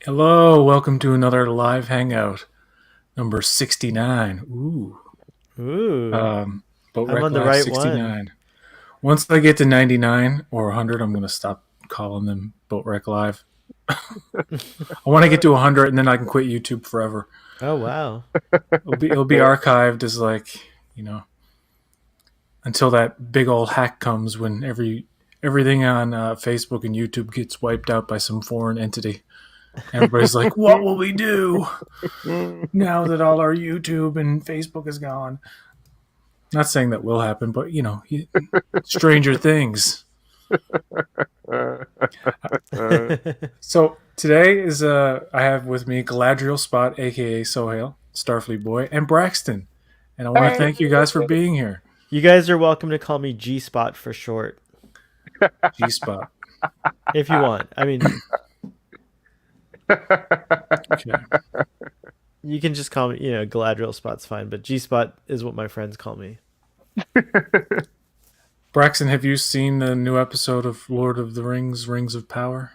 Hello, welcome to another live hangout, number 69. Ooh, Um, I'm Boatrek on the Live right one. 69. Once I get to 99 or 100, I'm going to stop calling them Boatrek Live. I want to get to 100 and then I can quit YouTube forever. Oh wow. It'll be archived as you know, until that big old hack comes when everything on Facebook and YouTube gets wiped out by some foreign entity. Everybody's like, "What will we do now that all our YouTube and Facebook is gone?" Not saying that will happen, but Stranger Things. So today is I have with me Galadriel Spot, aka Sohail, Starfleet Boy, and Braxton, and I want to Hey, thank you guys for being here. You guys are welcome to call me G Spot for short, G Spot. if you want. I mean, Okay. you can just call me, Galadriel Spot's fine, but G Spot is what my friends call me. Braxton, have you seen the new episode of Lord of the Rings, Rings of Power?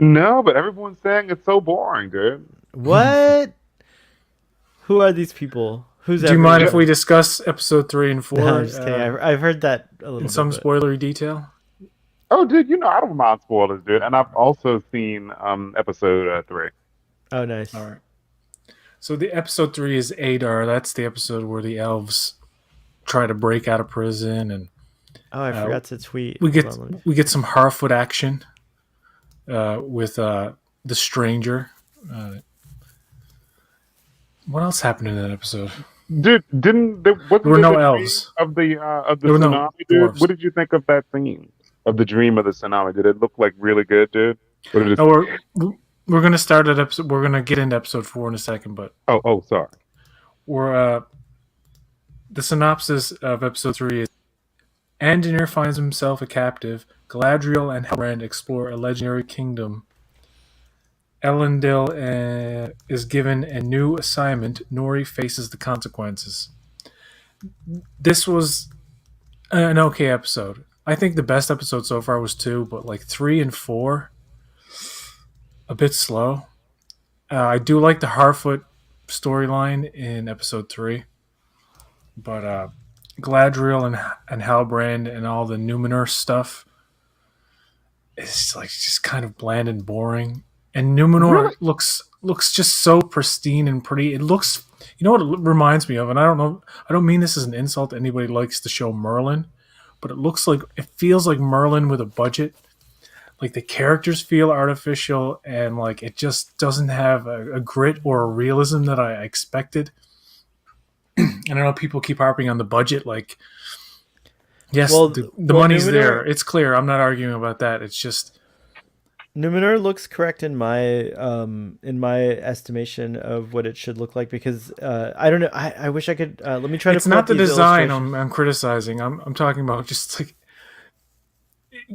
no, but everyone's saying it's so boring, dude. What? Who are these people? Who's Do you mind if we everyone? discuss episode 3 and 4 No, I'm just kidding. I've heard that a in little bit, some but spoilery detail? Oh, dude, I don't mind spoilers, dude. And I've also seen episode 3. oh, All nice. right. So the episode 3 is Adar. That's the episode where the elves try to break out of prison, and Oh, I uh, forgot to tweet. we Hold get on, let me. we get some Harfoot action with the stranger. Uh, what else happened in that episode? Dude, There wasn't were there no the dream elves. of the There were no tsunami, dude? What dwarves. did you think of that scene of the dream of the tsunami? Did it look like really good, dude? Or did it No, we're gonna start at episode. We're gonna get into episode 4 in a second, but oh, sorry. we're the synopsis of episode 3 is: Andanir finds himself a captive. Galadriel and Halbrand explore a legendary kingdom. Elendil is given a new assignment. Nori faces the consequences. This was an okay episode. I think the best episode so far was 2, but like 3 and 4, a bit slow. I do like the Harfoot storyline in episode 3, but Gladriel and Halbrand and all the Numenor stuff is like just kind of bland and boring. And Numenor Really? looks just so pristine and pretty. It looks, you know what it reminds me of, and I don't know, I don't mean this as an insult to anybody who likes the show Merlin, but it feels like Merlin with a budget. Like the characters feel artificial, and like it just doesn't have a grit or a realism that I expected. And I know people keep harping on the budget. Like, yes, Well, the well, money's there. It's clear. I'm not arguing about that. It's just Numenor looks correct in my estimation of what it should look like because I don't know. I wish I could let me try to it's pull not up the these design illustrations. I'm criticizing. I'm talking about just like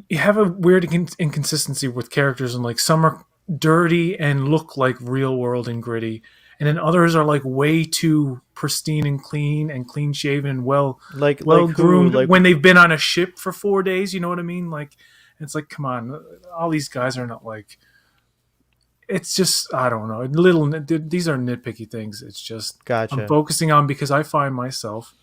you have a weird inconsistency with characters, and like some are dirty and look like real world and gritty, and then others are like way too pristine and clean shaven and well Like who? groomed Like when they've been on a ship for 4 days. You know what I mean? Like it's like, come on, all these guys are not like. It's just, I don't know. These are nitpicky things. It's just I'm gotcha. focusing on because I find myself,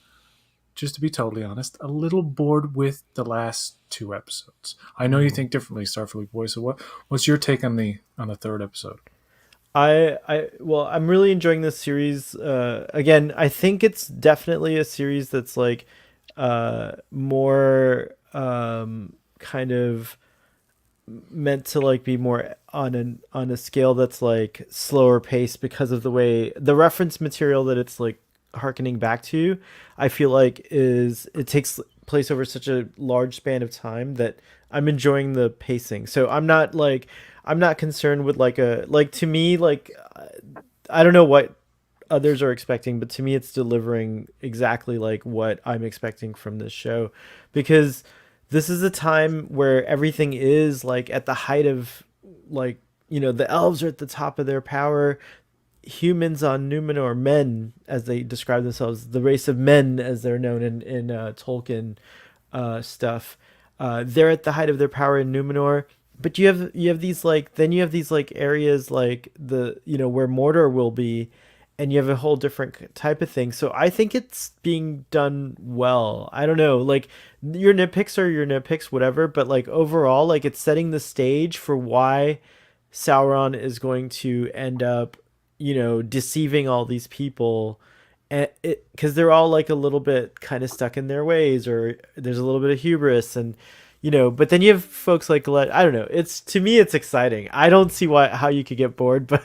just to be totally honest, a little bored with the last 2 episodes. I know you Hmm. think differently, Starfleet Boy. So what's your take on the third episode? Well, I'm really enjoying this series. Again, I think it's definitely a series that's like more kind of meant to like be more on a scale that's like slower paced because of the way the reference material that it's like harkening back to. I feel like is it takes place over such a large span of time that I'm enjoying the pacing. So I'm not concerned with like a like to me like I don't know what others are expecting, but to me it's delivering exactly like what I'm expecting from this show because this is a time where everything is like at the height of like the elves are at the top of their power. Humans on Numenor, men as they describe themselves, the race of men as they're known in Tolkien stuff, they're at the height of their power in Numenor. but you have these like then you have these like areas like the where Mordor will be, and you have a whole different type of thing. So I think it's being done well. I don't know, like your nitpicks are your nitpicks, whatever, but like overall, like it's setting the stage for why Sauron is going to end up, deceiving all these people, and because they're all like a little bit kind of stuck in their ways, or there's a little bit of hubris, and but then you have folks like I don't know. It's to me, it's exciting. I don't see why how you could get bored, but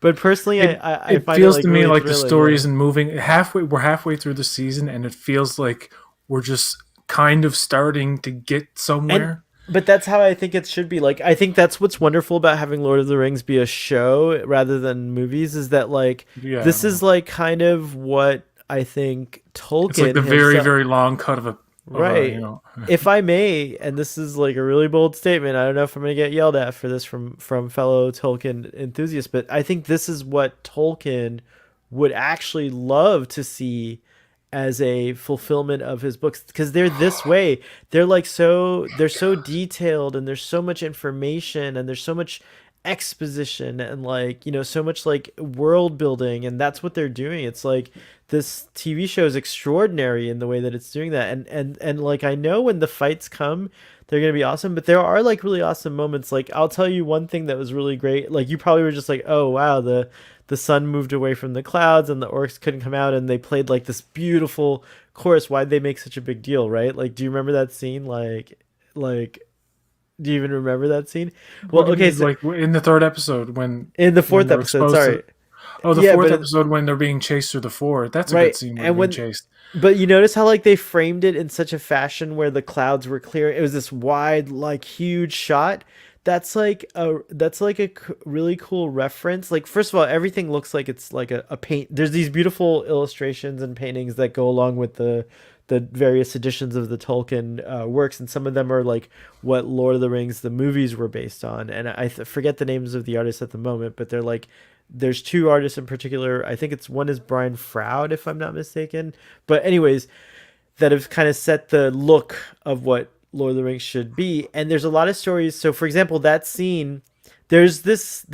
but personally, I, It I I it find it feels like to me really like the thrilling. story Yeah. isn't moving halfway. We're halfway through the season, and it feels like we're just kind of starting to get And somewhere. but that's how I think it should be. Like I think that's what's wonderful about having Lord of the Rings be a show rather than movies, is that like Yeah, I this don't is know. like kind of what I think It's like Tolkien the very, himself. very long cut of a Right. If I may, and this is like a really bold statement, I don't know if I'm going to get yelled at for this from fellow Tolkien enthusiasts, but I think this is what Tolkien would actually love to see as a fulfillment of his books, because they're this way. They're so detailed, and there's so much information, and there's so much exposition, and like so much like world building, and that's what they're doing. It's like this TV show is extraordinary in the way that it's doing that, and like I know when the fights come, they're gonna be awesome, but there are like really awesome moments. Like I'll tell you one thing that was really great. Like you probably were just like, oh wow, the sun moved away from the clouds and the orcs couldn't come out, and they played like this beautiful chorus. Why'd they make such a big deal, right? Like, do you remember that scene? Like, do you even remember that scene? What Well, do you okay, mean? so Like in the third episode in the when fourth they're episode, exposed sorry, to the yeah, fourth but episode when they're being chased through the fort. That's a good right, scene when they're and being when chased. but you notice how like they framed it in such a fashion where the clouds were clear. It was this wide, like huge shot. That's like a really cool reference. Like first of all, everything looks like it's like a paint. There's these beautiful illustrations and paintings that go along with the various editions of the Tolkien works, and some of them are like what Lord of the Rings the movies were based on. And forget the names of the artists at the moment, but they're like there's two artists in particular. I think it's one is Brian Froud, if I'm not mistaken. But anyways, that have kind of set the look of what Lord of the Rings should be. And there's a lot of stories. So for example, that scene, there's this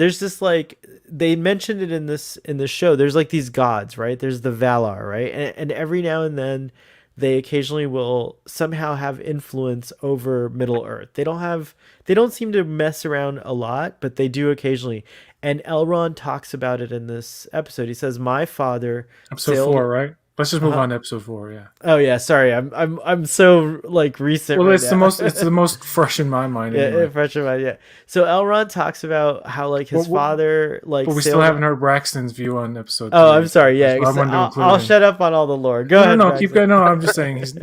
like they mentioned it in this show. There's like these gods, right? There's the Valar, right? And every now and then they occasionally will somehow have influence over Middle Earth. They don't seem to mess around a lot, but they do occasionally. And Elrond talks about it in this episode. He says, "My father Episode sailed." four, right? Let's just move Uh, on to episode four. Yeah. oh yeah, sorry. I'm so like recent Well, right it's the now. most it's the most fresh in my mind Yeah, anyway. fresh in mind. Yeah. So Elrond talks about how like his But, father like but we still sailed. haven't heard Braxton's view on episode Oh, I'm three. sorry. That's Yeah, why I wanted to include I'll him. shut up on all the lore. Go No, no, ahead, no. Keep Braxton. going. No, I'm just saying he's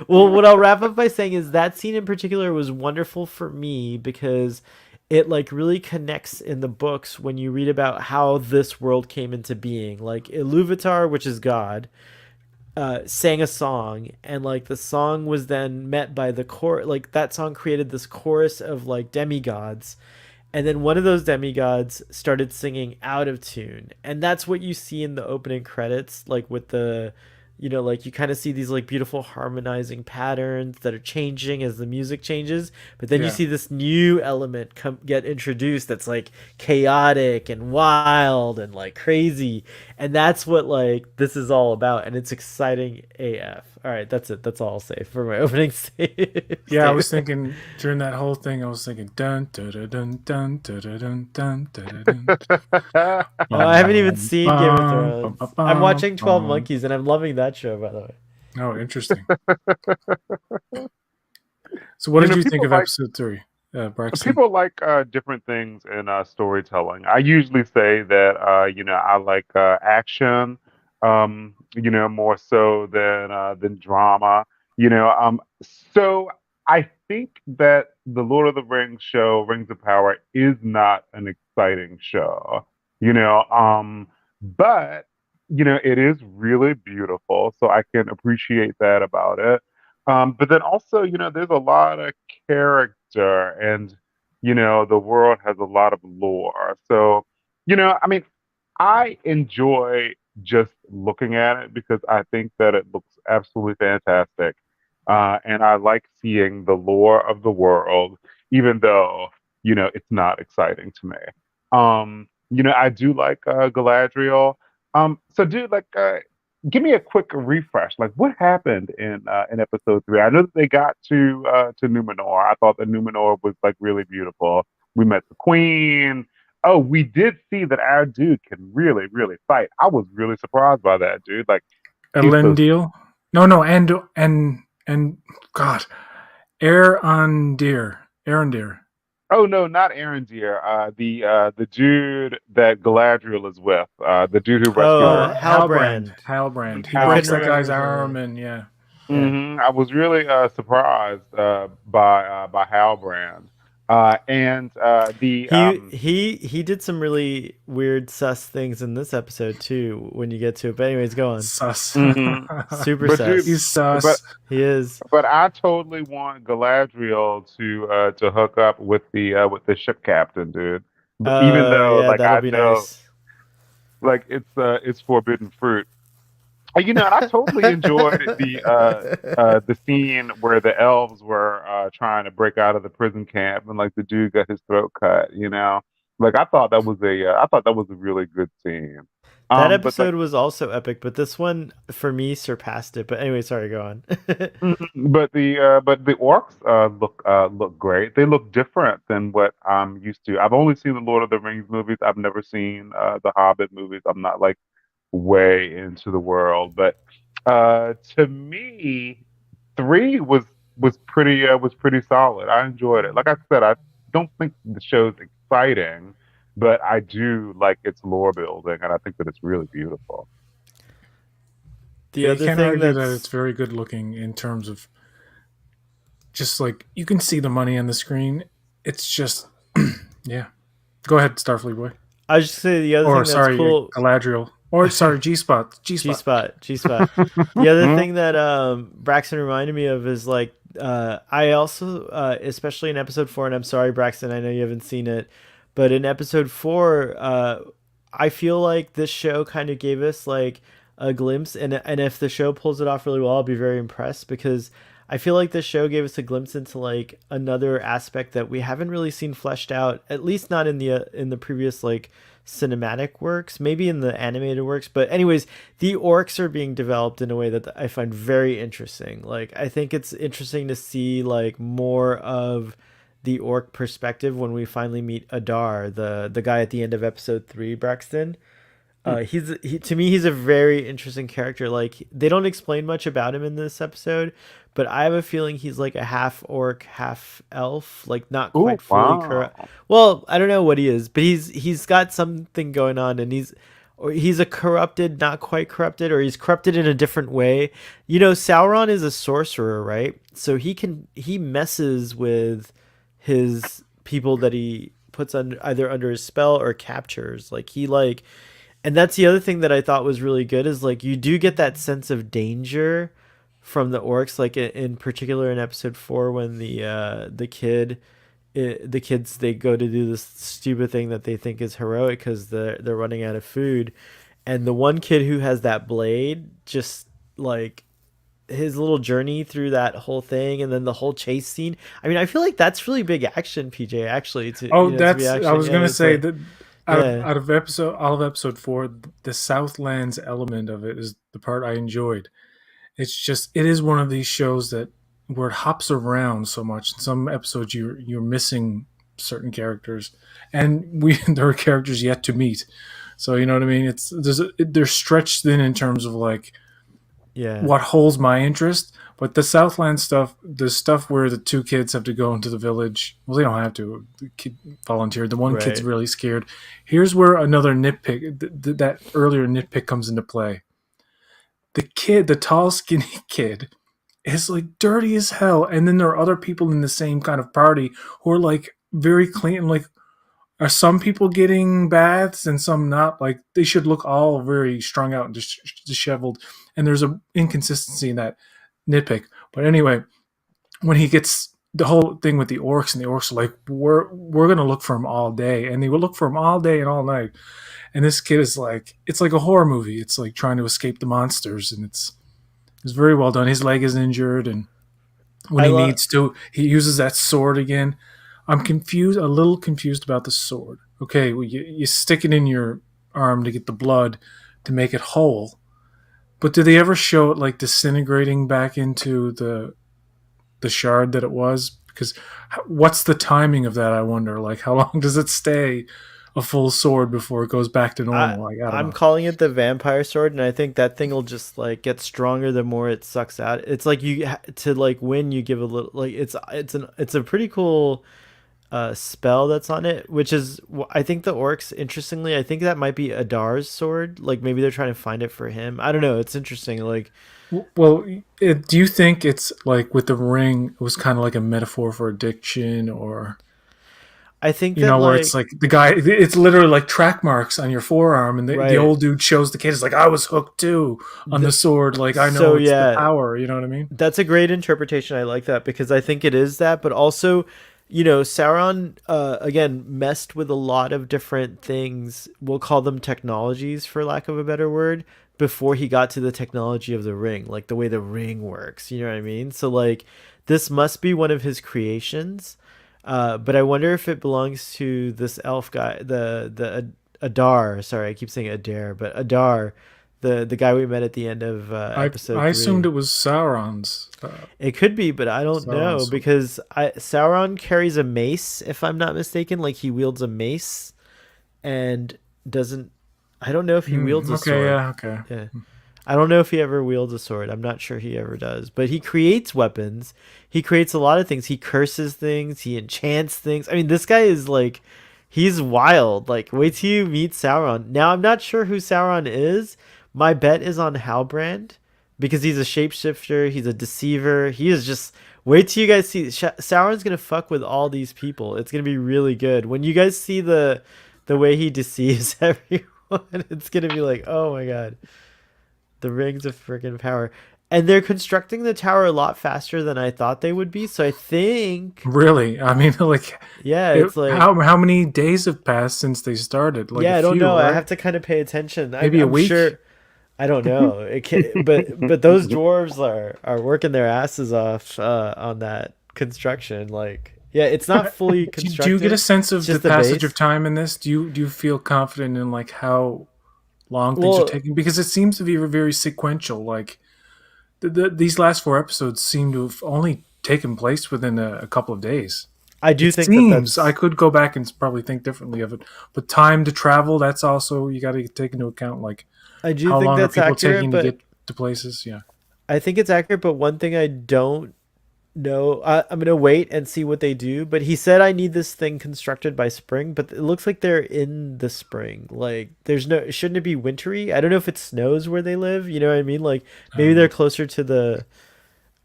Well, what I'll wrap up by saying is that scene in particular was wonderful for me because it like really connects in the books when you read about how this world came into being. Like Iluvatar, which is God, sang a song, and like the song was then met by the core. Like that song created this chorus of like demigods, and then one of those demigods started singing out of tune, and that's what you see in the opening credits, like with the like you kind of see these like beautiful harmonizing patterns that are changing as the music changes, but then you yeah. see this new element come get introduced that's like chaotic and wild and like crazy, and that's what like this is all about, and it's exciting AF. All right, that's it. That's all I'll say for my opening Yeah, I was statement. thinking during that whole thing, I was thinking dun dun dun dun dun dun dun dun dun dun. Oh, I haven't even Bum, seen Game of bum, bum, Thrones. bum, I'm bum, watching 12 bum. Monkeys, and I'm loving that show, by the way. Oh, interesting. So, what You did know, you think people of like episode three, Braxton? people like different things in storytelling. I usually say that I like action, more so than drama. So I think that the Lord of the Rings show, Rings of Power, is not an exciting show. But it is really beautiful, so I can appreciate that about it. But then also, there's a lot of character, and the world has a lot of lore. So I mean, I enjoy just looking at it because I think that it looks absolutely fantastic, and I like seeing the lore of the world. even though it's not exciting to me. I do like Galadriel. So dude, like, give me a quick refresh. Like, what happened in episode 3? I know that they got to Numenor. I thought that Numenor was like really beautiful. We met the queen. Oh, we did see that our dude can really, really fight. I was really surprised by that, dude. Like, he's so. Elendil. No, no, and God, Arondir. Oh no, not Aaron Deere. The dude that Galadriel is with. The dude who rescued Oh, Oh, her. Halbrand. Halbrand. Halbrand. He I breaks couldn't that Halbrand. guy's remember his arm, name. and yeah, Yeah. I was really surprised by Halbrand. And the He did some really weird sus things in this episode too when you get to it. But anyways, go on. sus. mhm. Super But dude, He's sus. but sus. He is. but I totally want Galadriel to hook up with the ship captain, dude. But even though Yeah, like that'll I be know nice. like it's forbidden fruit. And I totally enjoyed the scene where the elves were trying to break out of the prison camp and like the dude got his throat cut. Like I thought that was a really good scene. That But like episode was also epic, but this one for me surpassed it. But anyway, sorry, go on. but the orcs look great. They look different than what I'm used to. I've only seen the Lord of the Rings movies. I've never seen the Hobbit movies. I'm not like way into the world, but to me, 3 was pretty solid. I enjoyed it. Like I said, I don't think the show's exciting, but I do like its lore building, and I think that it's really beautiful. The Yeah, you other can't thing argue that it's that's very good looking in terms of just like you can see the money on the screen. It's just, yeah. Go ahead, Starfleet boy. I was just say the other Or thing that's sorry, cool. Galadriel. Or sorry, G Spot. G G Spot. spot, G spot. The other thing that Braxton reminded me of is like I also especially in episode 4, and I'm sorry Braxton, I know you haven't seen it, but in episode 4, I feel like this show kind of gave us like a glimpse, and if the show pulls it off really well, I'll be very impressed because I feel like this show gave us a glimpse into like another aspect that we haven't really seen fleshed out, at least not in the previous like cinematic works, maybe in the animated works. But anyways, the orcs are being developed in a way that I find very interesting. Like I think it's interesting to see like more of the orc perspective when we finally meet Adar, the guy at the end of episode 3, Braxton. To me he's a very interesting character. Like they don't explain much about him in this episode, but I have a feeling he's like a half orc, half elf, like not Oh quite fully corrupt. wow! Well, I don't know what he is, but he's got something going on, and he's a corrupted, not quite corrupted, or he's corrupted in a different way. Sauron is a sorcerer, right? So he messes with his people that he puts either under his spell or captures. And that's the other thing that I thought was really good is like you do get that sense of danger from the orcs, like in particular in episode 4 when the kids they go to do this stupid thing that they think is heroic because they're running out of food, and the one kid who has that blade just like his little journey through that whole thing and then the whole chase scene. I mean, I feel like that's really big action, PJ. Actually, Oh, to be that's I action, was yeah, gonna it's say like that yeah. out of episode all of episode 4, the Southlands element of it is the part I enjoyed. It's just it is one of these shows that where it hops around so much. In some episodes you're missing certain characters, and we there are characters yet to meet. So you know what I mean. They're stretched thin in terms of like Yeah. what holds my interest. But the Southland stuff, the stuff where the two kids have to go into the village, well, they don't have to. The kid volunteered. The one kid's Right. really scared. Here's where another nitpick, that earlier nitpick comes into play. The kid, the tall, skinny kid, is like dirty as hell. And then there are other people in the same kind of party who are like very clean. Like, are some people getting baths and some not? Like, they should look all very strung out and disheveled. And there's a inconsistency in that nitpick. But anyway, when he gets the whole thing with the orcs, and the orcs are like, we're gonna look for him all day, and they will look for him all day and all night. And this kid is like, it's like a horror movie. It's like trying to escape the monsters, and it's very well done. His leg is injured, and when I he love needs to, he uses that sword again. I'm confused, a little confused about the sword. Okay, well, you stick it in your arm to get the blood to make it whole, but do they ever show it like disintegrating back into the shard that it was? Because what's the timing of that? I wonder. Like, how long does it stay a full sword before it goes back to I normal? Like, I don't I'm know. calling it the vampire sword, and I think that thing will just like get stronger the more it sucks out. It's like to like win, you give a little like it's a pretty cool spell that's on it, which is I think the orcs. Interestingly, I think that might be Adar's sword. Like maybe they're trying to find it for him. I don't know. It's interesting. Like Well, do you think it's like with the ring? It was kind of like a metaphor for addiction, or I think that where it's like like the guy, it's literally like track marks on your forearm, and the right old dude shows the kid, it's like, I was hooked too on the the sword. Like, I so know it's the yeah, power. You know what I mean? that's a great interpretation. I like that because I think it is that, but also, Sauron again messed with a lot of different things. We'll call them technologies, for lack of a better word, before he got to the technology of the ring, like the way the ring works. You know what I mean? So like, this must be one of his creations. But I wonder if it belongs to this elf guy, the Adar. Sorry, I keep saying Adair, but Adar, the guy we met at the end of episode I assumed three. it was Sauron's It could be, but I don't know Sauron's sword. because Sauron carries a mace, if I'm not mistaken. Like he wields a mace and doesn't. I don't know if he wields a Okay, sword. yeah, okay. Yeah. I don't know if he ever wields a sword. I'm not sure he ever does. But he creates weapons. He creates a lot of things. He curses things. He enchants things. I mean, this guy is like, he's wild. Like, wait till you meet Sauron. Now, I'm not sure who Sauron is. My bet is on Halbrand because he's a shapeshifter. He's a deceiver. He is just. Wait till you guys see. Sauron's gonna fuck with all these people. It's gonna be really good when you guys see the way he deceives everyone. It's gonna be like, oh my god, the rings of freaking power. And they're constructing the tower a lot faster than I thought they would be. So I think, Really? I mean, like, yeah, it's like, how many days have passed since they started? Like a yeah, I don't few, know. I right? have to kind of pay attention. Maybe a I'm week. sure. I don't know. It can, but those dwarves are working their asses off on that construction. Like, yeah, it's not fully Do you get a constructed. sense It's of the just the passage of base. time in this? Do you feel confident in like how long things are Well, taking? Because it seems to be very sequential. Like these last four episodes seem to have only taken place within a couple of days. I do It think that seems I that's. could go back and probably think differently of it, but time to travel, that's also you got to take into account. Like I do how think long are that's people accurate, taking to but get to places? Yeah. I think it's accurate. But one thing I don't know, I'm gonna wait and see what they do. But he said I need this thing constructed by spring, but it looks like they're in the spring. Like there's no, shouldn't it be wintry? I don't know if it snows where they live. You know what I mean? Like maybe they're Um, closer to the.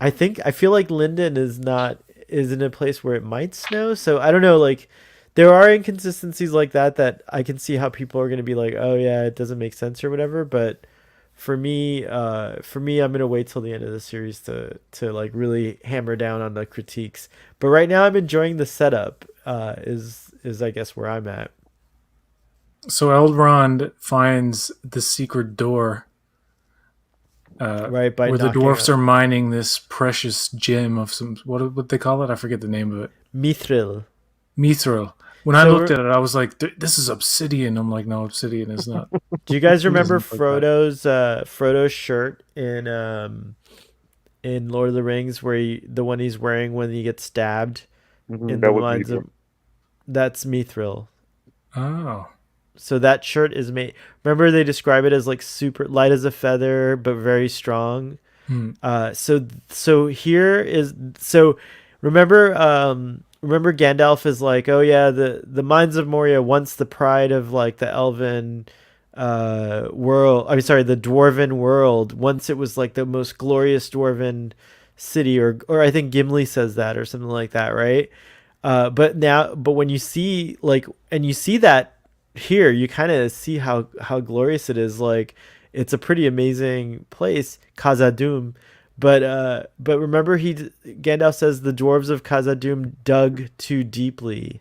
I feel like Linden is in a place where it might snow. So I don't know. Like there are inconsistencies like that I can see how people are gonna be like, oh yeah, it doesn't make sense or whatever. But for me, I'm gonna wait till the end of the series to like really hammer down on the critiques. But right now, I'm enjoying the setup. Is I guess where I'm at. so Elrond finds the secret door Right by where the knocking dwarfs on are mining this precious gem of some what they call it? I forget the name of it. Mithril. Mithril. When I So looked at it, I was like, "This is obsidian." I'm like, "No, obsidian is not. do you guys It remember doesn't look like that." Frodo's shirt in Lord of the Rings, where the one he's wearing when he gets stabbed in the That was mines neither. of that's Mithril. Oh, So that shirt is made. Remember, they describe it as like super light as a feather, but very strong. hmm. So here is so. Remember Gandalf is like, oh yeah, the mines of Moria once the pride of like the elven world. I'm sorry, the dwarven world. Once it was like the most glorious dwarven city, or I think Gimli says that or something like that, right? But when you see like, and you see that here, you kind of see how glorious it is. Like, it's a pretty amazing place, Khazad-dûm. But remember, Gandalf says the dwarves of Khazad-dûm dug too deeply.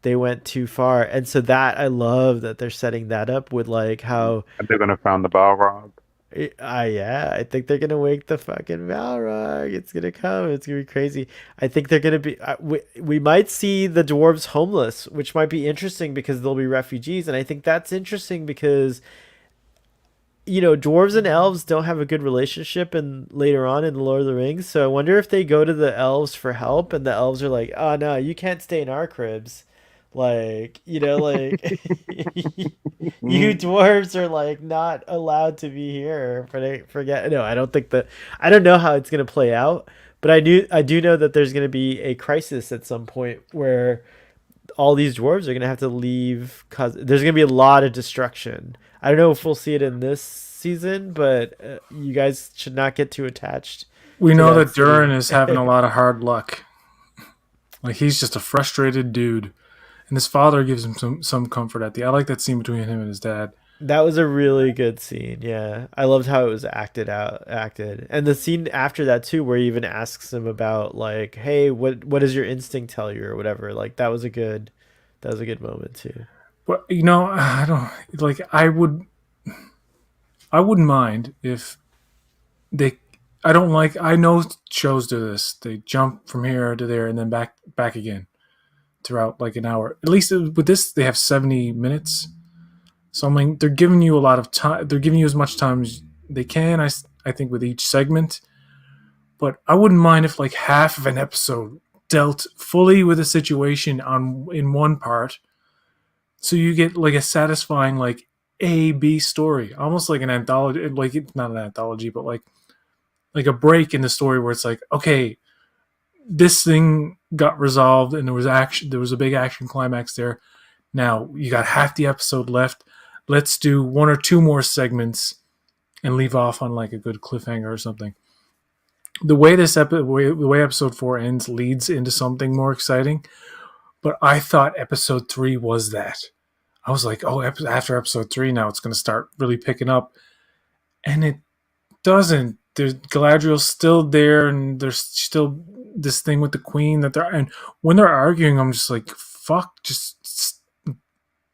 They went too far, and so that I love that they're setting that up with like how And they're gonna find the Balrog. Yeah, I think they're gonna wake the fucking Balrog. It's gonna come. It's gonna be crazy. I think they're gonna be. We might see the dwarves homeless, which might be interesting because they'll be refugees, and I think that's interesting because dwarves and elves don't have a good relationship, and later on in the Lord of the Rings. So I wonder if they go to the elves for help, and the elves are like, "Oh no, you can't stay in our cribs." Like, you dwarves are like not allowed to be here. Forget. No, I don't think that. I don't know how it's gonna play out, but I do know that there's gonna be a crisis at some point where all these dwarves are gonna have to leave cause there's gonna be a lot of destruction. I don't know if we'll see it in this season, but you guys should not get too attached We to know that that Durin city. is having a lot of hard luck. Like he's just a frustrated dude, and his father gives him some comfort at the. I like that scene between him and his dad. That was a really good scene. Yeah, I loved how it was acted, and the scene after that too, where he even asks him about like, "Hey, what does your instinct tell you?" or whatever. Like that was a good moment too. But I don't like. I wouldn't mind if they. I don't like. I know shows do this. They jump from here to there and then back again throughout like an hour. At least with this, they have 70 minutes. So I'm like, they're giving you a lot of time. They're giving you as much time as they can. I think with each segment, but I wouldn't mind if like half of an episode dealt fully with a situation on in one part, so you get like a satisfying like A B story, almost like an anthology. Like it's not an anthology, but like a break in the story where it's like, okay, this thing got resolved and there was action. There was a big action climax there. Now you got half the episode left. Let's do one or two more segments and leave off on like a good cliffhanger or something. The way the way episode 4 ends leads into something more exciting. But I thought episode 3 was that. I was like, oh, after episode 3, now it's going to start really picking up, and it doesn't. There's Galadriel's still there, and there's still this thing with the queen that they're. And when they're arguing, I'm just like, fuck, just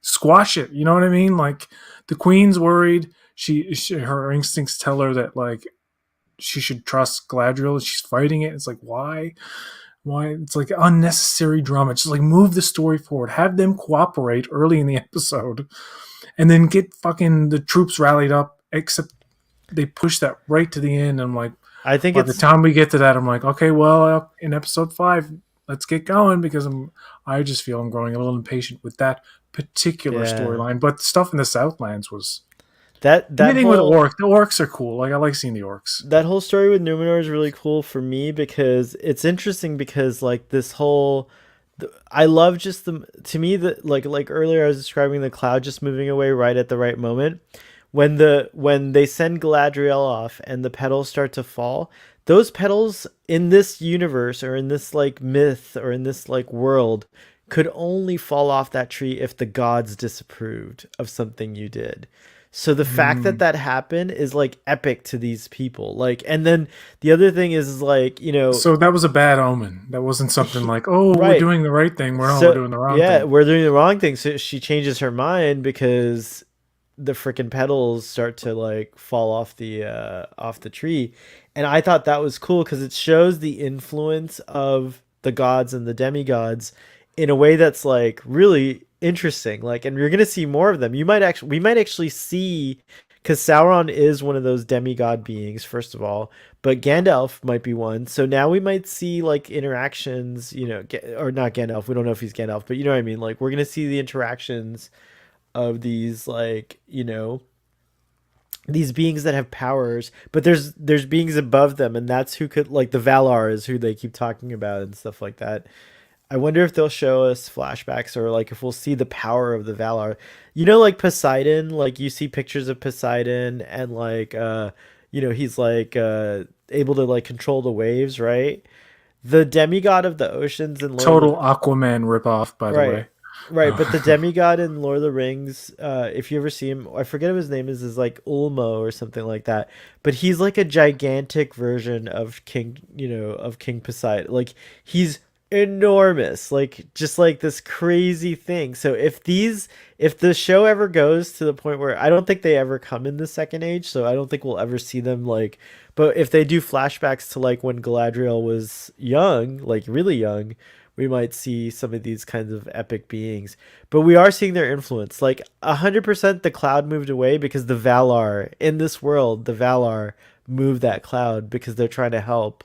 squash it. You know what I mean? Like the queen's worried. Her instincts tell her that like she should trust Galadriel. She's fighting it. It's like why it's like unnecessary drama. Just like move the story forward. Have them cooperate early in the episode, and then get fucking the troops rallied up. Except they push that right to the end. I'm like, I think by the it's time we get to that, I'm like, okay, well, in episode 5, let's get going because I just feel I'm growing a little impatient with that particular yeah. storyline. But stuff in the Southlands was That anything with whole the orcs are cool. Like I like seeing the orcs. that whole story with Numenor is really cool for me because it's interesting because like this whole I love just the to me that like earlier I was describing the cloud just moving away right at the right moment when they send Galadriel off and the petals start to fall. Those petals in this universe or in this like myth or in this like world could only fall off that tree if the gods disapproved of something you did. So the fact that Mm. that happened is like epic to these people. Like, and then the other thing is like, So that was a bad omen. That wasn't something like, oh, we're right. doing the right thing. We're So doing the wrong yeah, thing. we're doing the wrong thing. So she changes her mind because the freaking petals start to like fall off the tree. And I thought that was cool because it shows the influence of the gods and the demigods in a way that's like really interesting. Like, and you're gonna see more of them. We might actually see because Sauron is one of those demigod beings, first of all, but Gandalf might be one. So now we might see like interactions, or not Gandalf. We don't know if he's Gandalf, but you know what I mean. Like, we're gonna see the interactions of these like these beings that have powers, but there's beings above them, and that's who could like the Valar is who they keep talking about and stuff like that. I wonder if they'll show us flashbacks or like if we'll see the power of the Valar. Like Poseidon, like you see pictures of Poseidon and like he's like able to like control the waves, right? The demigod of the oceans and Lord of Total the Aquaman ripoff, by the Right. way. Right, but the demigod in Lord of the Rings, if you ever see him, I forget what his name is like Ulmo or something like that. But he's like a gigantic version of King Poseidon. Like he's enormous, like just like this crazy thing. So if the show ever goes to the point where, I don't think they ever come in the second age, so I don't think we'll ever see them like, but if they do flashbacks to like when Galadriel was young, like really young, we might see some of these kinds of epic beings. But we are seeing their influence. Like 100% the cloud moved away because the Valar in this world, the Valar moved that cloud because they're trying to help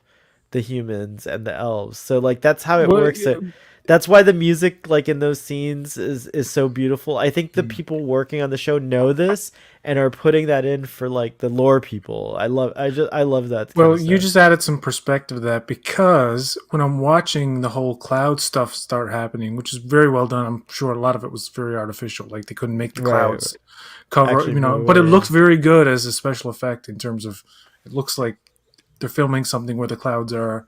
the humans and the elves. So like that's how it Well, works. So that's why the music like in those scenes is so beautiful. I think the people working on the show know this and are putting that in for like the lore people. I love that kind well, of you stuff. just added some perspective to that because when I'm watching the whole cloud stuff start happening, which is very well done, I'm sure a lot of it was very artificial. Like they couldn't make the Right. clouds cover, Actually move but it away. Yeah. looked very good as a special effect in terms of it looks like they're filming something where the clouds are.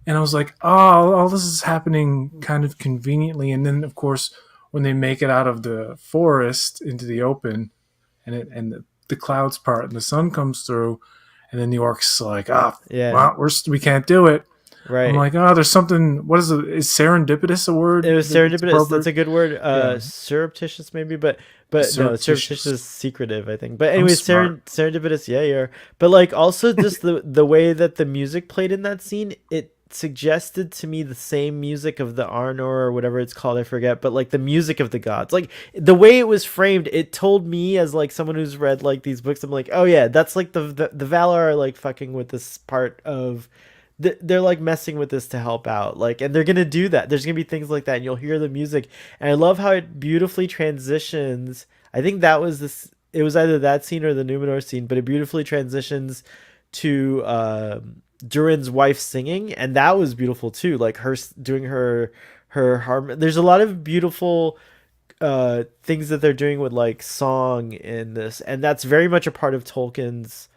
And I was like, oh, all this is happening kind of conveniently. And then, of course, when they make it out of the forest into the open, and the clouds part and the sun comes through, and then the orcs like, ah, Yeah. well, we can't do it. I'm Right. like, oh, there's something. What is it? Is serendipitous a It word was that's serendipitous. That's appropriate? a good word. Yeah, Surreptitious maybe, but no, surreptitious surreptitious. is secretive, I think. But I'm anyway, smart. serendipitous. Yeah, you're. But like also just the way that the music played in that scene, it suggested to me the same music of the Arnor or whatever it's called, I forget. But like the music of the gods, like the way it was framed, it told me as like someone who's read like these books, I'm like, oh yeah, that's like the Valar are like fucking with this part of they're like messing with this to help out, like, and they're gonna do that. There's gonna be things like that and you'll hear the music, and I love how it beautifully transitions. I think that was this, it was either that scene or the Numenor scene, but it beautifully transitions to Durin's wife singing, and that was beautiful too, like her doing her harm. There's a lot of beautiful things that they're doing with like song in this, and that's very much a part of Tolkien's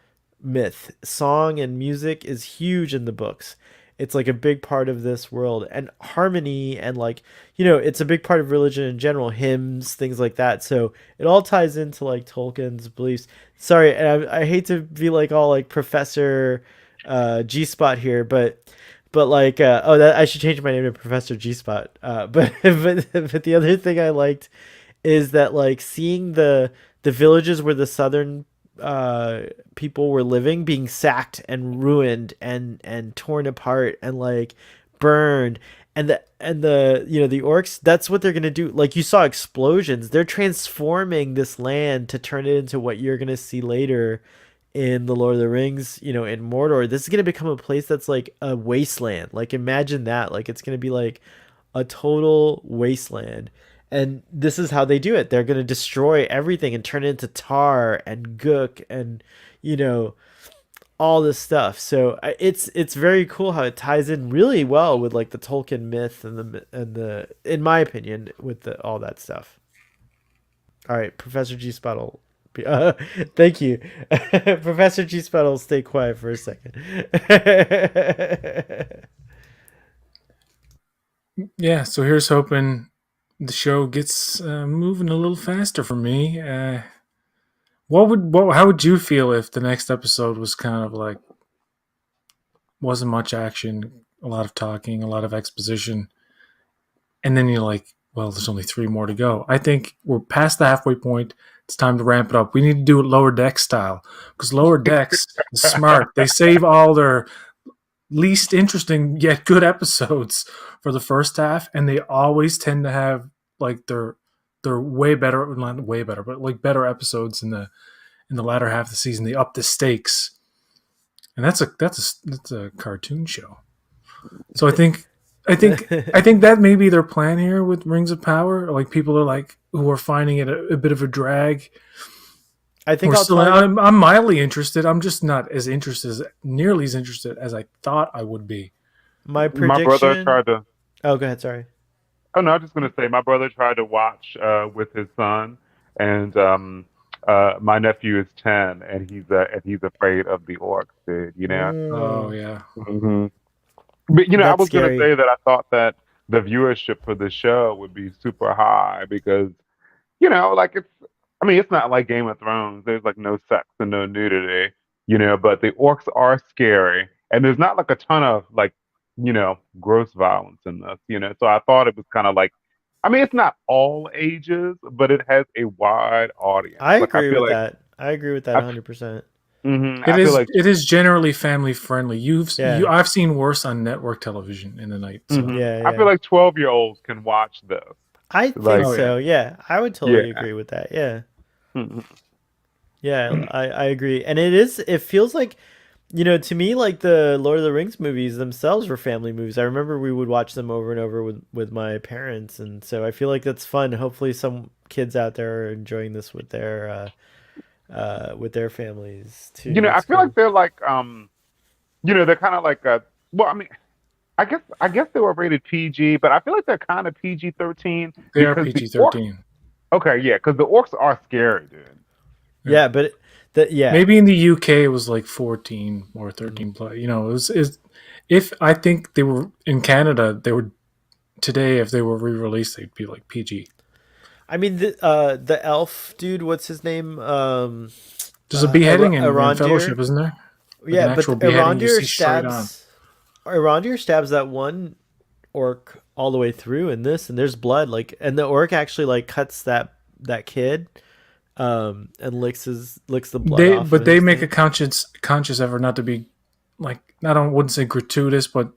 myth. Song and music is huge in the books. It's like a big part of this world, and harmony, and like, it's a big part of religion in general, hymns, things like that. So it all ties into like Tolkien's beliefs. Sorry, and I hate to be like all like Professor G Spot here, but like oh, that I should change my name to Professor G Spot. But the other thing I liked is that like seeing the villages where the southern uh people were living being sacked and ruined and torn apart and like burned, and the the orcs, that's what they're gonna do. Like you saw explosions, they're transforming this land to turn it into what you're gonna see later in the Lord of the Rings, in Mordor. This is gonna become a place that's like a wasteland. Like imagine that. Like it's gonna be like a total wasteland. And this is how they do it. They're gonna destroy everything and turn it into tar and gook and you know all this stuff. So it's very cool how it ties in really well with like the Tolkien myth and the in my opinion with the all that stuff. All right, Professor G Spottle. Thank you, Professor G Spottle. Stay quiet for a second. Yeah, so here's hoping the show gets moving a little faster for me. How would you feel if the next episode was kind of like wasn't much action, a lot of talking, a lot of exposition, and then you're like, well, there's only three more to go. I think we're past the halfway point. It's time to ramp it up. We need to do it lower deck style because lower decks is smart. They save all their least interesting yet good episodes for the first half, and they always tend to have like their way better, not way better, but like better episodes in the latter half of the season. They up the stakes, and that's a cartoon show. So I think that may be their plan here with Rings of Power. Like people are like who are finding it a bit of a drag. I think We're I'll still. tell you. I'm mildly interested. I'm just not as interested, nearly as interested as I thought I would be. My My brother prediction. tried to. Oh, go ahead. Sorry. Oh no, I'm just gonna say my brother tried to watch with his son, and my nephew is 10, and he's afraid of the orcs, dude. Oh Mm, yeah. Hmm. But I that's was gonna scary. say that I thought that the viewership for the show would be super high because like it's. I mean, it's not like Game of Thrones. There's like no sex and no nudity, but the orcs are scary, and there's not like a ton of like gross violence in this. So I thought it was kind of like, I mean, it's not all ages, but it has a wide audience. I Like I agree feel with like that. I agree with that I, 100%. I feel like It is generally family friendly. Yeah. I've seen worse on network television in the night. So Yeah, I feel yeah. like 12-year-olds can watch this. I think Like, oh yeah, so. Yeah. I would totally yeah. agree with that. Yeah. Mhm. Yeah, I agree. And it feels like, to me, like the Lord of the Rings movies themselves were family movies. I remember we would watch them over and over with my parents, and so I feel like that's fun. Hopefully some kids out there are enjoying this with their families too. I That's feel like cool. they're like, they're kind of like well, I mean, I guess they were rated PG, but I feel like they're kind of PG-13 they are because the PG orcs. 13. Okay, yeah, because the orcs are scary, dude. Yeah. Yeah, but that yeah. Maybe in the UK it was like 14 or Mhm. 13 plus. If I think they were in Canada, they were today if they were re-released, they'd be like PG. I mean the elf dude, what's his name? There's a beheading in Arondir. Fellowship, isn't there? Like an Yeah, but actual beheading you Arondir see straight on. stabs that one orc all the way through in this, and there's blood, like, and the orc actually like cuts that kid, and licks the blood off of They his make a thing. conscious effort not to be like, I wouldn't say gratuitous, but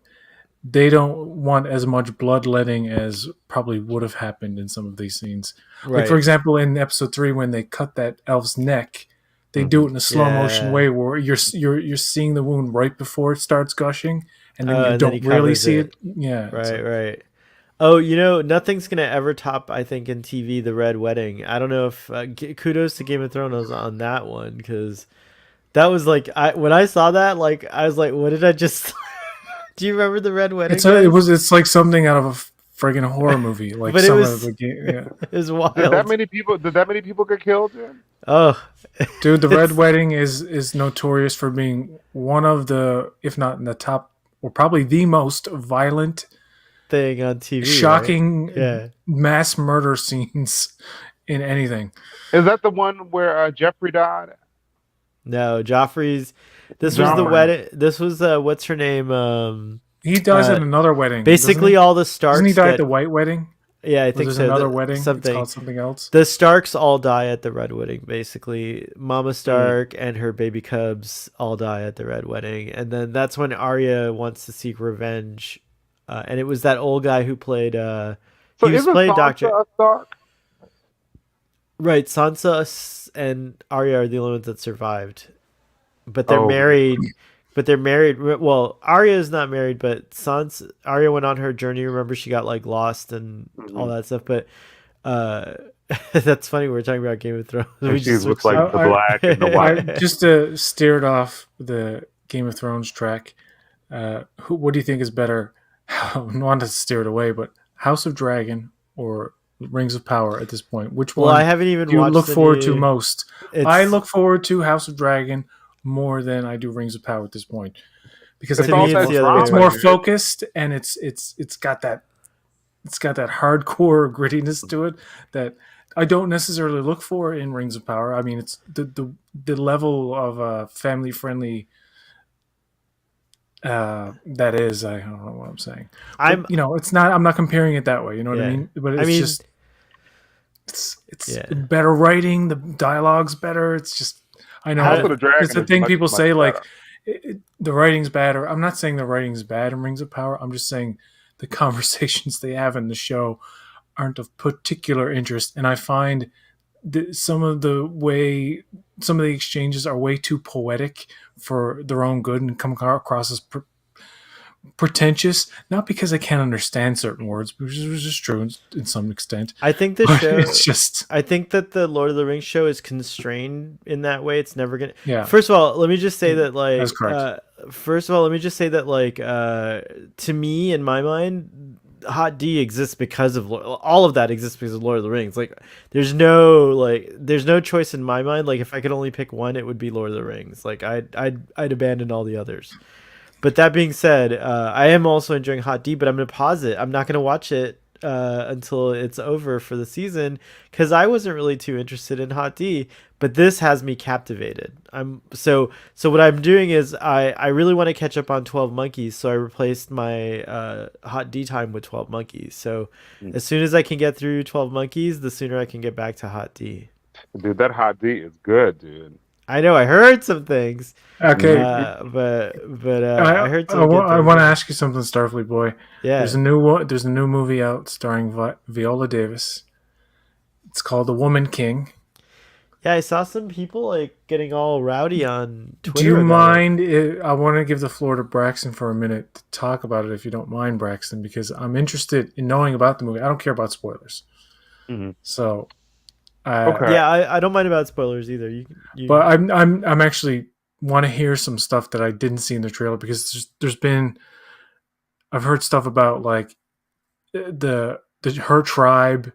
they don't want as much bloodletting as probably would have happened in some of these scenes. Like for Right. example, in episode 3 when they cut that elf's neck, they do Hmm. it in a slow motion Yeah. way where you're seeing the wound right before it starts gushing, and then you And then he don't really covers see it. it. Yeah, it's Right. like Right. Oh, nothing's gonna ever top, I think, in TV, the Red Wedding. I don't know if kudos to Game of Thrones on that one, because that was like, I when I saw that, like I was like, what did I just? Do you remember the Red Wedding, guys? it's like something out of a friggin' horror movie, like But it some of was the game. Yeah, it was Did that wild. many people? Did that many people get killed, dude? Oh, dude, the Red it's Wedding is notorious for being one of the, if not in the top, or probably the most violent, thing on TV, right? shocking Yeah. mass murder scenes in anything. Is that the one where Jeffrey died? No, Joffrey's. This was the Joffrey. wedding. This was what's her name? He dies at Uh, another wedding, doesn't basically he? all the Doesn't he Starks die at the get. White Wedding? Yeah, I Or think there's so. another wedding. It's Something. called something else. The Starks all die at the Red Wedding. Basically, Mama Mm. Stark and her baby cubs all die at the Red Wedding, and then that's when Arya wants to seek revenge. And it was that old guy who played. So He was isn't playing Doctor. Sansa a Stark? Right, and Arya are the only ones that survived, but they're Oh, married. But they're married. Well, Arya is not married, but Arya went on her journey. Remember, she got like lost and all hmm that stuff. But uh, that's funny. We're talking about Game of Thrones. and We just she's with switched like it. the I, black and the I white. just to steer it off the Game of Thrones track. What do you think is better? I want to steer it away, but House of Dragon or Rings of Power at this point? Which Well, I one haven't even do you watched look the forward to new. most? I It's look forward to House of Dragon more than I do Rings of Power at this point because I It's To think all me, it's it's that more the other way it's more drama, around. dude. focused and it's got that hardcore grittiness to it that I don't necessarily look for in Rings of Power. I mean, it's the level of family friendly that is. I don't know what I'm saying, but I'm. it's not. I'm not comparing it that way. You know what I Yeah. mean? But I it's mean, just it's yeah. better writing. The dialogue's better. It's just I know House How of that the it's Dragon the is thing much, people much say like better. the writing's bad. Or I'm not saying the writing's bad in Rings of Power. I'm just saying the conversations they have in the show aren't of particular interest, and I find some of the exchanges are way too poetic for their own good and come across as pretentious. Not because I can't understand certain words, which is just true in some extent, I think the but show. it's just I think that the Lord of the Rings show is constrained in that way. It's never gonna. yeah, First of all, let me just say that that's like. correct. First of all, let me just say that like. To me, in my mind, Hot D exists because of all of that exists because of Lord of the Rings. Like, there's no choice in my mind. Like, if I could only pick one, it would be Lord of the Rings. Like, I'd abandon all the others. But that being said, I am also enjoying Hot D, but I'm gonna pause it. I'm not gonna watch it until it's over for the season because I wasn't really too interested in Hot D, but this has me captivated. So what I'm doing is I really want to catch up on 12 Monkeys, so I replaced my Hot D time with 12 Monkeys. So as soon as I can get through 12 Monkeys, the sooner I can get back to Hot D. Dude, that hot D is good, dude. I know I heard some things, Okay, but I I heard I, some wa- good I things. want to Yeah, ask you something, Starfleet boy. yeah, There's a new movie out starring Viola Davis. It's called The Woman King. yeah. I saw some people like getting all rowdy on Do you Twitter about it. mind? I want to give the floor to Braxton for a minute to talk about it, if you don't mind, Braxton, because I'm interested in knowing about the movie. I don't care about spoilers, Mhm. so Okay. Yeah, I don't mind about spoilers either. You but I'm actually want to hear some stuff that I didn't see in the trailer because there's been I've heard stuff about like the her tribe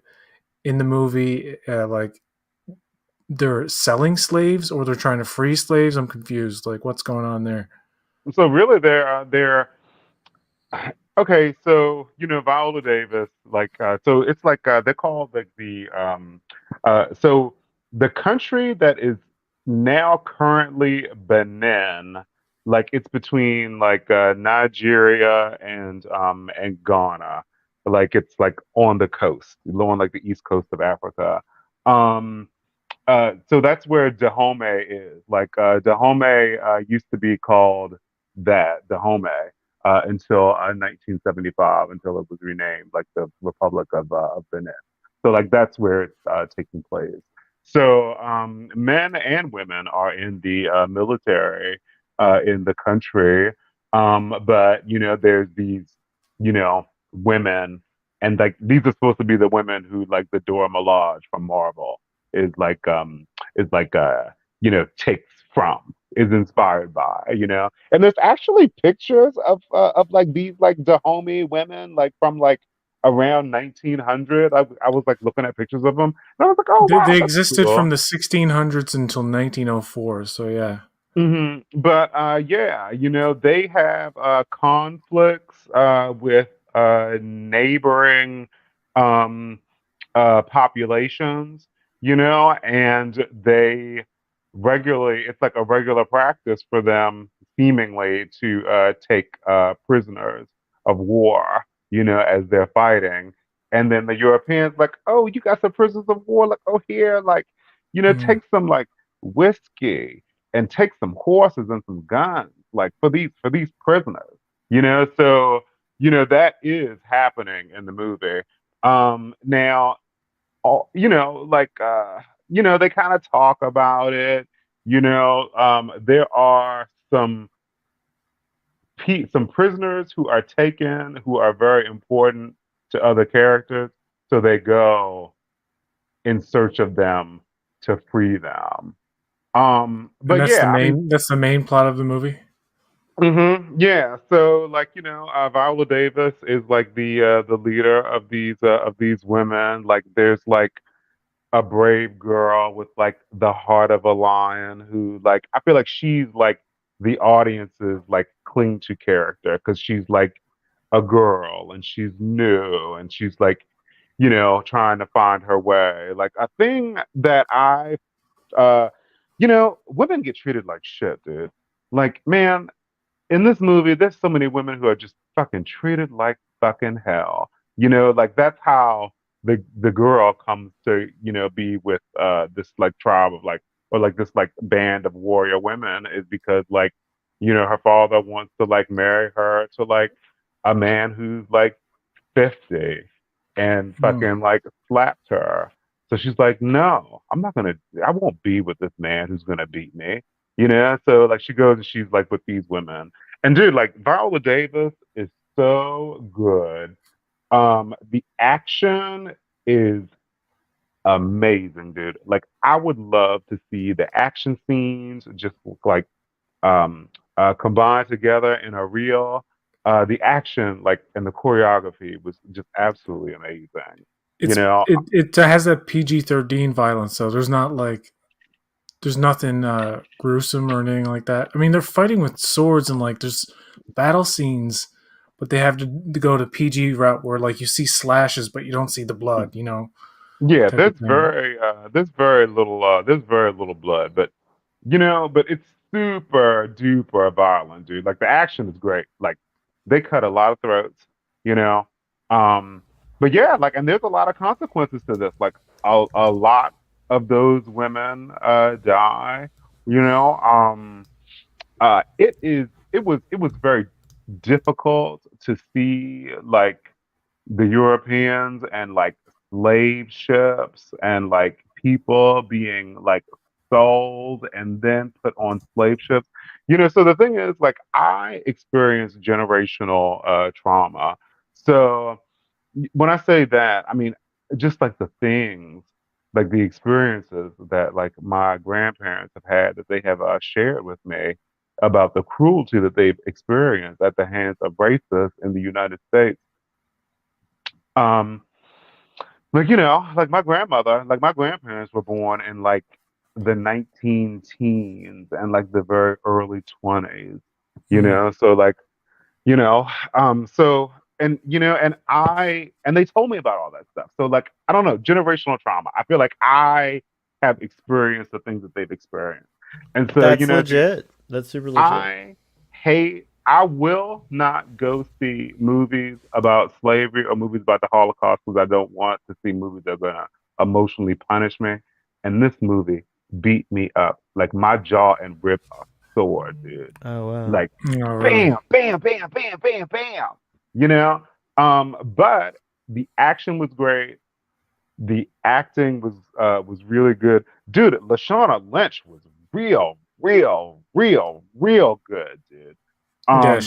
in the movie, like they're selling slaves or they're trying to free slaves. I'm confused. Like, what's going on there? So really, they're okay. So Viola Davis, so it's like they're called like so the country that is now currently Benin, like it's between like Nigeria and Ghana, like it's like on the coast, along like the east coast of Africa. Um, so that's where Dahomey is. Like Dahomey used to be called Dahomey, until 1975, until it was renamed like the Republic of Benin. So like that's where it's taking place. So men and women are in the military in the country, but there's these women, and like these are supposed to be the women who like the Dora Milaje from Marvel is like takes from, is inspired by, and there's actually pictures of like these like Dahomey women like from like around 1900. I was like looking at pictures of them and I was like, oh They wow, that's existed from cool. the 1600s until 1904. So yeah. But yeah, they have conflicts with neighboring um populations, and they regularly, it's like a regular practice for them, seemingly, to take prisoners of war, as they're fighting. And then the Europeans, like, oh, you got some prisoners of war, like, oh, here, like, Mm. take some like whiskey and take some horses and some guns, like for these prisoners, So, that is happening in the movie. Now, they kind of talk about it. There are some prisoners who are taken who are very important to other characters, so they go in search of them to free them. And But yeah, I mean, that's the main plot of the movie. yeah. So like, Viola Davis is like the leader of these women. Like there's like a brave girl with like the heart of a lion who, like, I feel like she's like the audience's like cling to character because she's like a girl and she's new and she's like, trying to find her way. Like a thing that uh women get treated like shit, dude. Like, man, in this movie, there's so many women who are just fucking treated like fucking hell. Like that's how the girl comes to, be with this like tribe of like, or like this like band of warrior women, is because like, her father wants to like marry her to like a man who's like 50 and Mm. fucking like slapped her. So she's like, no, I won't be with this man who's gonna beat me. So like she goes and she's like with these women. And dude, like Viola Davis is so good. The action is amazing, dude. Like I would love to see the action scenes just like um combined together in a reel. The action, like, and the choreography was just absolutely amazing. You It's know, it has that PG-13 violence, so there's nothing gruesome or anything like that. I mean, they're fighting with swords and like there's battle scenes but they have to go the PG route where like you see slashes, but you don't see the blood. Yeah, Type of thing. there's very little blood, but but it's super duper violent, dude. Like the action is great. Like they cut a lot of throats, you know. Um, but yeah, like and there's a lot of consequences to this. Like a lot of those women die, you know. It was very difficult to see like the Europeans and like slave ships and like people being like sold and then put on slave ships. So the thing is like I experienced generational trauma. So when I say that, I mean just like the things, like the experiences that like my grandparents have had that they have shared with me about the cruelty that they've experienced at the hands of racists in the United States. Um, like like my grandmother, like my grandparents were born in like the 19 teens and like the very early 20s, Hmm. so like you know so and they told me about all that stuff, so like I don't know, generational trauma, I feel like I have experienced the things that they've experienced, and so That's dude, legit. That's super legit. I will not go see movies about slavery or movies about the Holocaust because I don't want to see movies that are gonna emotionally punish me. And this movie beat me up. Like my jaw and ribs are sore, dude. Oh wow. Like Oh, really? bam, bam, bam, bam, bam, bam. You know? But the action was great. The acting was really good. Dude, Lashana Lynch was real, real, real, real good, dude. Yeah, Um,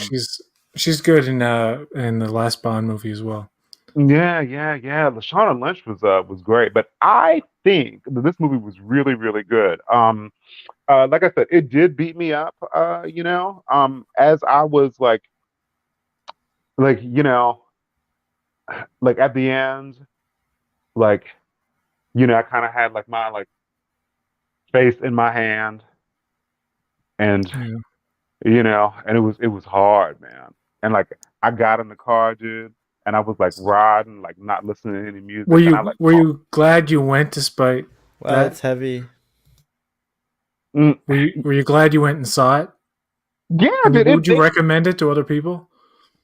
she's good in the last Bond movie as well. yeah, yeah, yeah. Lashana Lynch was great, but I think that this movie was really, really good. Like I said, it did beat me up, as I was like, like at the end, like, I kind of had like my like face in my hand and Yeah. and it was hard, man. And like I got in the car, dude, and I was like riding, like not listening to any Were music, and I you like were you glad you went despite Wow, that? that's heavy. mm, Were you glad you went and saw it? yeah, And dude, would you recommend it to other people?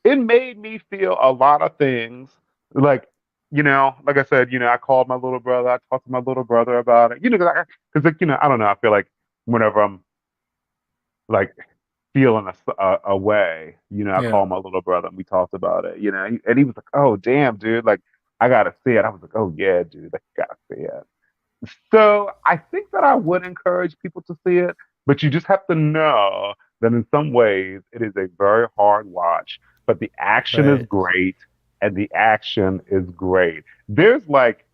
it made me feel a lot of things. Like, like I said, I called my little brother, I talked to my little brother about it, because like, I don't know, I feel like whenever I'm like feeling a way, I Yeah. called my little brother and we talked about it, and he was like, "Oh, damn, dude, like I gotta see it." I was like, "Oh yeah, dude, like, you gotta see it." So I think that I would encourage people to see it, but you just have to know that in some ways it is a very hard watch, but the action is Right. great and the action is great. There's like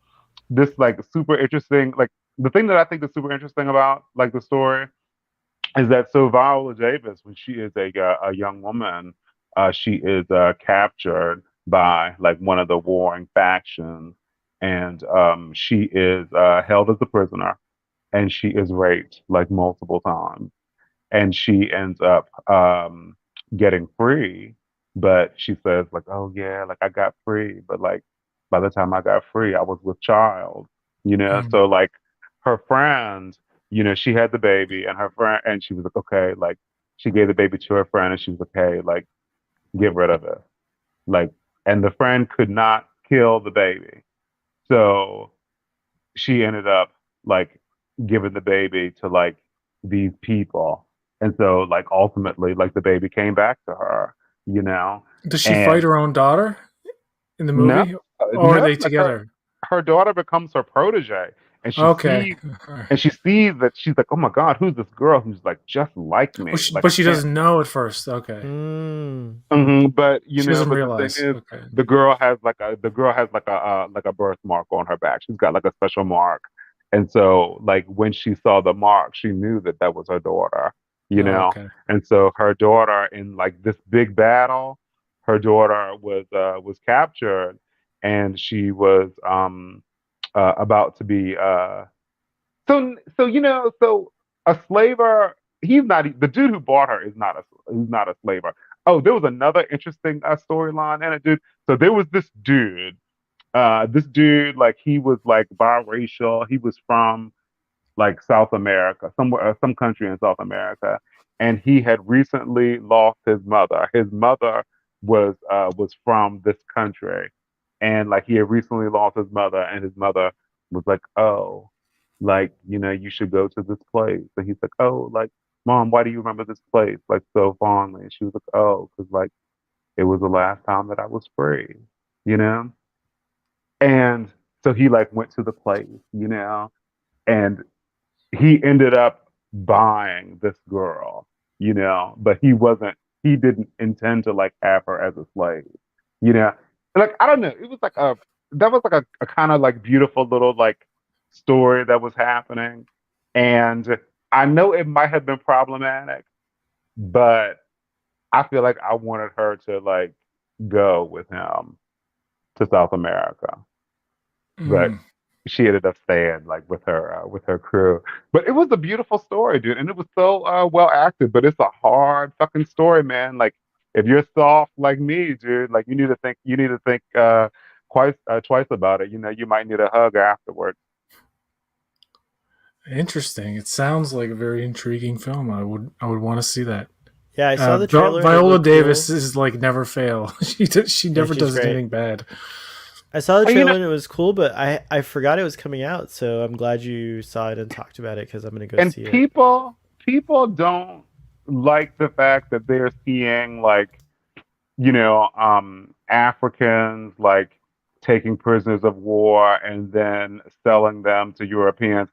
this like super interesting, like the thing that I think is super interesting about like the story is that so Viola Davis, when she is a young woman, she is captured by like one of the warring factions, and she is held as a prisoner, and she is raped like multiple times, and she ends up getting free, but she says like, "Oh yeah, like I got free, but like by the time I got free, I was with child." Mm. So like her friend, she had the baby, and her friend, and she was like, "Okay," like she gave the baby to her friend, and she was like, "Hey, like get rid of it," like, and the friend could not kill the baby, so she ended up like giving the baby to like these people. And so like ultimately like the baby came back to her, you know. Does she fight And her own daughter in the no, movie, or are no, they like her together? her daughter becomes her protege, and she Okay. sees and she sees that she's like, "Oh my God, who's this girl who's like just like Well, me?" Like but I she can't. doesn't know at first. Okay. Mm. But She doesn't but the thing realize. is, Okay. the girl has like a like a birthmark on her back. She's got like a special mark, and so like when she saw the mark, she knew that that was her daughter. You Oh, know, okay. and so her daughter in like this big battle, her daughter was captured, and she was about to be so so a slaver. He's not the dude who bought her is not a slaver. Oh, there was another interesting storyline in it, dude. So there was this dude, like he was like biracial. He was from like South America, somewhere, some country in South America, and he had recently lost his mother. His mother was from this country, and like he had recently lost his mother, and his mother was like, "Oh, like you should go to this place." And he's like, "Oh, like mom, why do you remember this place like so fondly?" And she was like, "Oh, because like it was the last time that I was free, you know." And so he like went to the place, and he ended up buying this girl, but he didn't intend to like have her as a slave, you know. Like I don't know, it was like that was like a kind of like beautiful little like story that was happening. And I know it might have been problematic, but I feel like I wanted her to like go with him to South America, but Mm. she ended up staying like with her crew. But it was a beautiful story, dude, and it was so well acted. But it's a hard fucking story, man. Like if you're soft like me, dude, like you need to think twice about it. You might need a hug afterward. Interesting. It sounds like a very intriguing film. I would want to see that. Yeah, I saw the trailer and it Viola looked Davis cool. is like never fail. She Yeah, never she's does great. anything bad. I saw the And, trailer and it was cool, but I forgot it was coming out, so I'm glad you saw it and talked about it because I'm gonna go and see it. people don't like the fact that they're seeing like Africans like taking prisoners of war and then selling them to Europeans.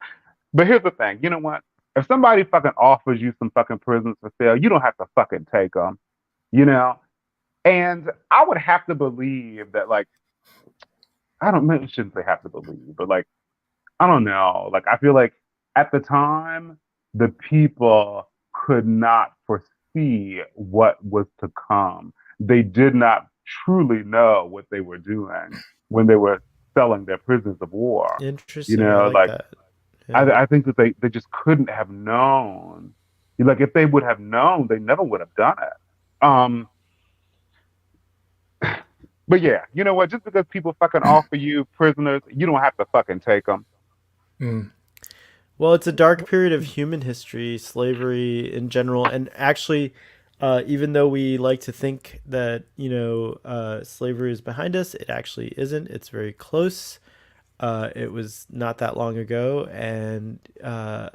But here's the thing, you know what? If somebody fucking offers you some fucking prisoners for sale, you don't have to fucking take them, you know? And I would have to believe that, like, I don't, maybe I shouldn't say have to believe, but like, I don't know. Like, I feel like at the time, the people could not foresee what was to come. They did not truly know what they were doing when they were selling their prisoners of war. Interesting. I like Like that. Yeah. I think that they just couldn't have known. Like if they would have known, they never would have done it. But yeah, you know what? Just because people fucking offer you prisoners, you don't have to fucking take them. Mm. Well, it's a dark period of human history, slavery in general, and actually, even though we like to think that slavery is behind us, it actually isn't. It's very close. It was not that long ago, and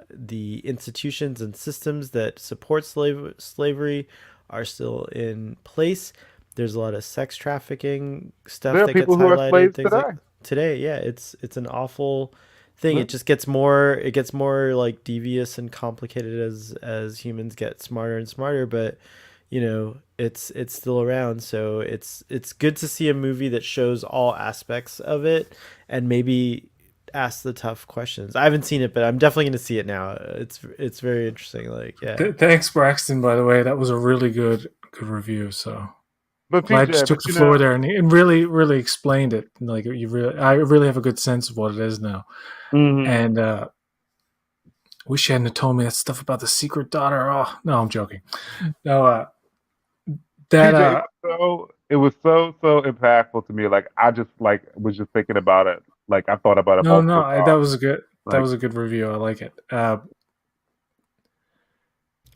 the institutions and systems that support slavery are still in place. There's a lot of sex trafficking stuff There are that gets people who are highlighted. slaves Things like today. today, yeah, it's an awful thing. Yeah. It just gets more like devious and complicated as humans get smarter and smarter. But it's still around, so it's good to see a movie that shows all aspects of it and maybe ask the tough questions. I haven't seen it, but I'm definitely going to see it now. It's very interesting. Like, yeah, Thanks, Braxton. By the way, that was a really good review. So But glad you PJ, took but the floor there and really really explained it. Like I really have a good sense of what it is now. mhm. And wish you hadn't have told me that stuff about the secret daughter. Oh no, I'm joking. No, that PJ, it was so impactful to me. Like I just like was just thinking about it. Like I thought about it no no multiple I, times. that Like was a good review. I like it.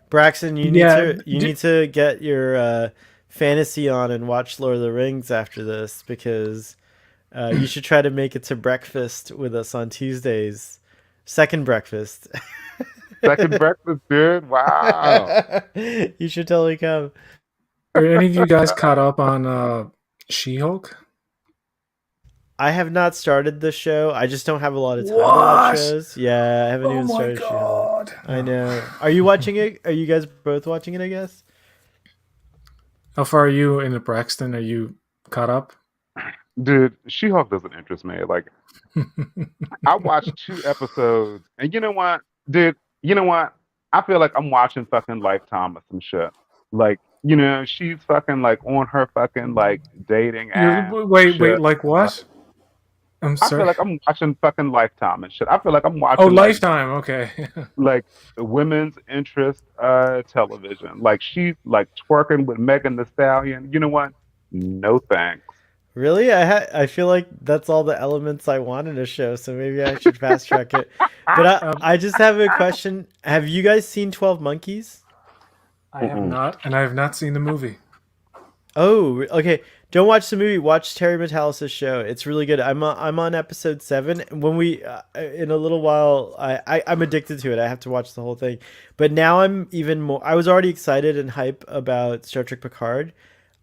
Braxton, you need Yeah, to you need to get your fantasy on and watch Lord of the Rings after this because you should try to make it to breakfast with us on Tuesdays. Second breakfast. second breakfast, dude. Wow. You should totally come. are any of you guys caught up on She-Hulk? I have not started the show. I just don't have a lot of time to watch What? shows. Yeah, I haven't Oh even my started She-Hulk. god! I know. Are you watching it? Are you guys both watching it, I guess? How far are you in the Braxton? Are you caught up? Dude, She-Hulk doesn't interest me. Like I watched 2 episodes, and you know what, dude? You know what? I feel like I'm watching fucking Lifetime or some shit. Like, she's fucking like on her fucking like dating You're app wait shit. like Like, what? I'm I feel sorry. like I'm watching fucking Lifetime and shit. I feel like I'm Oh, watching Lifetime. Okay. like women's interest television. Like she's like twerking with Megan the Stallion. You know what? No thanks. Really? I feel like that's all the elements I want in a show, so maybe I should fast track it. But um, I just have a question. Have you guys seen 12 Monkeys? I have Mm-mm. not, and I have not seen the movie. Oh, okay. Don't watch the movie. Watch Terry Matalas' show. It's really good. I'm on episode 7. When we in a little while, I'm addicted to it. I have to watch the whole thing. But now I'm even more. I was already excited and hype about Star Trek Picard.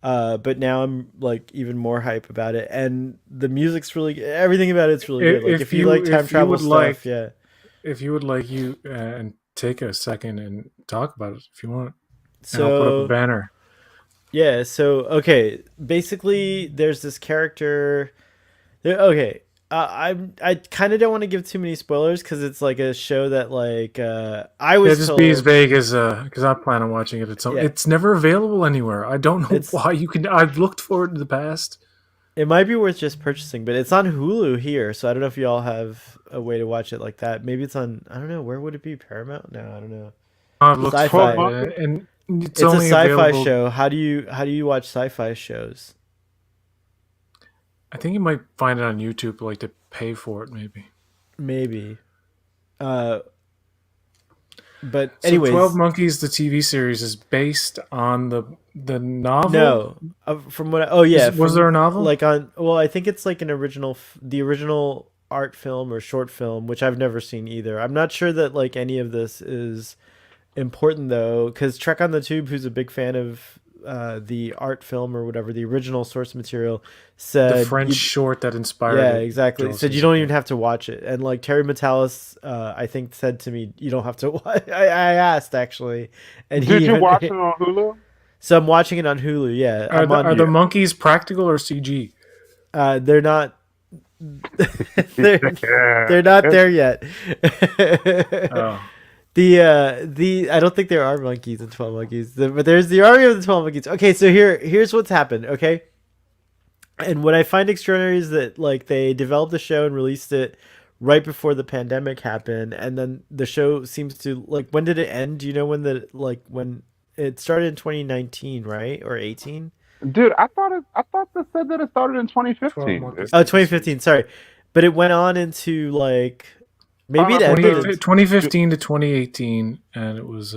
But now I'm like even more hype about it, and the music's really everything about it's really good. Like if you like time If you travel would stuff, yeah. if you would like you and take a second and talk about it if you want, and I'll put up a So banner. yeah, so okay, basically there's this character. Okay, I kind of don't want to give too many spoilers because it's like a show that like I Yeah, was just be as told. vague as because I plan on watching it. Yeah, It's never available anywhere. I don't know it's why you can. I've looked for it in the past. it might be worth just purchasing, but it's on Hulu here, so I don't know if y'all have a way to watch it like that. Maybe it's on I don't know where would it be Paramount? No, I don't know. I've looked for 12 Sci-fi. monkeys. it, and it's It's a only sci-fi available. show. How do you watch sci-fi shows? I think you might find it on YouTube, like to pay for it, maybe. Maybe. Uh, but So, 12 anyways, Monkeys, the TV series, is based on the novel. no. From what? Oh yeah, Was there from a novel? like on. Well, I think it's like an original, the original art film or short film, which I've never seen either. I'm not sure that like any of this is important though, because Trek on the Tube, who's a big fan of the art film or whatever, the original source material, The said French you. short that inspired Yeah, it. exactly. Joel Said you says, don't yeah. even have to watch it, and like Terry Matalas, I think said to me, "You don't have to." I asked actually, and he Did you even. watch it on Hulu? So I'm watching it on Hulu. Yeah, Are I'm the, on. are the monkeys practical or CG? They're not. they're they're not there yet. Oh, The I don't think there are monkeys in 12 Monkeys, but there's the army of the 12 Monkeys. Okay, so here's what's happened. Okay, and what I find extraordinary is that like they developed the show and released it right before the pandemic happened, and then the show seems to like when did it end? Do you know when it started in 2019, right? Or 18? Dude, I thought they said that it started in 12 2015, dude. Monkeys Oh, TV series. 2015, sorry. But it went on into like Oh maybe no, it ended in 2015 to 2018, and it was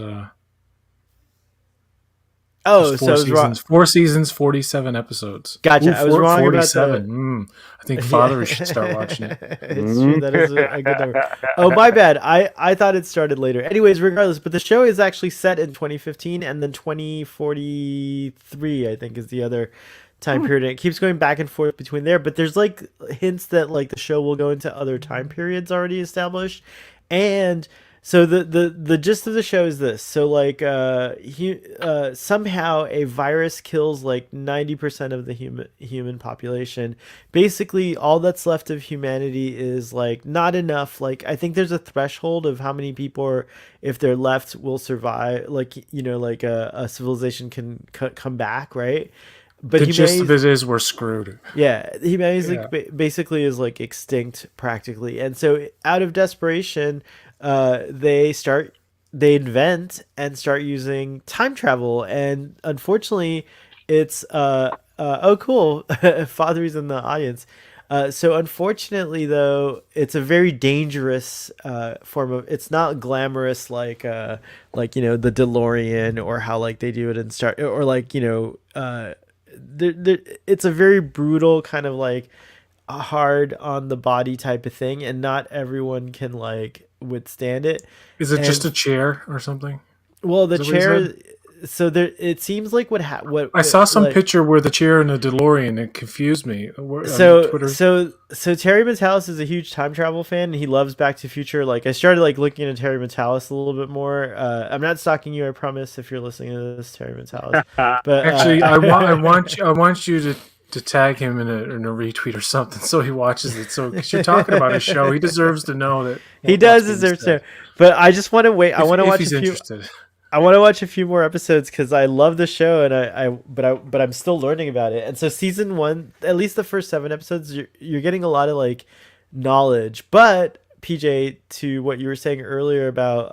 Oh, so I was wrong. 4 seasons, 47 episodes. Ooh, Gotcha. I was wrong about 47. the I think yeah. Father should start watching it. It's true. That is a good number. Oh, my bad. I thought it started later. Anyways, regardless, but the show is actually set in 2015 and then 2043, I think, is the other time period. And it keeps going back and forth between there, but there's like hints that like the show will go into other time periods already established. And so the gist of the show is this. So like somehow a virus kills like 90% of the human population. Basically all that's left of humanity is like not enough. Like I think there's a threshold of how many people are, if they're left, will survive, like like a civilization can come back, right? But The gist of humanity's it is we're screwed. yeah, humanity's Yeah. like basically is like extinct practically, and so out of desperation, they invent and start using time travel, and unfortunately, it's oh cool, Father's in the audience. So unfortunately, though, it's a very dangerous form of. It's not glamorous like the DeLorean or how like they do it in Star or like it's a very brutal kind of like a hard on the body type of thing, and not everyone can like withstand it. Is it just And a chair or something? well, the Is that what he chair. said? So there, it seems like what I saw some like picture where the chair in a DeLorean. It confused me on so Twitter. so Terry Matalas is a huge time travel fan, and he loves Back to the Future. Like I started like looking at Terry Matalas a little bit more. I'm not stalking you, I promise. If you're listening to this, Terry Matalas, but Actually, I want you to tag him in a retweet or something so he watches it. So because you're talking about his show, he deserves to know that he what's does being deserve to. said. But I just want to wait. I want to If watch a he's few. interested. I want to watch a few more episodes because I love the show, and but I'm still learning about it. And so season one, at least the first 7 episodes, you're getting a lot of like knowledge. But PJ, to what you were saying earlier about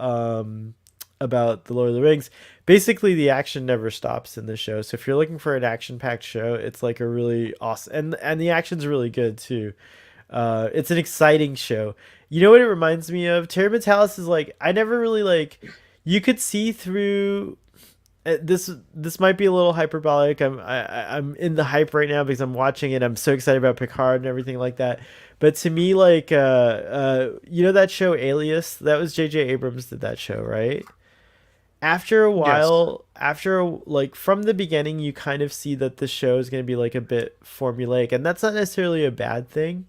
the Lord of the Rings, basically the action never stops in the show. So if you're looking for an action packed show, it's like a really awesome, and the action's really good too. It's an exciting show. You know what it reminds me of? Terry Matalas is like I never really like. You could see through this. This might be a little hyperbolic. I'm in the hype right now because I'm watching it. I'm so excited about Picard and everything like that. But to me, like you know that show Alias? That was J.J. Abrams did that show, right? After a Yes. while, after like from the beginning, you kind of see that the show is going to be like a bit formulaic, and that's not necessarily a bad thing.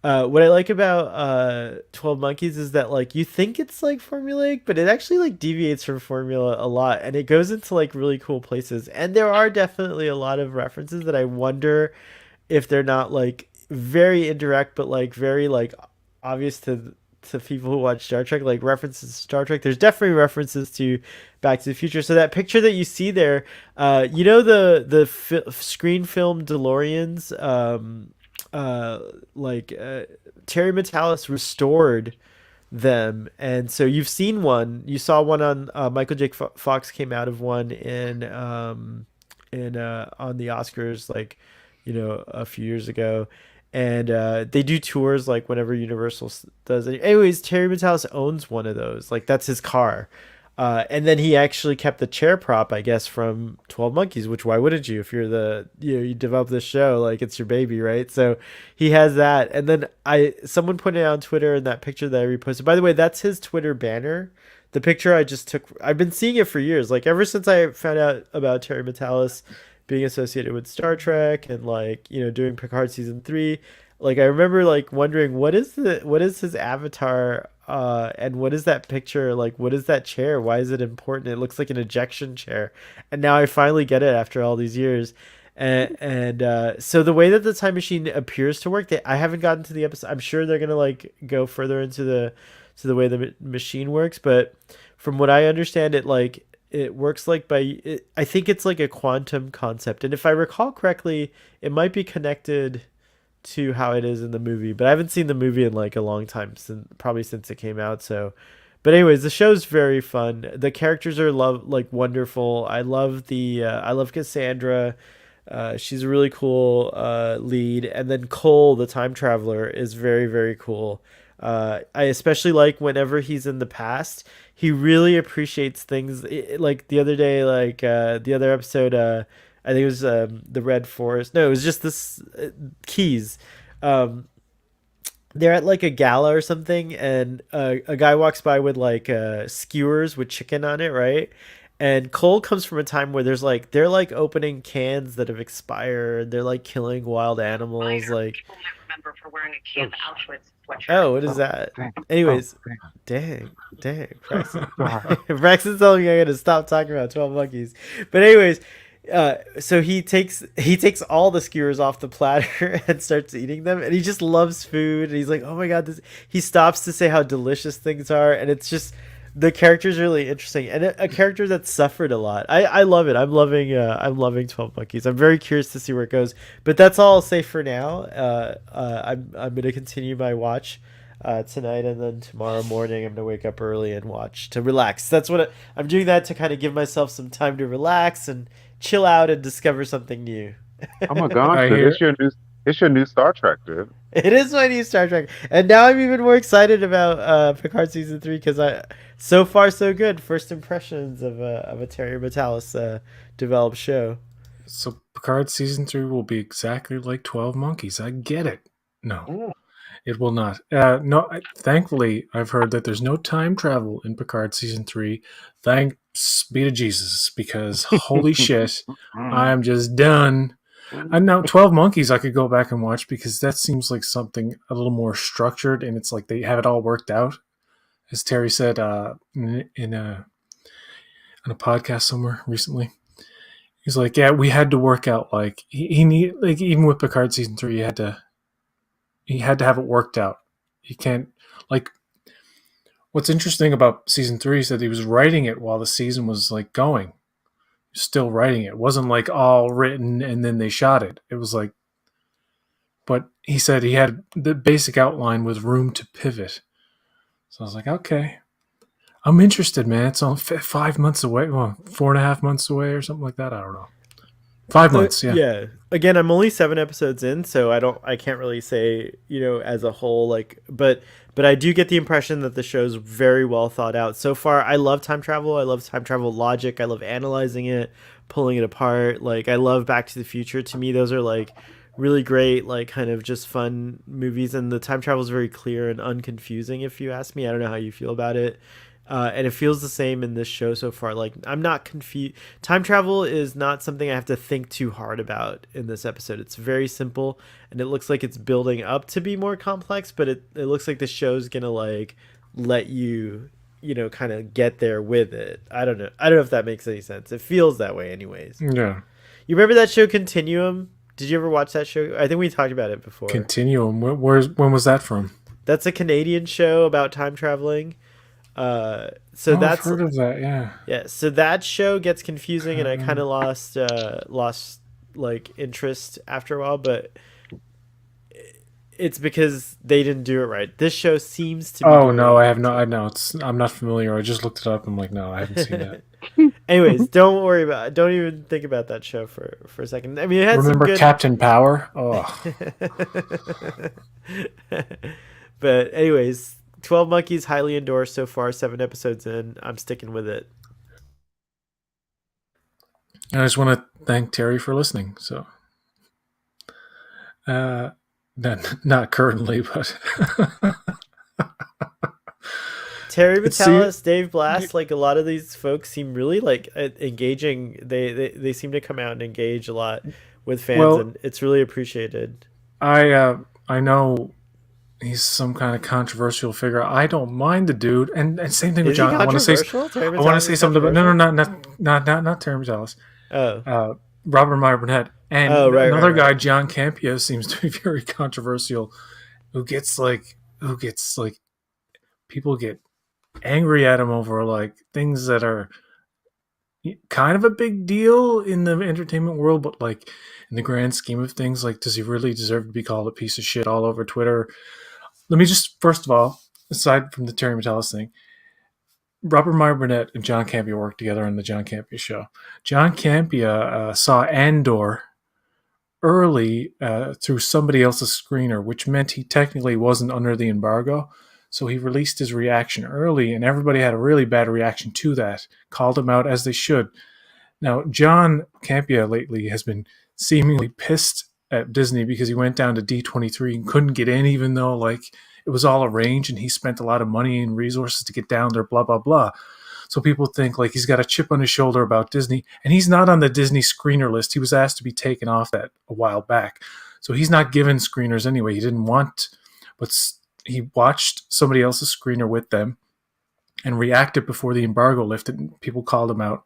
What I like about 12 Monkeys is that like you think it's like formulaic, but it actually like deviates from formula a lot, and it goes into like really cool places. And there are definitely a lot of references that I wonder if they're not like very indirect, but like very like obvious to people who watch Star Trek, like references to Star Trek. There's definitely references to Back to the Future. So that picture that you see there, you know the screen film DeLoreans, uh, like Terry Matalas restored them, and so you've seen one. You saw one on Michael J. Fox came out of one in on the Oscars like a few years ago, and they do tours like whenever Universal does it. Anyways, Terry Matalas owns one of those. Like that's his car. And then he actually kept the chair prop, I guess, from 12 Monkeys, which why wouldn't you if you're you develop this show, like it's your baby, right? So he has that. And then someone put it on Twitter in that picture that I reposted. By the way, that's his Twitter banner. The picture I just took, I've been seeing it for years. Like ever since I found out about Terry Matalas being associated with Star Trek and like, doing Picard season 3, like I remember like wondering what is his avatar and what is that picture, like what is that chair, why is it important, it looks like an ejection chair, and now I finally get it after all these years. And so the way that the time machine appears to work, I haven't gotten to the episode. I'm sure they're gonna like go further into the way the machine works, but from what I understand, it works like I think it's like a quantum concept, and if I recall correctly, it might be connected to how it is in the movie, but I haven't seen the movie in like a long time, since probably since it came out. So, but anyways, the show's very fun. The characters are like wonderful. I love Cassandra. She's a really cool lead, and then Cole, the time traveler, is very very cool. I especially like whenever he's in the past, he really appreciates things. Like the other day, like the other episode, I think it was the Red Forest. No, it was just this Keys. Um, they're at like a gala or something, and a guy walks by with like skewers with chicken on it, right? And Cole comes from a time where they're like opening cans that have expired. They're like killing wild animals. Like, People might remember for wearing a Camp Auschwitz sweatshirt. oh, what is Oh, that? dang. Oh, Anyways, dang. dang, Braxton. Sorry. Braxton's telling me I gotta stop talking about 12 Monkeys. But anyways, so he takes all the skewers off the platter and starts eating them, and he just loves food, and he's like, oh my god, this. He stops to say how delicious things are, and it's just the character's really interesting, and a character that suffered a lot. I love it. I'm loving 12 Monkeys. I'm very curious to see where it goes, but that's all I'll say for now. I'm gonna continue my watch tonight, and then tomorrow morning I'm gonna wake up early and watch to relax. I'm doing that to kind of give myself some time to relax and chill out and discover something new. Oh my gosh, I dude, hear. it's your new Star Trek, dude. It is my new Star Trek, and now I'm even more excited about Picard season 3 because so far so good. First impressions of a Terry Matalas developed show. So Picard season 3 will be exactly like 12 Monkeys. I get it. No, Mm. it will not. No, thankfully, I've heard that there's no time travel in Picard season 3. Thanks be to Jesus, because holy shit, I'm just done. And now 12 Monkeys I could go back and watch because that seems like something a little more structured, and it's like they have it all worked out. As Terry said in on a podcast somewhere recently. He's like, yeah, we had to work out like he need like even with Picard season 3, he had to have it worked out. You can't like what's interesting about season 3 is that he was writing it while the season was like going, still writing it. It wasn't like all written and then they shot it. It was like, but he said he had the basic outline with room to pivot. So I was like, okay, I'm interested, man. It's only 5 months away. Well, 4.5 months away or something like that. I don't know. 5 months, yeah. Yeah. Again, I'm only 7 episodes in, so I can't really say, as a whole, like, but I do get the impression that the show's very well thought out so far. I love time travel. I love time travel logic. I love analyzing it, pulling it apart. Like, I love Back to the Future. To me, those are like really great, like, kind of just fun movies, and the time travel is very clear and unconfusing. If you ask me, I don't know how you feel about it. And it feels the same in this show so far. Like, I'm not confused. Time travel is not something I have to think too hard about in this episode. It's very simple, and it looks like it's building up to be more complex. But it looks like the show's gonna like let you, kind of get there with it. I don't know. I don't know if that makes any sense. It feels that way, anyways. Yeah. You remember that show Continuum? Did you ever watch that show? I think we talked about it before. Continuum. When was that from? That's a Canadian show about time traveling. So Oh, I've that's heard of that. Yeah. Yeah, so that show gets confusing, and I kind of lost like interest after a while, but it's because they didn't do it right. This show seems to be Oh doing no, it I have no. right. I know I'm not familiar. I just looked it up. I'm like, no, I haven't seen that. Anyways, don't worry about it. Don't even think about that show for a second. I mean, it had some Remember good Captain Power? Oh, but anyways, 12 Monkeys highly endorsed so far, 7 episodes in. I'm sticking with it. I just want to thank Terry for listening. So, uh, not currently, but Terry see, Matalas, Dave Blast, like a lot of these folks seem really like engaging. They seem to come out and engage a lot with fans, well, and it's really appreciated. I know he's some kind of controversial figure. I don't mind the dude, and same thing with Is he John. controversial? Terry I want to Matalas say is something about no, controversial. not Terry Matalas. Oh, Robert Meyer Burnett, oh, and right, right, another guy, right. John Campia, seems to be very controversial. Who gets like people get angry at him over like things that are kind of a big deal in the entertainment world, but like in the grand scheme of things, like does he really deserve to be called a piece of shit all over Twitter? Let me just first of all, aside from the Terry Matalas thing, Robert Meyer Burnett and John Campia worked together on the John Campia show. John Campia saw Andor early through somebody else's screener, which meant he technically wasn't under the embargo. So he released his reaction early, and everybody had a really bad reaction to that, called him out as they should. Now, John Campia lately has been seemingly pissed at Disney because he went down to D23 and couldn't get in, even though like it was all arranged and he spent a lot of money and resources to get down there, blah, blah, blah. So people think like he's got a chip on his shoulder about Disney, and he's not on the Disney screener list. He was asked to be taken off that a while back. So he's not given screeners anyway. He didn't want, but he watched somebody else's screener with them and reacted before the embargo lifted, and people called him out.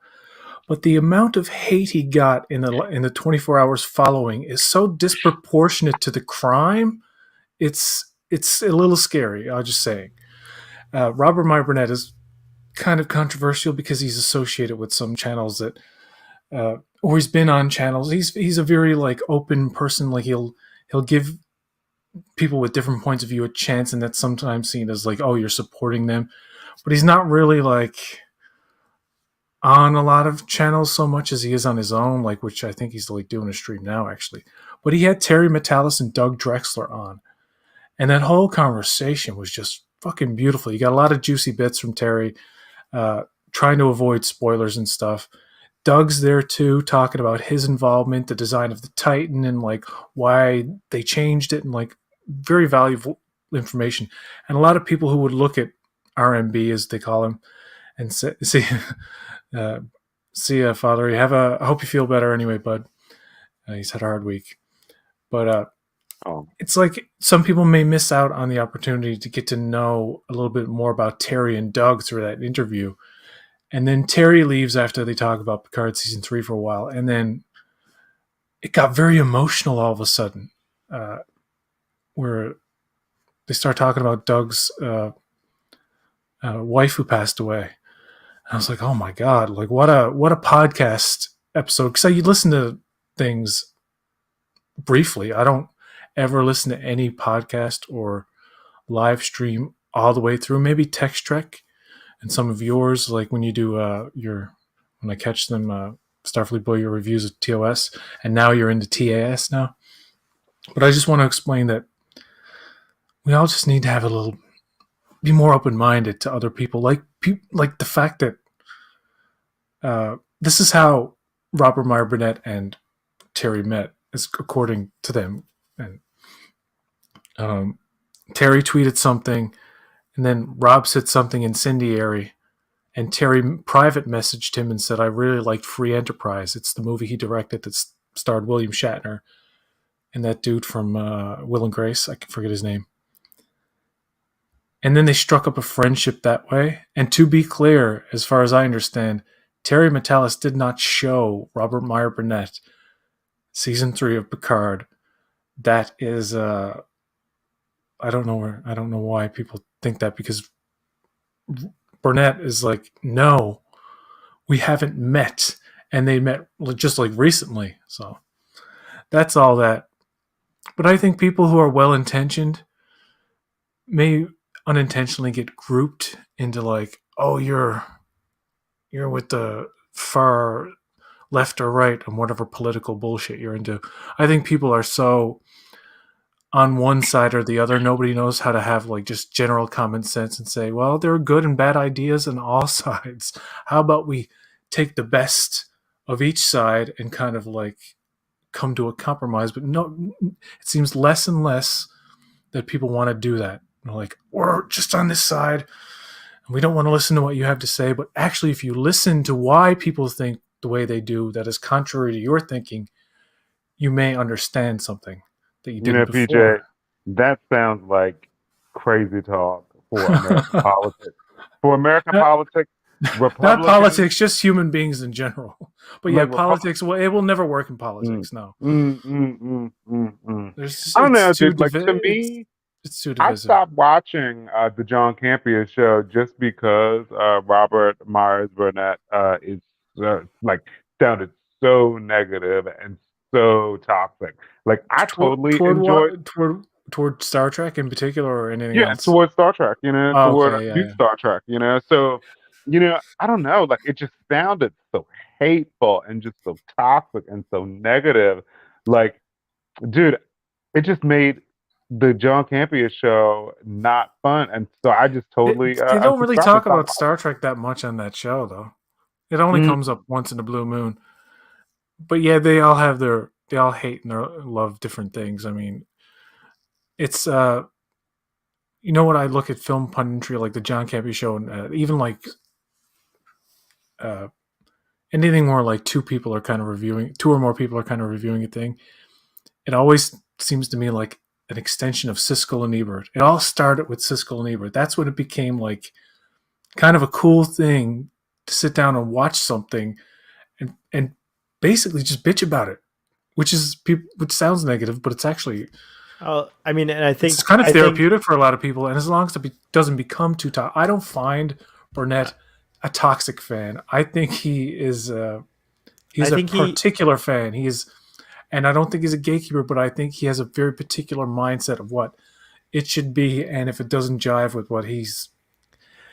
But the amount of hate he got in the 24 hours following is so disproportionate to the crime. It's a little scary. I'll just say. Robert Meyer Burnett is kind of controversial because he's associated with some channels that, or he's been on channels. He's a very like open person. Like he'll give people with different points of view a chance, and that's sometimes seen as like, oh, you're supporting them. But he's not really like on a lot of channels so much as he is on his own, like which I think he's like doing a stream now actually. But he had Terry Matalas and Doug Drexler on, and that whole conversation was just fucking beautiful. You got a lot of juicy bits from Terry, trying to avoid spoilers and stuff. Doug's there too, talking about his involvement, the design of the Titan, and like why they changed it, and like very valuable information. And a lot of people who would look at RMB as they call him and say, uh, see ya, Father. I hope you feel better anyway, bud. He's had a hard week, but Oh, it's like some people may miss out on the opportunity to get to know a little bit more about Terry and Doug through that interview. And then Terry leaves after they talk about Picard season 3 for a while, and then it got very emotional all of a sudden, where they start talking about Doug's wife who passed away. And I was like, oh my god, like what a podcast episode. Because I listen to things briefly. I don't ever listen to any podcast or live stream all the way through. Maybe Text Trek and some of yours, like when you do your when I catch them, Starfleet Boy, your reviews of TOS, and now you're into TAS now. But I just want to explain that we all just need to have a little, be more open minded to other people, like the fact that this is how Robert Meyer Burnett and Terry met, is according to them. And Terry tweeted something, and then Rob said something incendiary, and Terry private messaged him and said, "I really liked Free Enterprise. It's the movie he directed that starred William Shatner and that dude from Will and Grace. I can forget his name." And then they struck up a friendship that way. And to be clear, as far as I understand, Terry Matalas did not show Robert Meyer Burnett season 3 of Picard. That is, I don't know why people think that, because Burnett is like, no, we haven't met, and they met just like recently. So that's all that. But I think people who are well intentioned may unintentionally get grouped into like, oh, you're with the far left or right on whatever political bullshit you're into. I think people are so on one side or the other. Nobody knows how to have like just general common sense and say, well, there are good and bad ideas on all sides. How about we take the best of each side and kind of like come to a compromise? But no, it seems less and less that people want to do that. They're like, we're just on this side and we don't want to listen to what you have to say. But actually, if you listen to why people think the way they do that is contrary to your thinking, you may understand something that you You know, didn't PJ, before. that sounds like crazy talk for American politics. For American not, politics, not Republicans, politics, just human beings in general. But yeah, like politics, well, it will never work in Mm, politics. No, there's I don't know, dude. Like to me, it's too I divisive. stopped watching the John Campea show just because Robert Myers Burnett is like sounded so negative and so toxic. Like I totally Toward enjoyed, what? Toward Star Trek in particular, or anything yeah, else? towards Star Trek, you know, Oh, toward okay, new yeah, Star Trek, you know. So, you know, I don't know, like it just sounded so hateful and just so toxic and so negative. Like, dude, it just made the John Campea show not fun, and so I just yeah. totally They don't really unsubscribed and talk stopped about watching. Star Trek that much on that show, though. It only Mm, comes up once in a blue moon. But yeah, they all hate and love different things. I mean, it's you know what, I look at film punditry like the John Campea show, and even like uh, anything where like two or more people are kind of reviewing a thing. It always seems to me like an extension of Siskel and Ebert. It all started with Siskel and Ebert. That's when it became like kind of a cool thing to sit down and watch something and basically just bitch about it, which sounds negative, but it's actually, I mean, and it's kind of I think therapeutic for a lot of people. And as long as it doesn't become too toxic, I don't find Burnett a toxic fan. I think I he's a think he particular fan. And I don't think he's a gatekeeper, but I think he has a very particular mindset of what it should be. And if it doesn't jive with what he's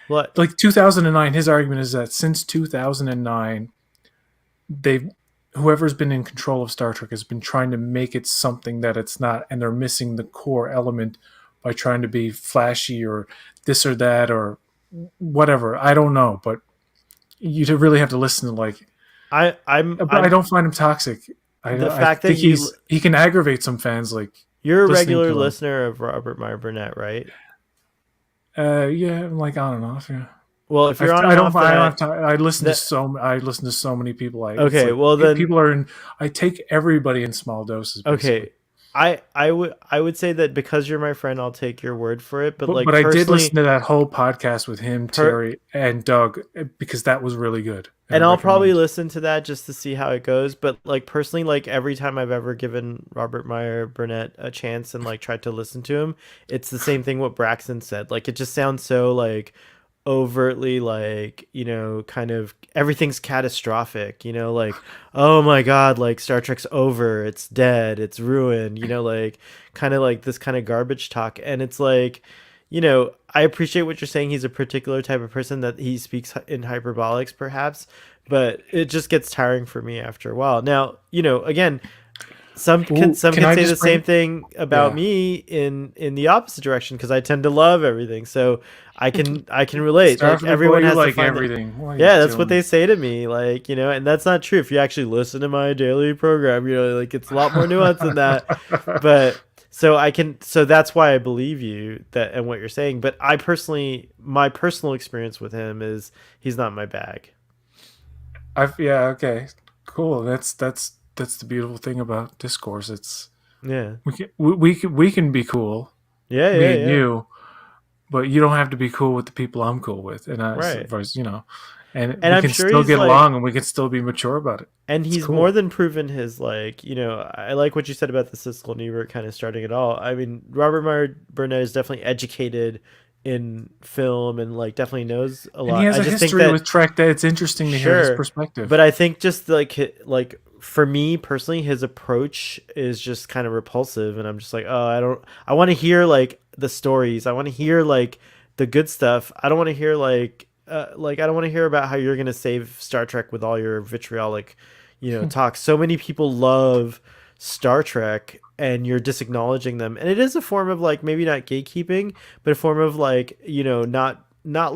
what like 2009, his argument is that since 2009, they've whoever's been in control of Star Trek has been trying to make it something that it's not, and they're missing the core element by trying to be flashy or this or that or whatever. I don't know, but you really have to listen to like. But I I'm don't find him toxic. the I fact that think he can aggravate some fans like you're a listening regular to him. listener of Robert Meyer Burnett, right? Yeah, like on and off. Yeah, Well, if you're on and off, then I don't have time. that I listen to so many people. It's okay. like Well, then people are in. I take everybody in small doses, basically. okay. I would say that because you're my friend, I'll take your word for it. But But like I did personally, listen to that whole podcast with him, per Terry, and Doug because that was really good, and I and I'll probably recommend. listen to that just to see how it goes. But like personally, like every time I've ever given Robert Meyer Burnett a chance and like tried to listen to him, it's the same thing what Braxton said. Like it just sounds so like overtly like, kind of everything's catastrophic, like, oh my god, like Star Trek's over, it's dead, it's ruined, like kind of like this kind of garbage talk. And it's like, I appreciate what you're saying. He's a particular type of person that he speaks in hyperbolics, perhaps, but it just gets tiring for me after a while. Now, again, Well, some can can I say the just same bring? thing about Yeah, me in the opposite direction, because I tend to love everything. So I can relate. start Like with the boy. everyone You has to like find it. everything. What are you Yeah, that's what doing? they say to me. Like, and that's not true. If you actually listen to my daily program, like it's a lot more nuanced than that. But so that's why I believe you that and what you're saying. But my personal experience with him is he's not my bag. Yeah, okay, cool. That's the beautiful thing about discourse. It's Yeah. we can be cool, Yeah, yeah, me and yeah. you, but you don't have to be cool with the people I'm cool with, and Right. and And we I'm can sure still he's get like along, and we can still be mature about it. and It's he's more cool. than proven his like, I like what you said about the Siskel and Ebert kind of starting it all. I mean, Robert Meyer Burnett is definitely educated in film and like definitely knows a And he lot. has I a just think history that with Trek that it's interesting to hear his sure, perspective. but I think just like for me personally, his approach is just kind of repulsive, and I'm just like, oh, I don't. I want to hear like the stories. I want to hear like the good stuff. I don't want to hear like I don't want to hear about how you're gonna save Star Trek with all your vitriolic, talk. So many people love Star Trek, and you're disacknowledging them, and it is a form of like maybe not gatekeeping, but a form of like not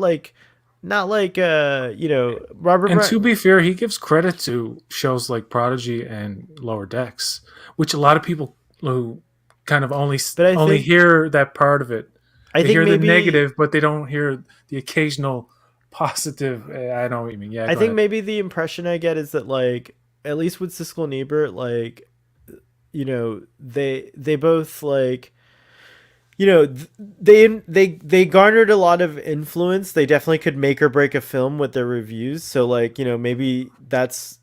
like Robert And Mar- to be fair, he gives credit to shows like Prodigy and Lower Decks, which a lot of people who kind of but only hear that part of it. I They think hear the maybe negative, but they don't hear the occasional positive. I know what you mean. Yeah, I go think ahead. maybe the impression I get is that like at least with Siskel and Ebert, like they both like they garnered a lot of influence. They definitely could make or break a film with their reviews. So like, maybe that's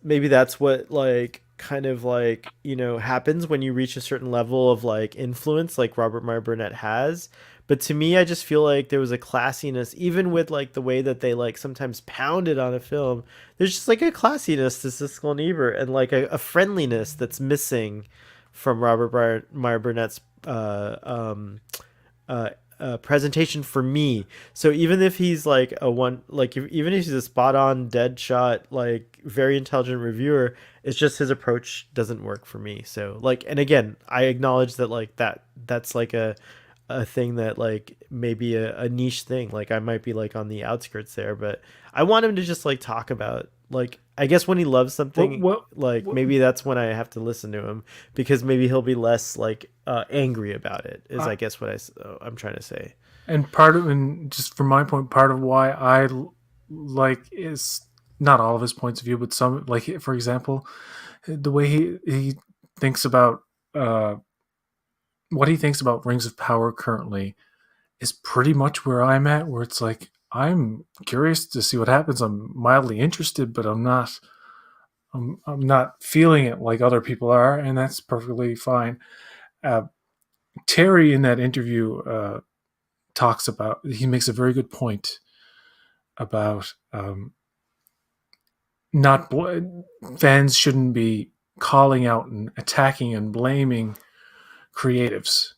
what like kind of like, happens when you reach a certain level of like influence like Robert Meyer Burnett has. But to me, I just feel like there was a classiness, even with like the way that they like sometimes pounded on a film. There's just like a classiness to Siskel and Ebert, and like a friendliness that's missing from Meyer Burnett's presentation for me. So even if he's like even if he's a spot on, dead shot, like very intelligent reviewer, it's just his approach doesn't work for me. So like, and again, I acknowledge that like that's like a thing that like maybe a niche thing. Like I might be like on the outskirts there, but I want him to just like talk about like I guess when he loves What, something, what, like what maybe that's when I have to listen to him because maybe he'll be less like angry about it. Is uh, I guess what I'm trying to say. and part of, and just from my point, part of why like is not all of his points of view, but some, like for example, the way he thinks about uh, what he thinks about Rings of Power currently is pretty much where I'm at, where it's like I'm curious to see what happens. I'm mildly interested, but I'm not feeling it like other people are, and that's perfectly fine. Uh, Terry in that interview talks about, he makes a very good point about not fans shouldn't be calling out and attacking and blaming creatives,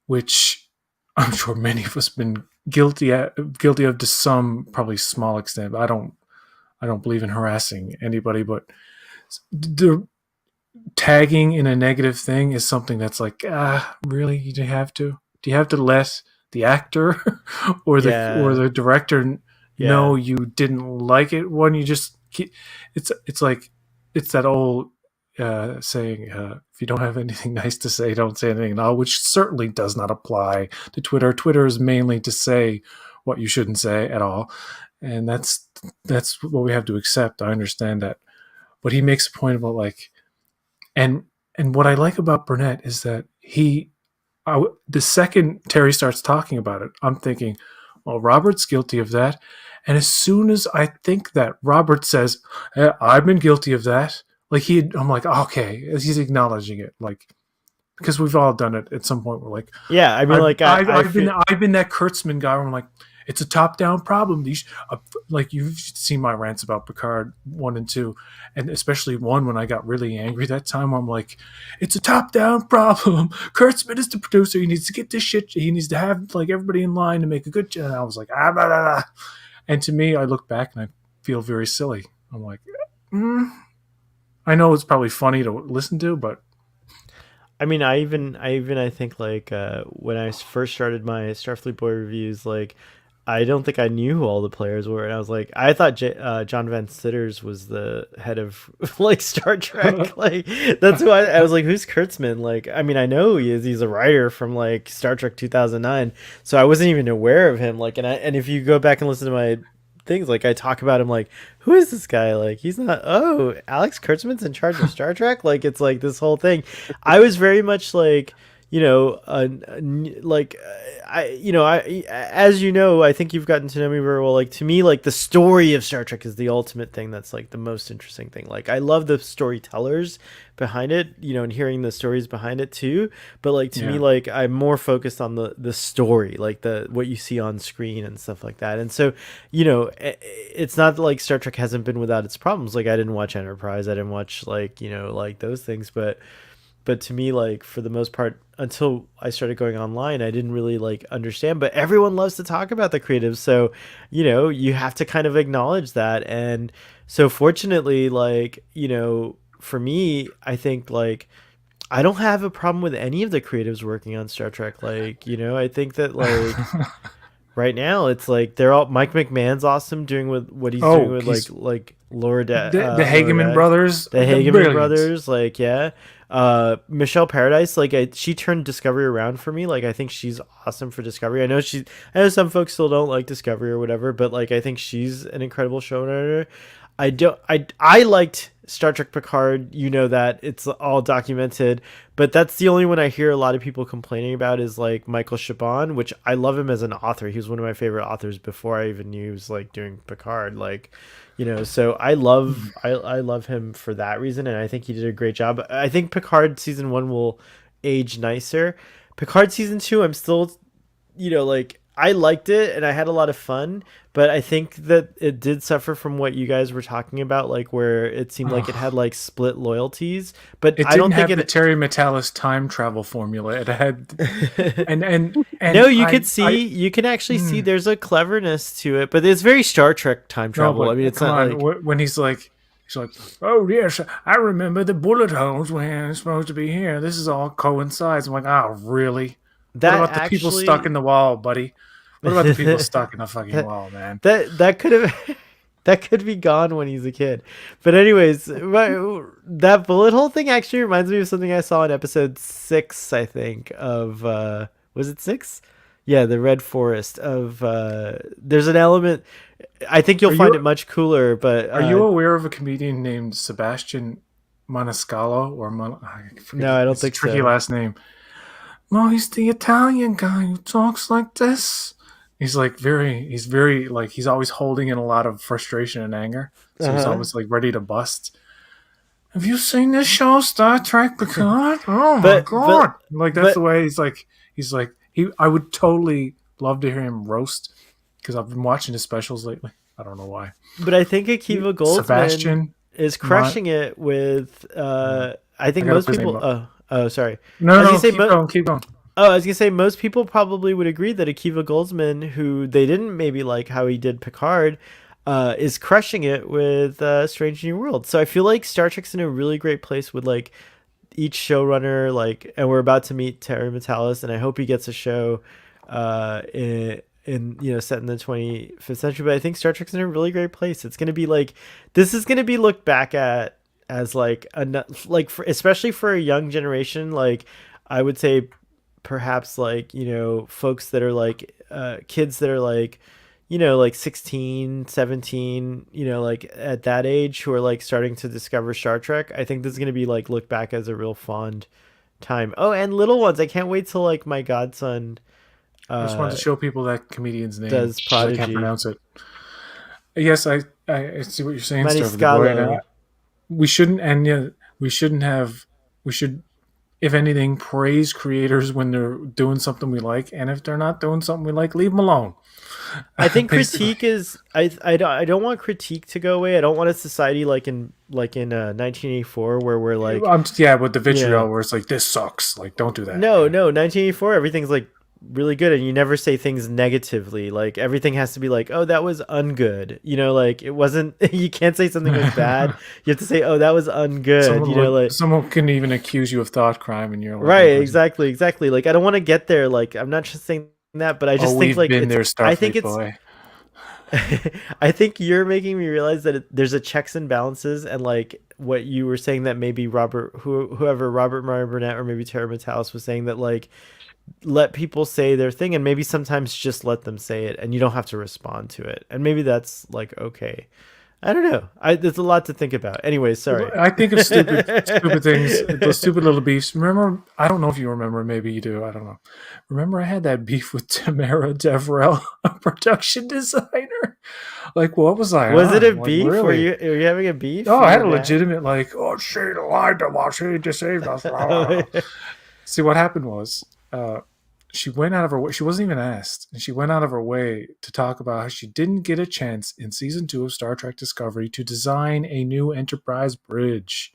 which I'm sure many of us have been guilty of to some probably small extent. But I don't believe in harassing anybody, but the tagging in a negative thing is something that's like, really, do you have to let the actor or Yeah, the director know yeah, you didn't like it when you just keep, it's like, it's that old saying, if you don't have anything nice to say, don't say anything at all, which certainly does not apply to Twitter. Twitter is mainly to say what you shouldn't say at all, and that's what we have to accept. I understand that, but he makes a point about like, and what I like about Burnett is that the second Terry starts talking about it, I'm thinking, well, Robert's guilty of that. And as soon as I think that, Robert says, I've been guilty of that. I'm like, okay, he's acknowledging it. Like, because we've all done it at some point. We're like, yeah. I mean, like I've, I I've been feel I've been that Kurtzman guy where I'm like, it's a top down problem. Like you've seen my rants about Picard 1 and 2, and especially 1 when I got really angry that time. I'm like, it's a top down problem. Kurtzman is the producer. He needs to get this shit. He needs to have like everybody in line to make a good. And I was like, ah, blah, blah, blah. And to me, I look back and I feel very silly. I'm like, mm. I know it's probably funny to listen to, but I mean, I think like when I first started my Starfleet Boy reviews, like I don't think I knew who all the players were, and I was like, I thought John Van Citters was the head of like Star Trek. Like that's who I was like, who's Kurtzman? Like, I mean, I know who he is. He's a writer from like Star Trek 2009, so I wasn't even aware of him. Like, and if you go back and listen to my things, like I talk about him, like who is this guy? Like he's not. Oh, Alex Kurtzman's in charge of Star Trek. Like it's like this whole thing. I was very much like like I as you know, I think you've gotten to know me very well. Like to me, like the story of Star Trek is the ultimate thing that's like the most interesting thing. Like I love the storytellers behind it, and hearing the stories behind it too. But like to me, like I'm more focused on the story, like the what you see on screen and stuff like that. And so, it's not like Star Trek hasn't been without its problems. Like I didn't watch Enterprise, I didn't watch like like those things, but to me, like for the most part, until I started going online, I didn't really like understand. But everyone loves to talk about the creatives, so you have to kind of acknowledge that. And so fortunately, like for me, I think like I don't have a problem with any of the creatives working on Star Trek. Like I think that like right now it's like they're all Mike McMahon's awesome doing with what he's doing with like Laura the Hageman brothers, the Hageman brothers, like Michelle Paradise, like she turned Discovery around for me. Like I think she's awesome for Discovery. I know some folks still don't like Discovery or whatever, but like I think she's an incredible showrunner. I liked Star Trek Picard, that it's all documented, but that's the only one I hear a lot of people complaining about is like Michael Chabon, which I love him as an author. He was one of my favorite authors before I even knew he was like doing Picard. Like so I love him for that reason, and I think he did a great job. I think Picard season 1 will age nicer. Picard season 2, I'm still like I liked it and I had a lot of fun, but I think that it did suffer from what you guys were talking about, like where it seemed like it had like split loyalties. But it I don't think have the Terry Matalas time travel formula. It had and no, you can actually see there's a cleverness to it, but it's very Star Trek time travel. No, I mean, it's not like when he's like, oh yes, I remember the bullet holes when it's supposed to be here. This is all coincides. I'm like, oh really? That what about the people stuck in the wall, buddy? What about the people stuck in the fucking wall, man? That could have that could be gone when he's a kid. But anyways, that bullet hole thing actually reminds me of something I saw in episode 6, I think, of was it 6? Yeah, the Red Forest of there's an element I think you'll find it much cooler, but are you aware of a comedian named Sebastian Maniscalco No, I don't think so. Tricky last name. No, he's the Italian guy who talks like this. He's very like he's always holding in a lot of frustration and anger. So he's always like ready to bust. Have you seen this show, Star Trek Picard? Oh my god! That's the way he's like I would totally love to hear him roast because I've been watching his specials lately. I don't know why. But I think Akiva Goldsman is crushing it with. I think most people. Oh, sorry. No, keep going. Oh, I was gonna say most people probably would agree that Akiva Goldsman, who they didn't maybe like how he did Picard, is crushing it with Strange New World. So I feel like Star Trek's in a really great place with like each showrunner, like, and we're about to meet Terry Matalas, and I hope he gets a show in set in the 25th century. But I think Star Trek's in a really great place. It's gonna be like this is gonna be looked back at as like especially for a young generation. Like I would say perhaps like folks that are like kids that are like like 16, 17, like at that age who are like starting to discover Star Trek. I think this is going to be like looked back as a real fond time. Oh, and little ones, I can't wait till like my godson I just wanted to show people that comedian's name does Prodigy. I can't pronounce it. Yes, I see what you're saying. Maniscalco. We shouldn't, and we should if anything, praise creators when they're doing something we like, and if they're not doing something we like, leave them alone. I think Basically, critique is I don't want critique to go away. I don't want a society like in 1984 where we're like, yeah, with the you know, vitriol where it's like this sucks, like don't do that. no, Yeah. no, 1984 everything's like really good and you never say things negatively. Like everything has to be like, "Oh, that was ungood." You know, like it wasn't you can't say something was bad. You have to say, "Oh, that was ungood." You know, like Someone can even accuse you of thought crime, and you're like in right, prison. exactly, exactly. Like I don't want to get there like I'm not just saying that, but I Oh, just think we've like been it's there, I think Starfleet it's boy. I think you're making me realize that there's a checks and balances, and like what you were saying that maybe whoever Robert Meyer Burnett or maybe Tara Matalas was saying that like let people say their thing, and maybe sometimes just let them say it, and you don't have to respond to it, and maybe that's like okay. I don't know. There's a lot to think about. Anyway, sorry. I think of stupid things, those stupid little beefs. Remember, I don't know if you remember, maybe you do. I don't know. Remember, I had that beef with Tamara Deverell, a production designer. Like, what was I Was it a on? Like, beef? really? Were you having a beef? Oh, Were I you had a mad? legitimate like, oh, she lied to us. She deceived us. See, what happened was, she went out of her way. She wasn't even asked, and she went out of her way to talk about how she didn't get a chance in season 2 of Star Trek Discovery to design a new Enterprise bridge.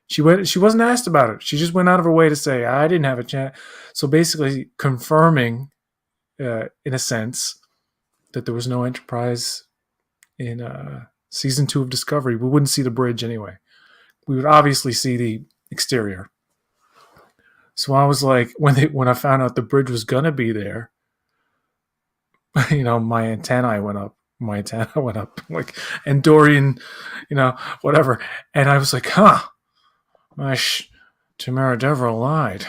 She went. She wasn't asked about it. She just went out of her way to say, "I didn't have a chance." So basically, confirming, in a sense, that there was no Enterprise in season 2 of Discovery. We wouldn't see the bridge anyway. We would obviously see the exterior. So I was like, when I found out the bridge was gonna be there, my antennae went up. My antenna went up, like, and Dorian, whatever. And I was like, huh, my Tamara Deverell lied.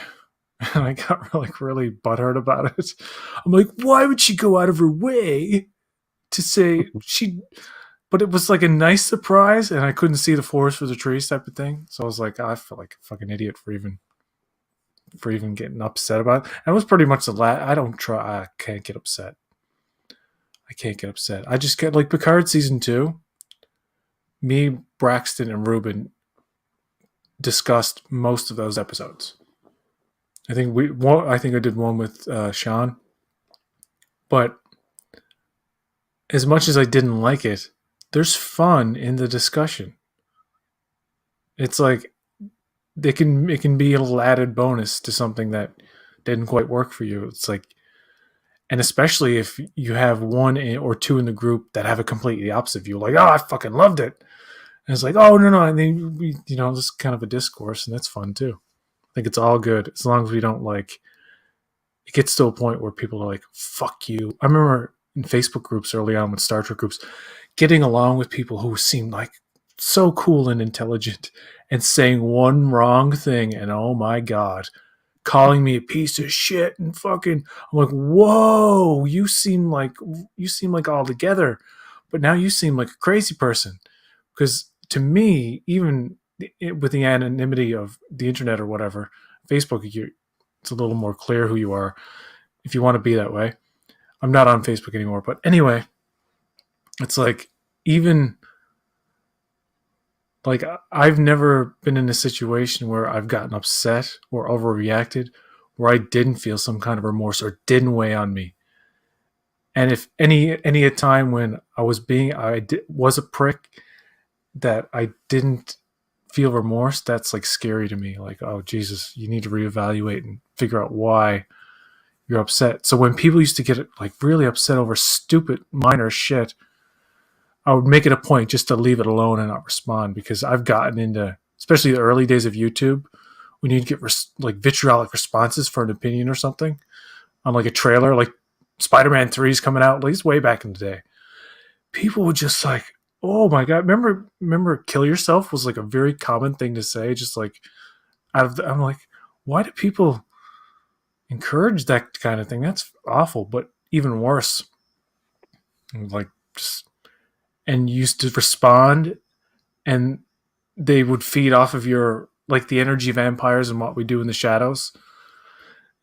And I got really butthurt about it. I'm like, why would she go out of her way to say she? But it was like a nice surprise, and I couldn't see the forest for the trees type of thing. So I was like, I feel like a fucking idiot for even getting upset about it. And it was pretty much the last. I don't try. I can't get upset. I can't get upset. I just get like Picard season 2. Me, Braxton, and Ruben discussed most of those episodes. I think I did one with Sean, but as much as I didn't like it, there's fun in the discussion. It's like it can be a little added bonus to something that didn't quite work for you. It's like, and especially if you have one or two in the group that have a completely opposite view, like, oh, I fucking loved it. And it's like, oh, no, no. And then this is kind of a discourse, and that's fun too. I think it's all good as long as we don't like. It gets to a point where people are like, "Fuck you." I remember in Facebook groups early on with Star Trek groups, getting along with people who seemed like so cool and intelligent, and saying one wrong thing, and oh my god, calling me a piece of shit and fucking. I'm like, whoa, you seem like all together, but now you seem like a crazy person. Because to me, even with the anonymity of the internet or whatever, Facebook, it's a little more clear who you are if you want to be that way. I'm not on Facebook anymore, but anyway, it's like, even like, I've never been in a situation where I've gotten upset or overreacted where I didn't feel some kind of remorse or didn't weigh on me. And if any a time when was a prick that I didn't feel remorse, that's like scary to me. Like, oh Jesus, you need to reevaluate and figure out why you're upset. So when people used to get like really upset over stupid minor shit, I would make it a point just to leave it alone and not respond, because I've gotten into, especially the early days of YouTube, when you'd get like vitriolic responses for an opinion or something on like a trailer, like Spider-Man 3 is coming out, at least way back in the day. People would just like, oh my god, remember kill yourself was like a very common thing to say, just like I'm like, why do people encourage that kind of thing? That's awful. But even worse, like, just, and used to respond, and they would feed off of your, like, the energy vampires and what we do in the shadows.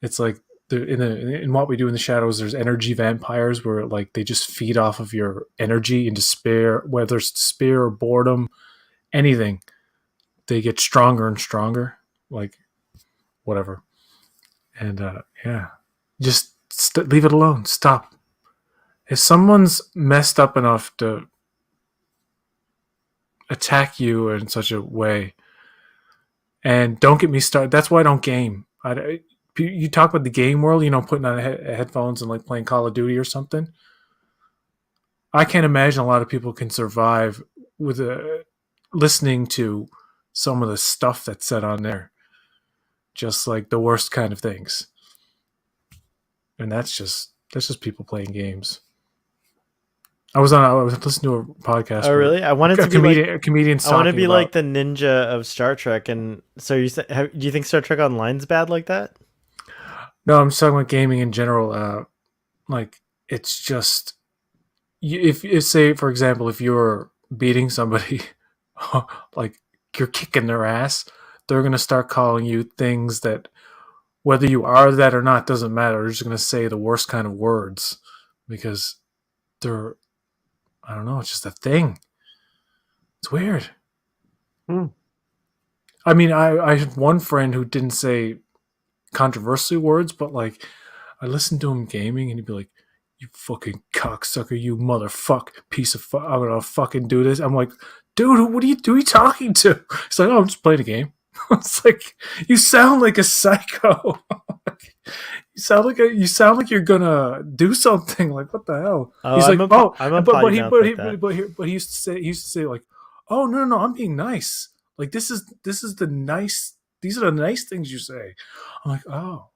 It's like, in what we do in the shadows, there's energy vampires where like they just feed off of your energy and despair, whether it's despair or boredom, anything. They get stronger and stronger. Like, whatever. And yeah, just leave it alone. Stop. If someone's messed up enough to attack you in such a way, and don't get me started. That's why I don't game. You talk about the game world, putting on headphones and like playing Call of Duty or something. I can't imagine a lot of people can survive with listening to some of the stuff that's said on there, just like the worst kind of things. And that's just people playing games. I was listening to a podcast. Oh, really? I wanted to be a comedian. I want to be like the ninja of Star Trek. And so do you think Star Trek Online's bad like that? No, I'm just talking about gaming in general. Like it's just if say for example, if you're beating somebody, like you're kicking their ass, they're gonna start calling you things that whether you are that or not doesn't matter. They're just gonna say the worst kind of words because they're I don't know. It's just a thing. It's weird. Hmm. I mean, I had one friend who didn't say controversial words, but like I listened to him gaming, and he'd be like, "You fucking cocksucker, you motherfuck piece of fuck, I'm gonna fucking do this." I'm like, "Dude, what are you talking to?" He's like, "Oh, I'm just playing a game." It's like you sound like a psycho. You sound like you're gonna do something. Like what the hell? Oh, He's like, I'm a but potty he mouth but like he that. but he used to say like, oh no, I'm being nice. Like this is the nice. These are the nice things you say. I'm like, oh,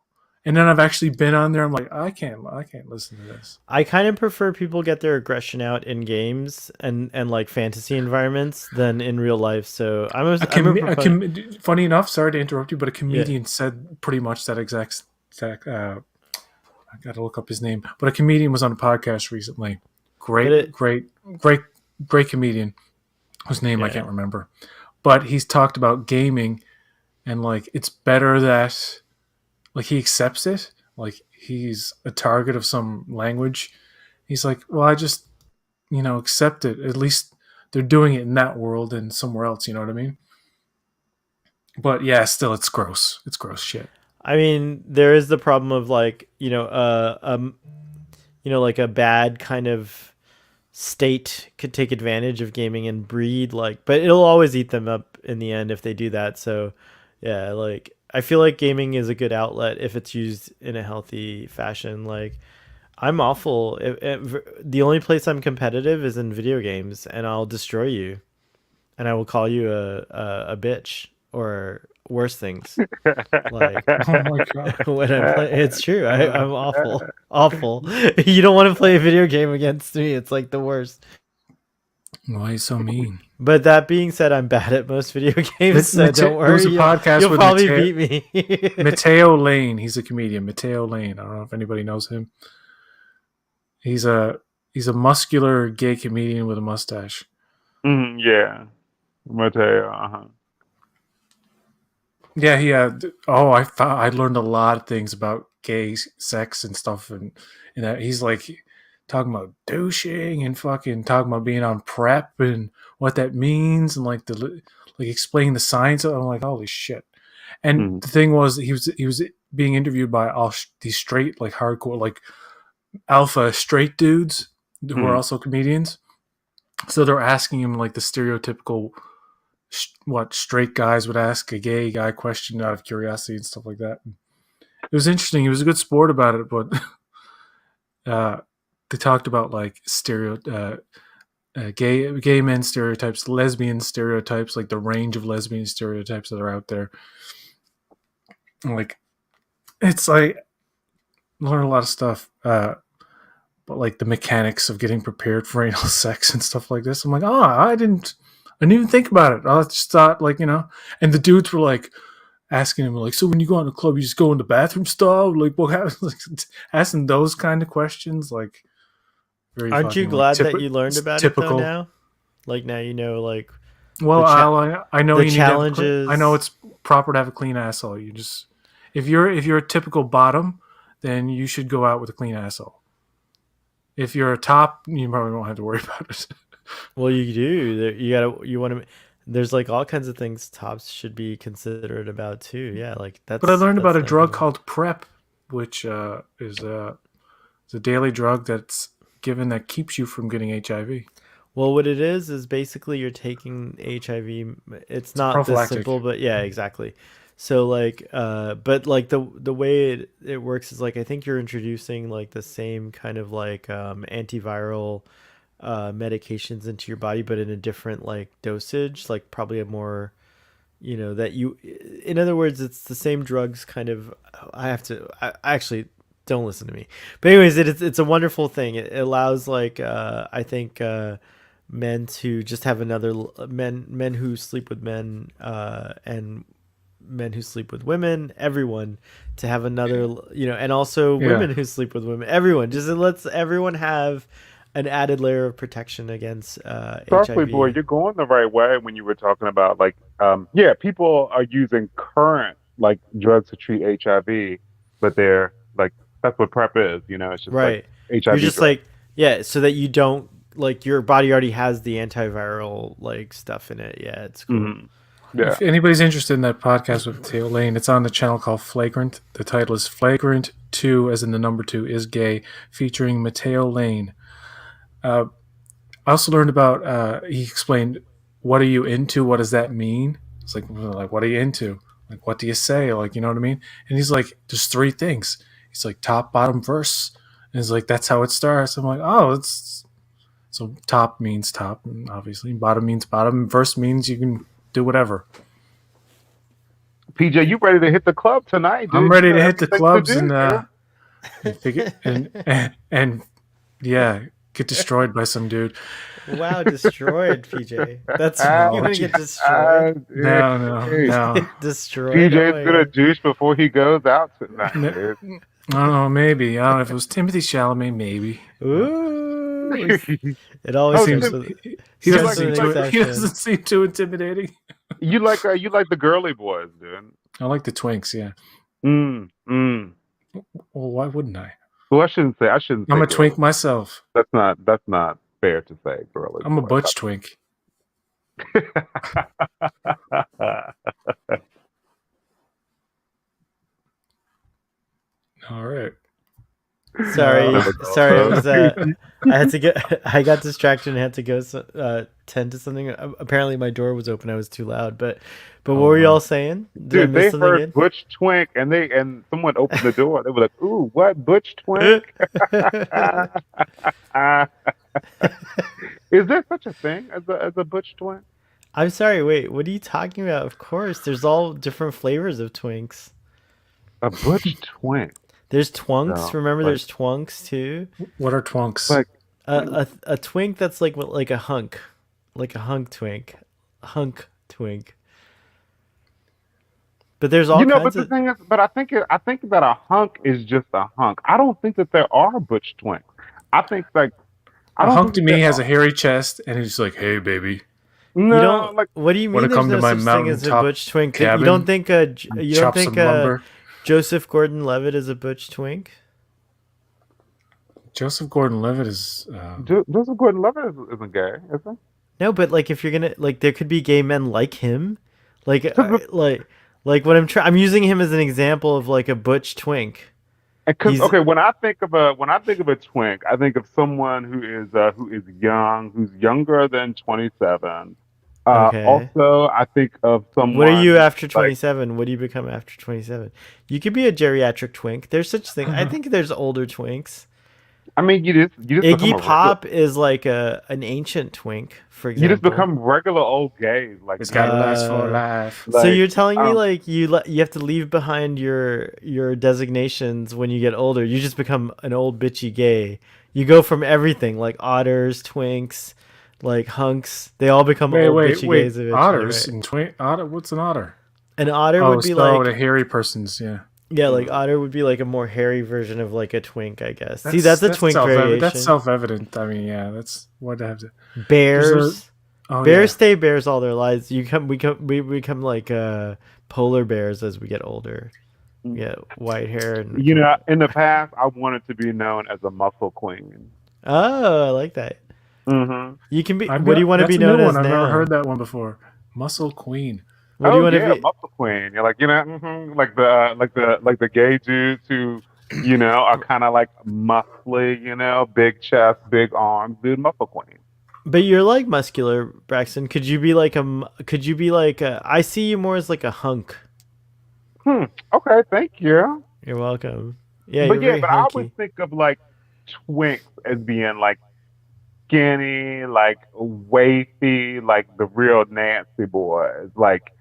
and then I've actually been on there. I'm like, I can't listen to this. I kind of prefer people get their aggression out in games and like fantasy environments than in real life. So Funny enough, sorry to interrupt you, but a yeah. comedian said pretty much that exact. I got to look up his name, but a comedian was on a podcast recently. But Great, great, great, great comedian whose name I yeah. can't remember, but he's talked about gaming and like it's better that like he accepts it, like he's a target of some language. He's like, well, I just accept it. At least they're doing it in that world and somewhere else. You know what I mean? But yeah, still, it's gross. It's gross shit. I mean, there is the problem of like, like a bad kind of state could take advantage of gaming and breed like, but it'll always eat them up in the end if they do that. So yeah, like I feel like gaming is a good outlet if it's used in a healthy fashion. Like I'm awful. The only place I'm competitive is in video games, and I'll destroy you, and I will call you a bitch or worse things. Like Oh my god. when I play, it's true. I'm awful, awful. You don't want to play a video game against me. It's like the worst. Why are you so mean? But that being said, I'm bad at most video games, so don't There was worry. a podcast You'll with probably beat me. Mateo Lane. He's a comedian. Mateo Lane. I don't know if anybody knows him. He's a muscular gay comedian with a mustache. Yeah, Mateo. Uh-huh. Yeah, he I learned a lot of things about gay sex and stuff, and that he's like talking about douching and fucking talking about being on prep and what that means and like explaining the science. I'm like, holy shit! And Mhm. the thing was, he was being interviewed by all these straight like hardcore like alpha straight dudes who are Mhm. also comedians. So they're asking him like the stereotypical what straight guys would ask a gay guy question out of curiosity and stuff like that. It was interesting. He was a good sport about it, but they talked about like gay men stereotypes, lesbian stereotypes, like the range of lesbian stereotypes that are out there. Like it's like learn a lot of stuff, but like the mechanics of getting prepared for anal sex and stuff like this. I'm like, oh, I didn't even think about it. I just thought like and the dudes were like asking him like, so when you go on the club, you just go in the bathroom stall, like what happens? Like, asking those kind of questions, like very Aren't you fucking like glad that you learned about it though typical. now? Like now you know like Well, the I know the you need to have I know challenges. it's proper to have a clean asshole. You just if you're a typical bottom, then you should go out with a clean asshole. If you're a top, you probably won't have to worry about it. Well, you do. You want to. There's like all kinds of things tops should be considerate about too. Yeah, like But I that's learned about a drug thinkable. called PrEP, which is a daily drug that's given that keeps you from getting HIV. Well, what it is basically you're taking HIV. It's It's a not this prophylactic. simple, but yeah, exactly. So like, but like the way it works is like I think you're introducing like the same kind of like antiviral medications into your body, but in a different like dosage, like probably a more that you in other words it's the same drugs kind of. I actually don't listen to me, but anyways it's a wonderful thing. It allows like I think men to just have another men who sleep with men and men who sleep with women, everyone to have another, and also Yeah. women who sleep with women, everyone, just it lets everyone have an added layer of protection against Starfleet boy, HIV. you're going the right way when you were talking about like, yeah, people are using current like drugs to treat HIV, but they're like, that's what PrEP is. It's just like Right. You're HIV just drugs. like, yeah, so that you don't like your body already has the antiviral like stuff in it. Yeah, it's cool. Hmm. Yeah. If anybody's interested in that podcast with Theo Lane, it's on the channel called Flagrant. The title is Flagrant 2, as in the number 2 is gay, featuring Mateo Lane. Uh, I also learned about, he explained, what are you into? What does that mean? It's like, what are you into? Like, what do you say? Like, you know what I mean? And he's like, there's three things. He's like, top, bottom, verse. And he's like, that's how it starts. I'm like, oh, it's so top means top, and obviously. Bottom means bottom. Verse means you can do whatever. PJ, you ready to hit the club tonight, I'm dude? You ready got to hit the everything to clubs do, dude. and figure and yeah, get destroyed by some dude. Wow, destroyed, PJ. That's you No, want to get destroyed? Dude, no, no, hey, no. Destroyed? Oh PJ's my gonna god. douche before he goes out tonight, No, dude. I don't know. Maybe I don't know if it was Timothy Chalamet. Maybe. Ooh, it always Oh, Seems starts Tim, with he you doesn't starts like with seem an you like too. He exception. doesn't seem too intimidating. you like the girly boys, dude. I like the twinks. Yeah. Mm, mm. Well, why wouldn't I? Well, I shouldn't I'm say a girly twink boy. myself. That's not fair to say girly I'm a boy. butch twink. All right. Sorry, Never sorry. It go. was I had to get. I got distracted and had to go tend to something. Apparently, my door was open. I was too loud. But what Oh were y'all wow. saying? Did I Dude, miss they something heard again? Butch Twink and someone opened the door. They were like, "Ooh, what Butch Twink?" Is there such a thing as a Butch Twink? I'm sorry. Wait, what are you talking about? Of course, there's all different flavors of Twinks. A Butch Twink. There's Twunks. No, Remember, like there's Twunks too. What are twunks? like A twink that's like a hunk, like a hunk twink, hunk twink. But there's all but kinds the of. thing is, but I think that a hunk is just a hunk. I don't think that there are Butch Twinks. I think like I A don't hunk think to that me there has are. a hairy chest, and he's like, "Hey, baby, You No, don't. like What do you want mean? to There's come to no my such thing as a mountaintop butch twink. You don't cabin think and you don't chop think some lumber?" Joseph Gordon-Levitt is a butch twink? Joseph Gordon-Levitt is. Joseph Gordon-Levitt isn't gay, is he? No, but like if you're gonna like, there could be gay men like him, like Because what I'm using him as an example of like a butch twink. He's okay, when I think of a twink, I think of someone who is young, who's younger than 27. okay. Also, I think of What are someone you who's after like 27? What do you become after 27? You could be a geriatric twink. There's such thing. I think there's older twinks. I mean, you just become Iggy a regular Pop is like a an ancient twink, for you just example. become regular old gay like It's got to last for Uh, life. so like you're telling me um like you have to leave behind your designations when you get older. You just become an old bitchy gay. You go from everything like otters, twinks, like hunks. They all become Wait, old wait, bitchy wait. gays eventually, Otters right? and twink. Otter. What's an otter? An otter Oh, would be so the like hairy person's. Yeah. yeah, like mm, otter would be like a more hairy version of like a twink, I guess. See, That's that's a that's twink self-evident. That's variation. self-evident. I mean, yeah. That's what I have to. There's a. Bears. Oh Bears yeah. stay bears all their lives. We become like polar bears as we get older. We mm. get white hair and become. In the past, I wanted to be known as a muscle queen. Oh, I like that. Hmm. You can be. I'd be. What do you want to That's be a new known one. as I've never now? heard that one before. Muscle Queen. What do you Oh want to yeah, be? muscle queen. You're like, like the gay dudes who, are kind of like muscly, big chest, big arms, dude, muscle queen. But you're like muscular, Braxton. Could you be like Could you be like a? I see you more as like a hunk. Hmm. Okay, thank you. You're welcome. Yeah, But you're yeah, very but I always hunky. think of like twinks as being like skinny, like wafy, like the real Nancy boys. Like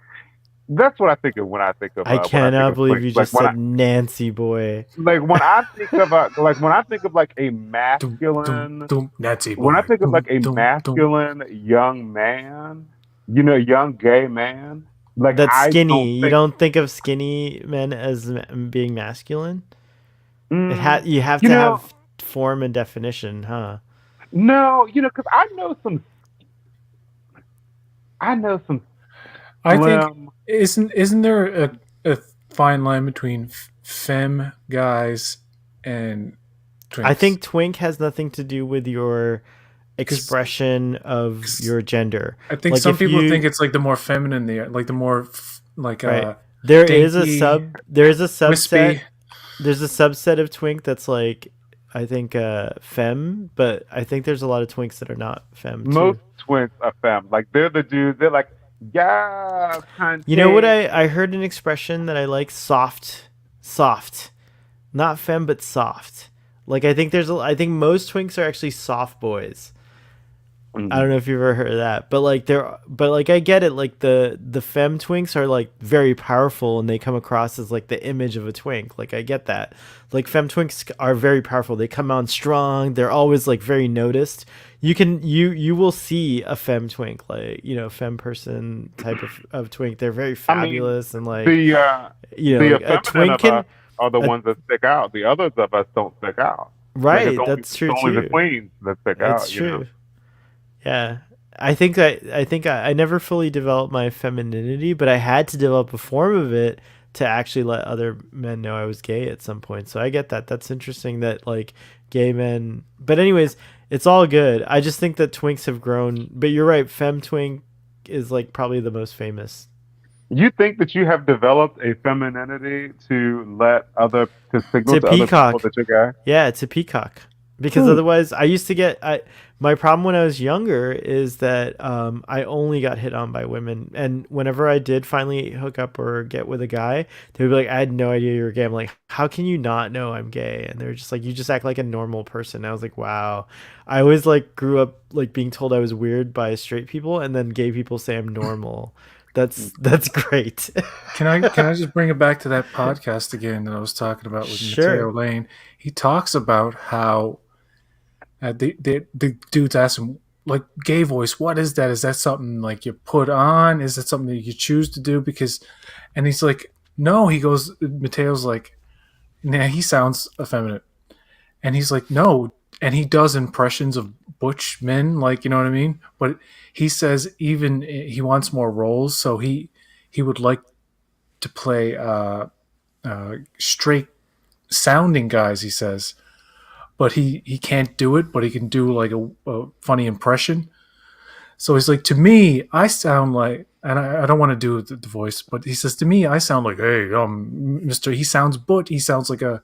that's what I think of I when I think cannot of believe twinks. you just said Nancy boy. When I think of like a Doom, doom, masculine doom, Nazi when I boy. think of like Doom, a doom, doom. masculine young man, young gay man, like That's I don't skinny. You think don't think of skinny men as being masculine? mm, You have you to know, have form and definition, huh? no, because I know some I think slim. isn't there a fine line between femme guys and I twinks? think twink has nothing to do with your Because expression of your gender. I think Like some if people think you it's like the more feminine they are, like the more like right, there is a dainty, sub there is a subset wispy. there's a subset of twink that's like I think femme, but I think there's a lot of twinks that are not femme too. Most twins are femme. Like they're the dudes. They're like, yeah, You know what Kanye. I heard an expression that I like, soft. Not femme but soft. Like I think most twinks are actually soft boys. I don't know if you've ever heard of that, but like I get it. Like the femme twinks are like very powerful, and they come across as like the image of a twink. Like I get that. Like femme twinks are very powerful. They come on strong. They're always like very noticed. You will see a femme twink, like femme person type of twink. They're very I mean, fabulous and like the uh, the like a effeminate twink of us can are the a, ones that stick out. The others of us don't stick out. Like right. That's it's true only the too. queens that stick It's out. true. Yeah. I think I never fully developed my femininity, but I had to develop a form of it to actually let other men know I was gay at some point. So I get that. That's interesting that like gay men. But anyways, it's all good. I just think that twinks have grown. But you're right, femme twink is like probably the most famous. You think that you have developed a femininity to signal To to other people peacock. that you're gay? Yeah, it's a peacock. Because Hmm. otherwise, I used to get my problem when I was younger is that I only got hit on by women, and whenever I did finally hook up or get with a guy, they would be like, "I had no idea you were gay." I'm like, "How can you not know I'm gay?" And they're just like, "You just act like a normal person." And I was like, "Wow." I always like grew up like being told I was weird by straight people, and then gay people say I'm normal. That's great. Can I just bring it back to that podcast again that I was talking about with Mateo Sure. Lane? He talks about how the dudes ask him like gay voice. What is that? Is that something like you put on? Is it something that you choose to do? Because, and he's like, no. He goes. Mateo's like, nah. He sounds effeminate, and he's like, no. And he does impressions of butch men, like you know what I mean. But he says even he wants more roles, so he would like to play straight sounding guys. He says, but he can't do it. But he can do like a funny impression. So he's like, to me, I sound like, and I don't want to do the voice, but he says to me, I sound like, hey, Mister. He sounds, but he sounds like a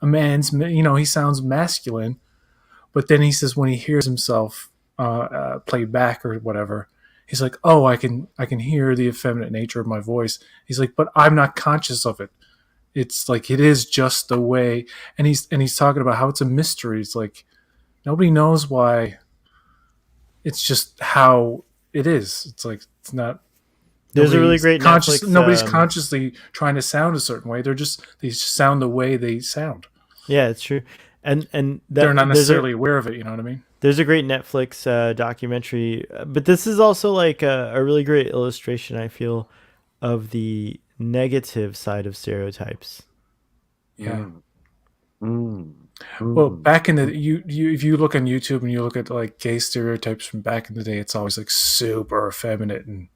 man's. He sounds masculine. But then he says when he hears himself play back or whatever, he's like, oh, I can hear the effeminate nature of my voice. He's like, but I'm not conscious of it. It's like it is just the way, and he's talking about how it's a mystery. It's like nobody knows why. It's just how it is. It's like it's not There's a really nobody's great conscious. Netflix. Nobody's consciously trying to sound a certain way. They just sound the way they sound. Yeah, it's true. And They're that not necessarily aware of it. You know what I mean? there's a great Netflix documentary, but this is also like a really great illustration, I feel, of the negative side of stereotypes. Yeah. Mm, mm, Well, mm. back in the you if you look on YouTube and you look at like gay stereotypes from back in the day, it's always like super effeminate and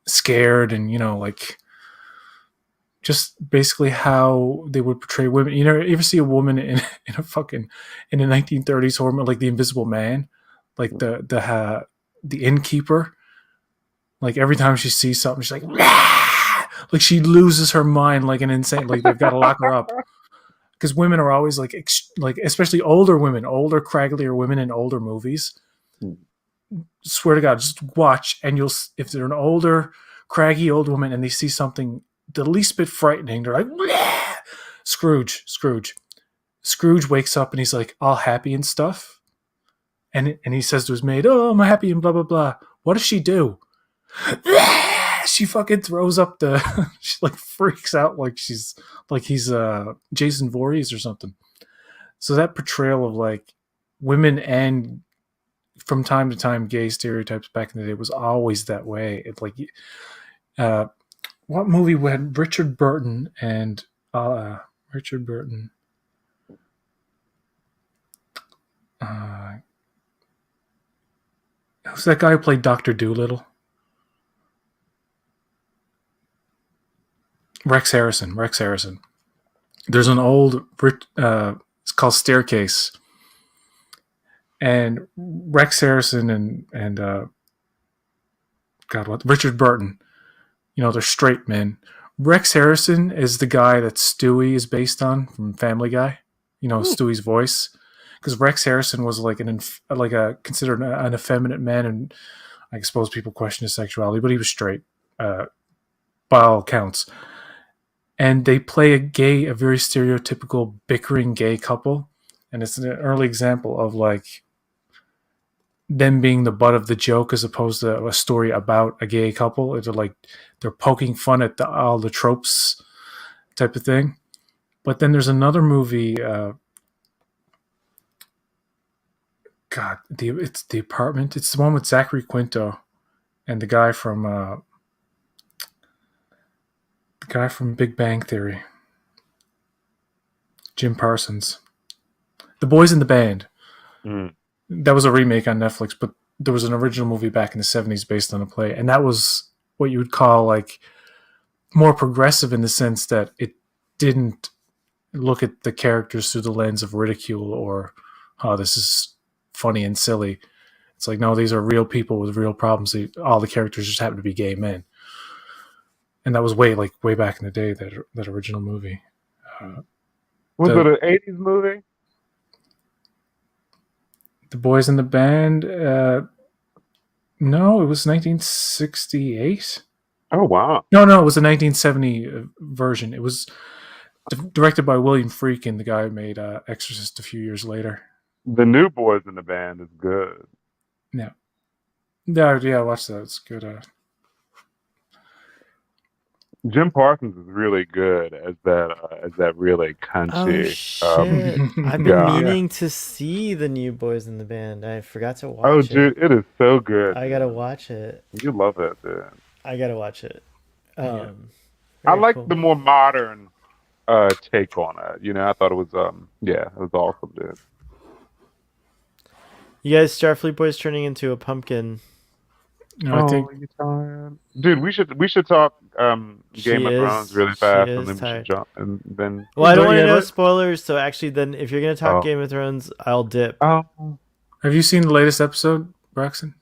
scared and like just basically how they would portray women. You ever see a woman in a fucking in the 1930s horror like the Invisible Man, like the innkeeper. Like every time she sees something, she's like, "Rah!" Like she loses her mind like an insane. Like they've got to lock her up because women are always like, like especially older women, older cragglier women in older movies. Swear to God, just watch and you'll. If they're an older, craggy old woman and they see something the least bit frightening, they're like, "Rah!" Scrooge wakes up and he's like all happy and stuff, and he says to his maid, "Oh, I'm happy and blah blah blah." What does she do? She fucking throws up the. She like freaks out like she's like he's Jason Voorhees or something. So that portrayal of like women and from time to time gay stereotypes back in the day was always that way. It's like uh, what movie had Richard Burton and Richard Burton? Who's that guy who played Doctor Doolittle? Rex Harrison. There's an old, it's called Staircase, and Rex Harrison and God, what Richard Burton. You know, they're straight men. Rex Harrison is the guy that Stewie is based on from Family Guy. You know, Stewie's voice, because Rex Harrison was like considered an effeminate man, and I suppose people question his sexuality, but he was straight by all accounts. And they play a very stereotypical bickering gay couple, and it's an early example of like them being the butt of the joke as opposed to a story about a gay couple. It's like they're poking fun at all the tropes type of thing. But then there's another movie. It's The Apartment. It's the one with Zachary Quinto and the guy from Big Bang Theory, Jim Parsons. The Boys in the Band. That was a remake on Netflix, but there was an original movie back in the 70s based on a play, and that was what you would call like more progressive in the sense that it didn't look at the characters through the lens of ridicule or, oh, this is funny and silly. It's like, no, these are real people with real problems. All the characters just happen to be gay men. And that was way back in the day, that original movie. Was it an 80s movie? The Boys in the Band? No, it was 1968. Oh, wow. No, it was a 1970 version. It was directed by William Friedkin, the guy who made Exorcist a few years later. The new Boys in the Band is good. Yeah. Yeah, watch that. It's good. Jim Parsons is really good as that really Oh country. shit! I've been guy. meaning to see the new Boys in the Band. I forgot to watch Oh, it. dude, it is so good. I gotta watch it. You love it, dude. I gotta watch it. I Very like cool. the more modern take on it. You know, I thought it was it was awesome, dude. You guys, Starfleet Boy's turning into a pumpkin. I think you tired? Dude, we should talk Game of Thrones really fast, and then we should jump and then. Well, I don't want to Yeah, know but- spoilers, so actually, then if you're gonna talk Oh. Game of Thrones, I'll dip. have you seen the latest episode, Braxton?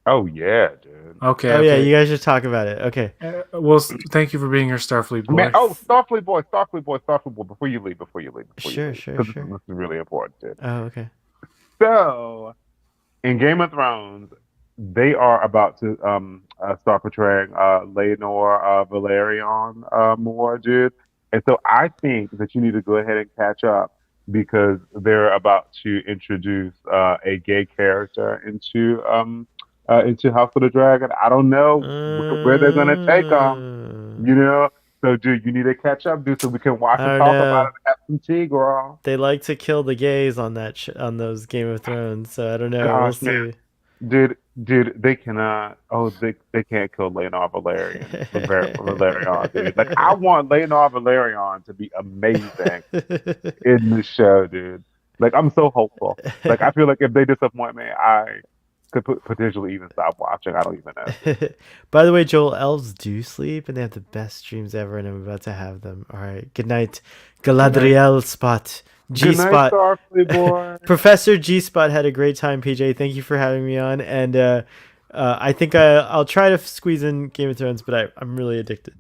Oh yeah, dude. Okay. Oh yeah, okay. you guys should talk about it. Okay. Well, thank you for being here, Starfleet boy. Man, Starfleet boy. Before you leave. Sure. This is really important, dude. Oh, okay. So, in Game of Thrones, they are about to start portraying Laenor Valerion more, dude. And so I think that you need to go ahead and catch up because they're about to introduce a gay character into House of the Dragon. I don't know where they're gonna take them, you know. So, dude, you need to catch up, dude, so we can watch and talk about it and have some tea, girl. They like to kill the gays on that on those Game of Thrones, so I don't know. Gosh, We'll man. see. Dude, they cannot. Oh, they can't kill Laenor Valerion, dude. Like, I want Laenor Valerion to be amazing in the show, dude. Like, I'm so hopeful. Like, I feel like if they disappoint me, I could potentially even stop watching. I don't even know. By the way, Joel, elves do sleep, and they have the best dreams ever, and I'm about to have them. All right, good night, Galadriel Spot. G Good night, Spot. Starfleet boy. Professor G Spot had a great time, PJ. Thank you for having me on. And I think I'll try to squeeze in Game of Thrones, but I'm really addicted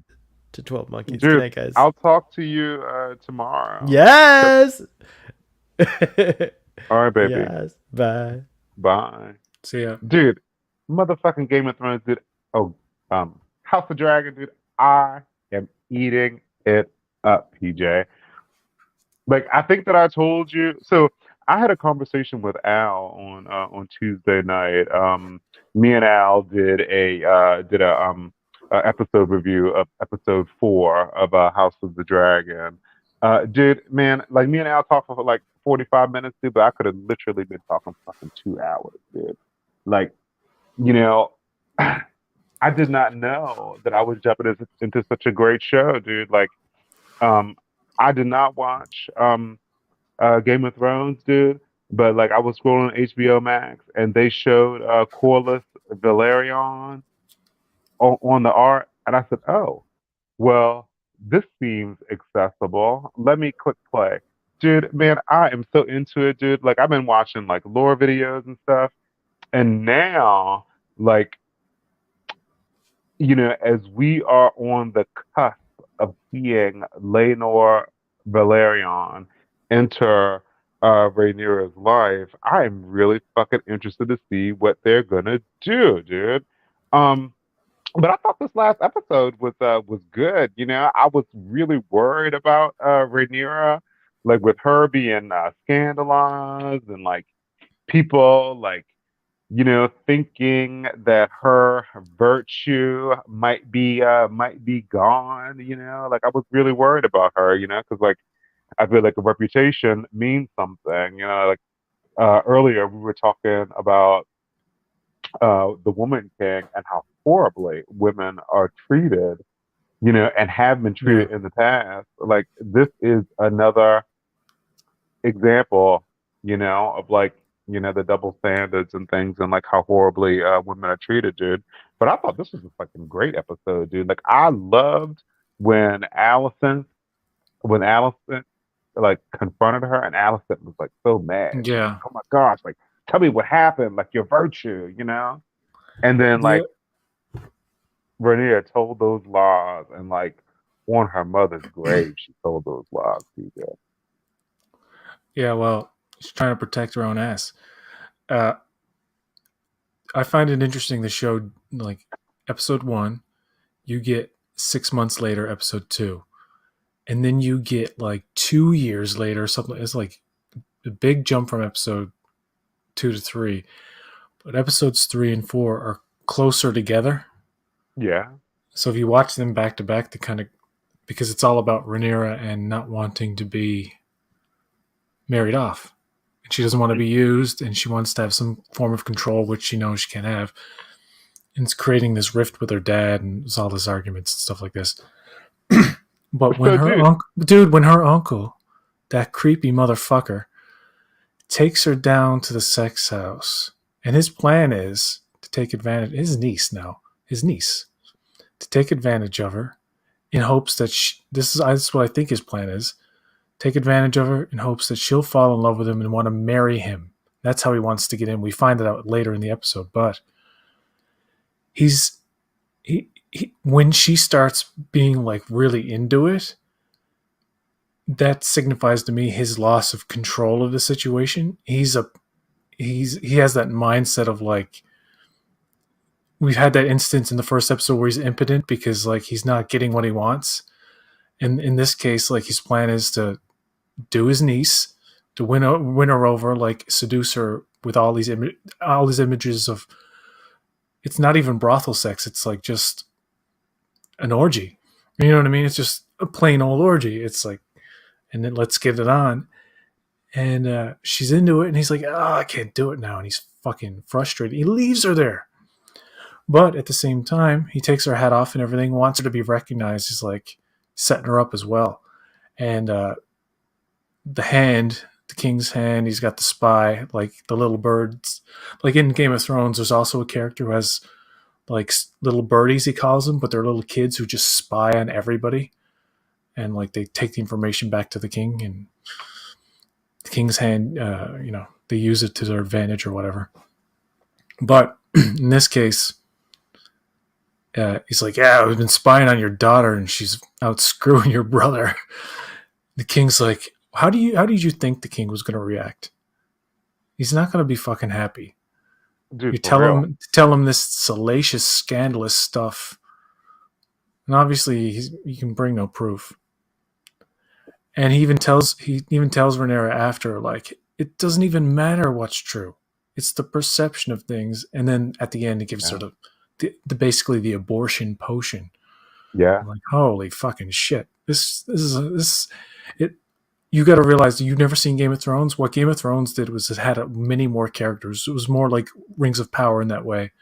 to 12 Monkeys. Good Dude, night, guys. I'll talk to you tomorrow. Yes. All right, baby. Yes. Bye. Bye. See ya. Dude, motherfucking Game of Thrones, dude. Oh, House of Dragon, dude. I am eating it up, PJ. Like I think that I told you. So I had a conversation with Al on Tuesday night. Me and Al did a episode review of episode 4 of House of the Dragon. Dude, man, like me and Al talked for like 45 minutes, dude, but I could have literally been talking fucking 2 hours, dude. Like, you know, I did not know that I was jumping into such a great show, dude. Like, um, I did not watch Game of Thrones, dude. But like I was scrolling HBO Max and they showed Corlys Velaryon on the art, and I said, "Oh, well, this seems accessible. Let me click play." Dude, man, I am so into it, dude. Like I've been watching like lore videos and stuff, and now like as we are on the cusp of seeing Laenor Valerion enter Rhaenyra's life, I am really fucking interested to see what they're gonna do, dude. Um, but I thought this last episode was good. I was really worried about Rhaenyra, like with her being scandalized and like people like thinking that her virtue might be gone. Like I was really worried about her. Because like I feel like a reputation means something. Like earlier we were talking about the Woman King and how horribly women are treated. And have been Yeah. treated in the past. Like this is another example, of like, the double standards and things and like how horribly women are treated, dude. But I thought this was a fucking great episode, dude. Like I loved when Allison like confronted her and Allison was like so mad. She's like, Yeah. oh my gosh, like tell me what happened, like your virtue. And then Yeah. like Rhaenyra told those lies and like on her mother's grave she told those lies, PJ. Yeah. Well, she's trying to protect her own ass. Uh, I find it interesting. The show, like episode 1, you get 6 months later, episode 2, and then you get like 2 years later, something. It's like a big jump from episode 2 to 3, but episodes 3 and 4 are closer together. Yeah. So if you watch them back to back, the kind of because it's all about Rhaenyra and not wanting to be married off. And she doesn't want to be used, and she wants to have some form of control, which she knows she can't have. And it's creating this rift with her dad, and there's all this arguments and stuff like this. But when So her dude, uncle, dude, when her uncle, that creepy motherfucker, takes her down to the sex house, and his plan is to take advantage. His niece, to take advantage of her in hopes that this is what I think his plan is. Take advantage of her in hopes that she'll fall in love with him and want to marry him. That's how he wants to get in. We find it out later in the episode, but he's he when she starts being like really into it, that signifies to me his loss of control of the situation. He has that mindset of like we've had that instance in the first episode where he's impotent because like he's not getting what he wants. And in this case, like his plan is to do his niece, to win her over, like seduce her with all these images of. It's not even brothel sex. It's like just an orgy. You know what I mean? It's just a plain old orgy. It's like, and then let's get it on. And she's into it, and he's like, "Oh, I can't do it now," and he's fucking frustrated. He leaves her there, but at the same time, he takes her hat off and everything. Wants her to be recognized. He's like setting her up as well, and the king's hand. He's got the spy, like the little birds. Like in Game of Thrones, there's also a character who has like little birdies, he calls them, but they're little kids who just spy on everybody, and like they take the information back to the king, and the king's hand, they use it to their advantage or whatever. But In this case, he's like, "Yeah, we've been spying on your daughter, and she's out screwing your brother." The king's like, how did you think the king was going to react? He's not going to be fucking happy. Dude, You for real. tell him this salacious, scandalous stuff, and obviously he can bring no proof. And he even tells Rhaenyra after, like, it doesn't even matter what's true. It's the perception of things. And then at the end, he gives her Yeah. the basically the abortion potion. Yeah. I'm like, holy fucking shit! This it. You got to realize you've never seen Game of Thrones. What Game of Thrones did was it had many more characters. It was more like Rings of Power in that way,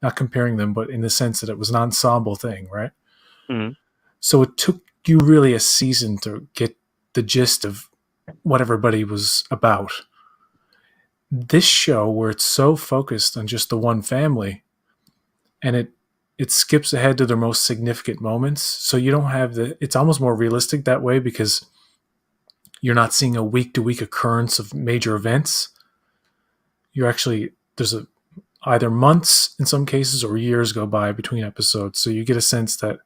not comparing them, but in the sense that it was an ensemble thing, right? Mhm. So it took you really a season to get the gist of what everybody was about. This show, where it's so focused on just the one family, and it skips ahead to their most significant moments, so you don't have the. It's almost more realistic that way because you're not seeing a week to week occurrence of major events. You're actually there's a either months in some cases or years go by between episodes, so you get a sense that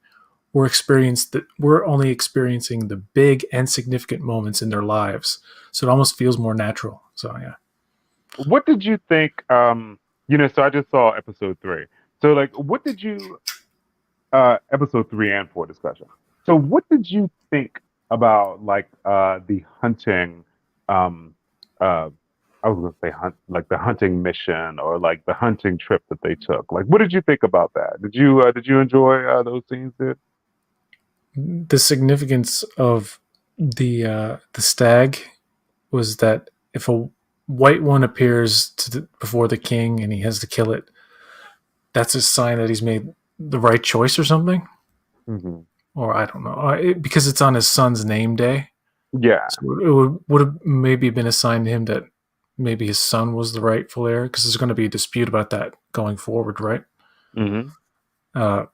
we're only experiencing the big and significant moments in their lives. So it almost feels more natural. So yeah. What did you think? So I just saw episode three. So like, what did you episode three and four discussion? So what did you think about like the hunting? Um, uh, I was gonna say hunt, like the hunting mission or like the hunting trip that they took. Like, what did you think about that? Did you enjoy those scenes? Dude? The significance of the stag was that if a white one appears before the king and he has to kill it, that's a sign that he's made the right choice or something. Hmm. Or I don't know, because it's on his son's name day. Yeah. So it would have maybe been a sign to him that maybe his son was the rightful heir, because there's going to be a dispute about that going forward, right? Hmm. Uh,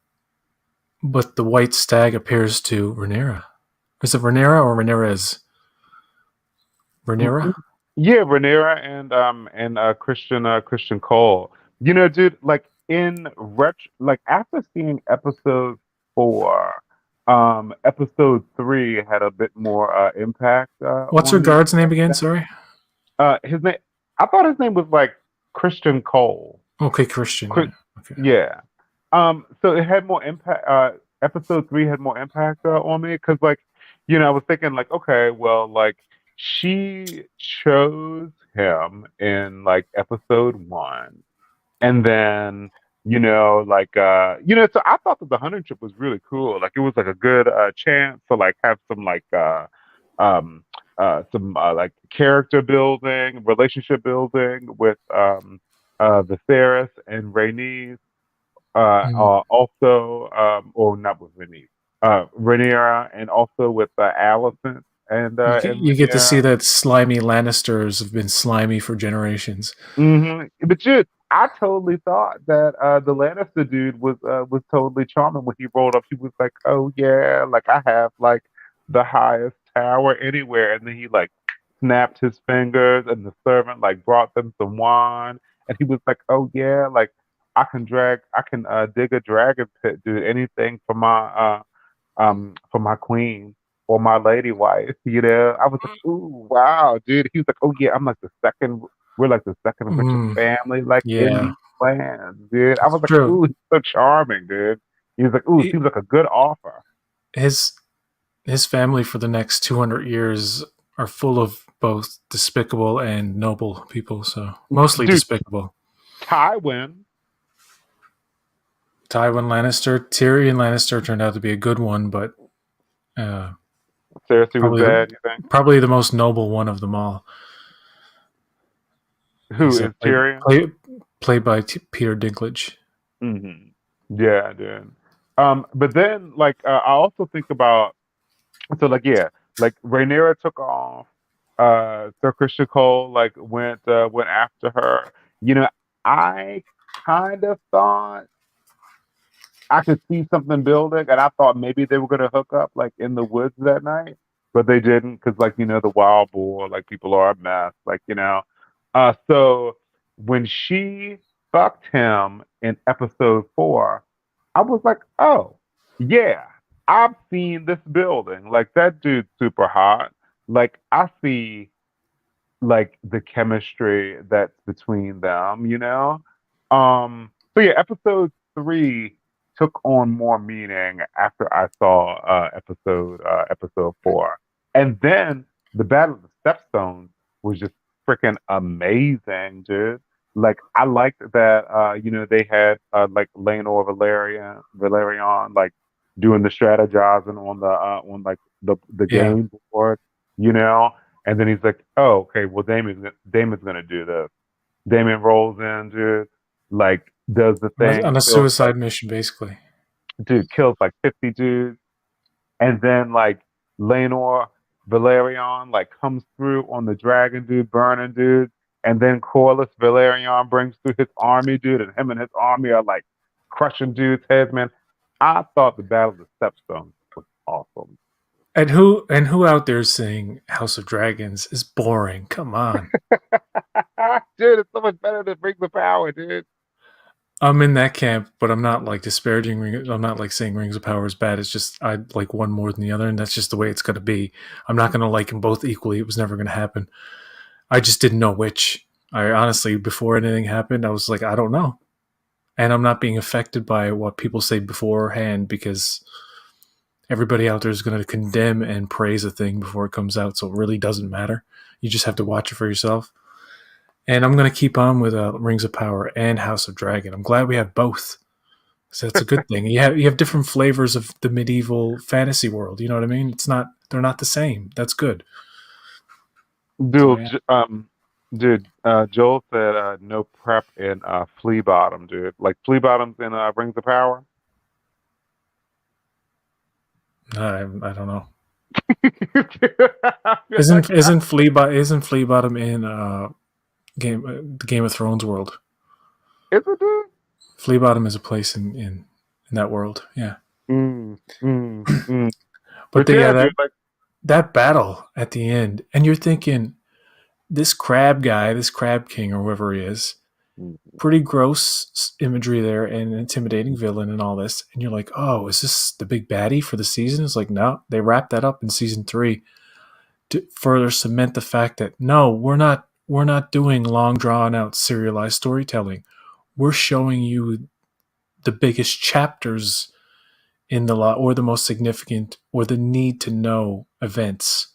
but the white stag appears to Rhaenyra. Is it Rhaenyra or Rhaenyra's? Rhaenyra? Yeah, Rhaenyra and Christian Cole. You know, dude, like in like after seeing episode four, episode three had a bit more impact What's her on me. guard's name again? Sorry. His name, I thought his name was like Christian Cole. Okay, Christian. Chris, Yeah. Okay. yeah. So it had more impact. Episode three had more impact on me because, like, I was thinking, like, okay, well, like, she chose him in like episode one, and then, so I thought that the hunting trip was really cool. Like, it was like a good chance to like have some like um some like character building, relationship building with Viserys and Rhaenys Mm. also, or not with Rhaenys, Rhaenyra, and also with Alicent and You get to see Rhaenyra. that slimy Lannisters have been slimy for generations. But shit, I totally thought that the Lannister dude was totally charming when he rolled up. He was like, "Oh yeah, like I have like the highest tower anywhere," and then he like snapped his fingers, and the servant like brought them some wine, and he was like, "Oh yeah, like I can dig a dragon pit, do anything for my queen or my lady wife, I was like, ooh, wow, dude. He was like, oh yeah, we're like the second richest Mm, family like in yeah, these lands, dude. I it's was like, true. ooh, he's so charming, dude. He was like, ooh, He- seems like a good offer. His his family for the next 200 years are full of both despicable and noble people. So mostly Dude, despicable. Tywin, Tywin Lannister, Tyrion Lannister turned out to be a good one, but uh, Cersei was probably the bad, you think? probably the most noble one of them all. Who He's is Tyrion? played by Peter Dinklage. Hmm. Yeah, dude. But then like I also think about so like yeah, like Rhaenyra took off. Sir Christian Cole like went after her. You know, I kind of thought I could see something building, and I thought maybe they were gonna hook up like in the woods that night, but they didn't because like the wild boar, like people are a mess, like. So when she fucked him in episode 4, I was like, oh, yeah, I've seen this building. Like, that dude's super hot. Like, I see, like, the chemistry that's between them, you know? So yeah, episode 3 took on more meaning after I saw episode 4. And then the Battle of the Stepstones was just freaking amazing, dude. Like, I liked that they had like Laenor Valerion like doing the strategizing on the Yeah. game board, you know. And then he's like, "Oh, okay. Well, Damon's gonna do this." Damon rolls in, dude. Like, does the thing, On a kills like, suicide mission, basically. dude, kills like 50 dudes, and then like Laenor Valerion like comes through on the dragon, dude, burning dude, and then Corlys Valerion brings through his army, dude, and him and his army are like crushing dudes' heads, man. I thought the Battle of the Stepstones was awesome. And who out there saying House of Dragons is boring? Come on. Dude, it's so much better than Rings of Power, dude. I'm in that camp, but I'm not like disparaging I'm not like saying Rings of Power is bad. It's just I like one more than the other, and that's just the way it's gonna be. I'm not gonna like them both equally. It was never gonna happen. I just didn't know which. I honestly, before anything happened, I was like, I don't know. And I'm not being affected by what people say beforehand because everybody out there is going to condemn and praise a thing before it comes out. So it really doesn't matter. You just have to watch it for yourself. And I'm going to keep on with Rings of Power and House of Dragon. I'm glad we have both. So that's a good thing. You have different flavors of the medieval fantasy world. You know what I mean? They're not the same. That's good. So Dude, yeah, Joel said no prep in Flea Bottom, dude. Like Flea Bottom's in Rings of Power. I don't know. I feel like Isn't Flea Bottom in the Game of Thrones world? is it, dude? Flea Bottom is a place in that world. Yeah, Mm, mm, mm. but But yeah, that dude, like that battle at the end, and you're thinking this crab guy, this crab king or whoever he is, mm, pretty gross imagery there and intimidating villain and all this, and you're like, oh, is this the big baddie for the season? It's like, no, they wrapped that up in season 3 to further cement the fact that no, we're not doing long drawn out serialized storytelling. We're showing you the biggest chapters in the law or the most significant or the need to know events.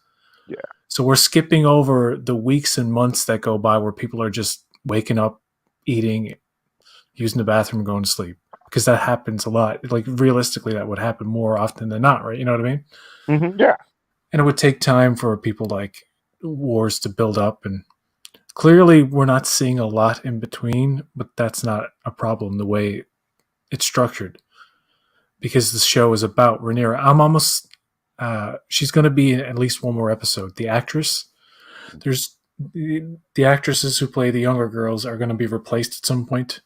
yeah, So we're skipping over the weeks and months that go by where people are just waking up, eating, using the bathroom, going to sleep. Because that happens a lot. Like realistically, that would happen more often than not, right? You know what I mean? yeah. And it would take time for people like wars to build up. And clearly, we're not seeing a lot in between, but that's not a problem the way it's structured. Because the show is about Rhaenyra. I'm almost she's going to be in at least one more episode. The actress, there's the actresses who play the younger girls are going to be replaced at some point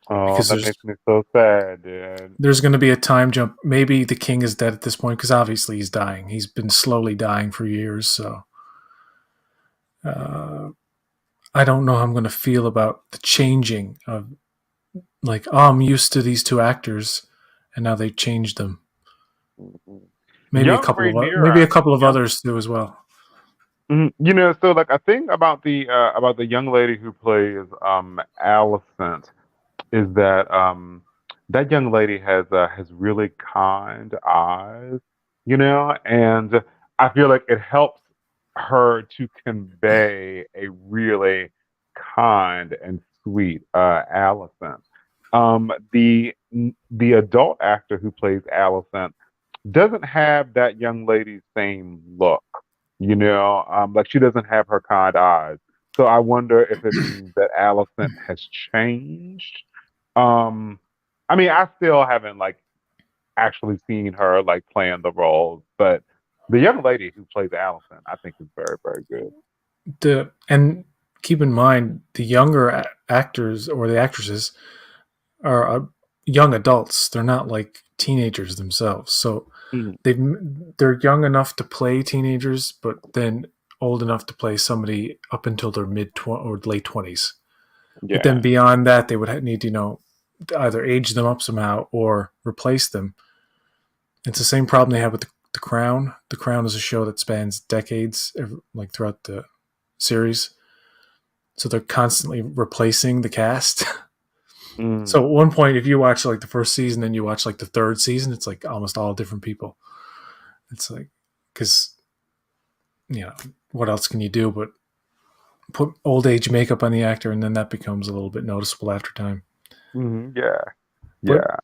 Oh, because that makes me so sad, dude. there's going to be a time jump. Maybe the king is dead at this point because obviously he's dying. He's been slowly dying for years. So uh, I don't know how I'm going to feel about the changing of like, oh, I'm used to these two actors, and now they changed them. Mhm. Maybe a Young couple of maybe a Rhaenyra, couple of young. others do as well. So like a thing about the young lady who plays Alicent is that that young lady has really kind eyes, and I feel like it helps her to convey a really kind and sweet Alicent. The adult actor who plays Alicent doesn't have that young lady's same look, like she doesn't have her kind eyes. So I wonder if it means that Alicent has changed. Um, I mean, I still haven't like actually seen her like playing the roles, but the young lady who plays Alicent, I think is very, very good. And keep in mind the younger actors or the actresses are young adults. They're not like teenagers themselves. So Mhm. they they're young enough to play teenagers, but then old enough to play somebody up until their or late 20s. But then Yeah. beyond that, they would need to, either age them up somehow or replace them. It's the same problem they have with the Crown. The Crown is a show that spans decades, like throughout the series. So they're constantly replacing the cast. So Mm. at one point, if you watch like the first season and you watch like the third season, it's like almost all different people. It's like, because, you know, what else can you do but put old age makeup on the actor, and then that becomes a little bit noticeable after time. Yeah. But Yeah.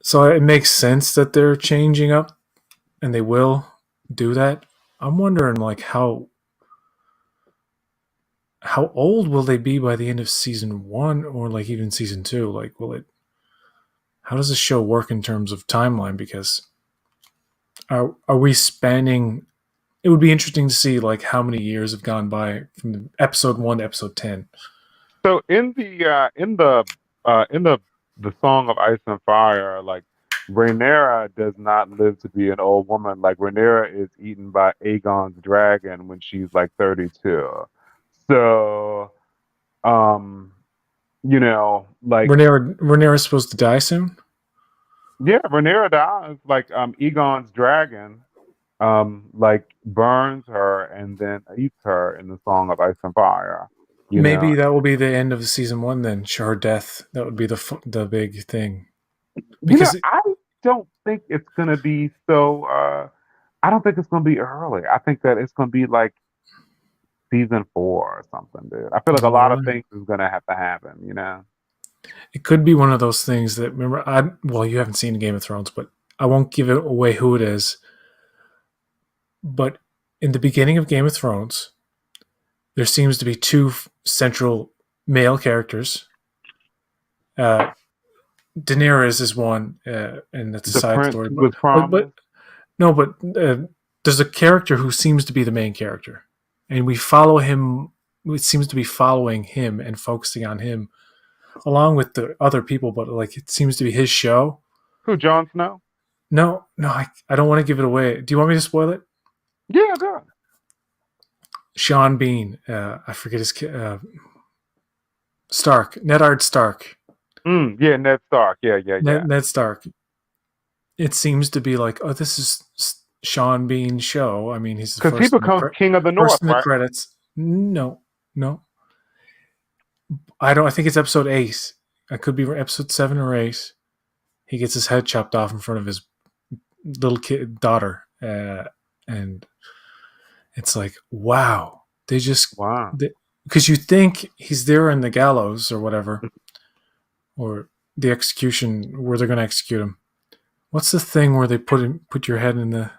so it makes sense that they're changing up, and they will do that. I'm wondering, like, how old will they be by the end of season one, or like even season two? Like, will it? How does the show work in terms of timeline? Because are we spanning? It would be interesting to see like how many years have gone by from episode one to episode 10. So in the Song of Ice and Fire, like Rhaenyra does not live to be an old woman. Like Rhaenyra is eaten by Aegon's dragon when she's like 32. So um, like Rhaenyra is supposed to die soon. yeah, Rhaenyra dies. Like Aegon's dragon like burns her and then eats her in the Song of Ice and Fire. You know, Maybe that will be the end of season one. Then her death. That would be the big thing. Because I don't think it's gonna be so. I don't think it's gonna be early. I think that it's gonna be like season 4 or something, dude. I feel like a oh lot of really, things is gonna have to happen. You know. it could be one of those things that remember. Well, you haven't seen Game of Thrones, but I won't give it away who it is. But in the beginning of Game of Thrones, there seems to be two central male characters. Uh, Daenerys is one, and that's a The side prince story. who But was but but promised. no, but there's a character who seems to be the main character, and we follow him. It seems to be following him and focusing on him along with the other people, but like it seems to be his show. Who? Jon Snow? No, I don't want to give it away. Do you want me to spoil it? Yeah, good. Sean Bean, I forget his Stark, Nedard Stark, Yeah, Ned Stark. Yeah, yeah, yeah. Ned Stark. It seems to be like, oh, this is Sean Bean's show. I mean, he's the Because he becomes King of the North, first in the right? credits. No, no, I don't. I think it's episode 8. I could be episode 7 or 8. He gets his head chopped off in front of his little kid daughter, and it's like, wow, they just Wow. because you think he's there in the gallows or whatever, or the execution where they're going to execute him. What's the thing where they put your head in the?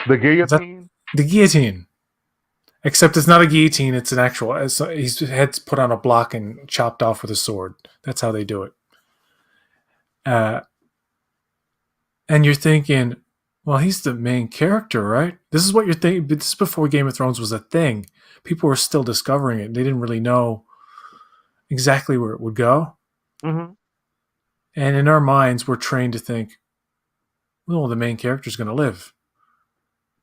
The Is that guillotine. the guillotine? Except it's not a guillotine; it's an actual. His head's put on a block and chopped off with a sword. That's how they do it. Uh, and you're thinking, well, he's the main character, right? This is what you're thinking. But this is before Game of Thrones was a thing. People were still discovering it. They didn't really know exactly where it would go. Hmm. And in our minds, we're trained to think, well, the main character is going to live.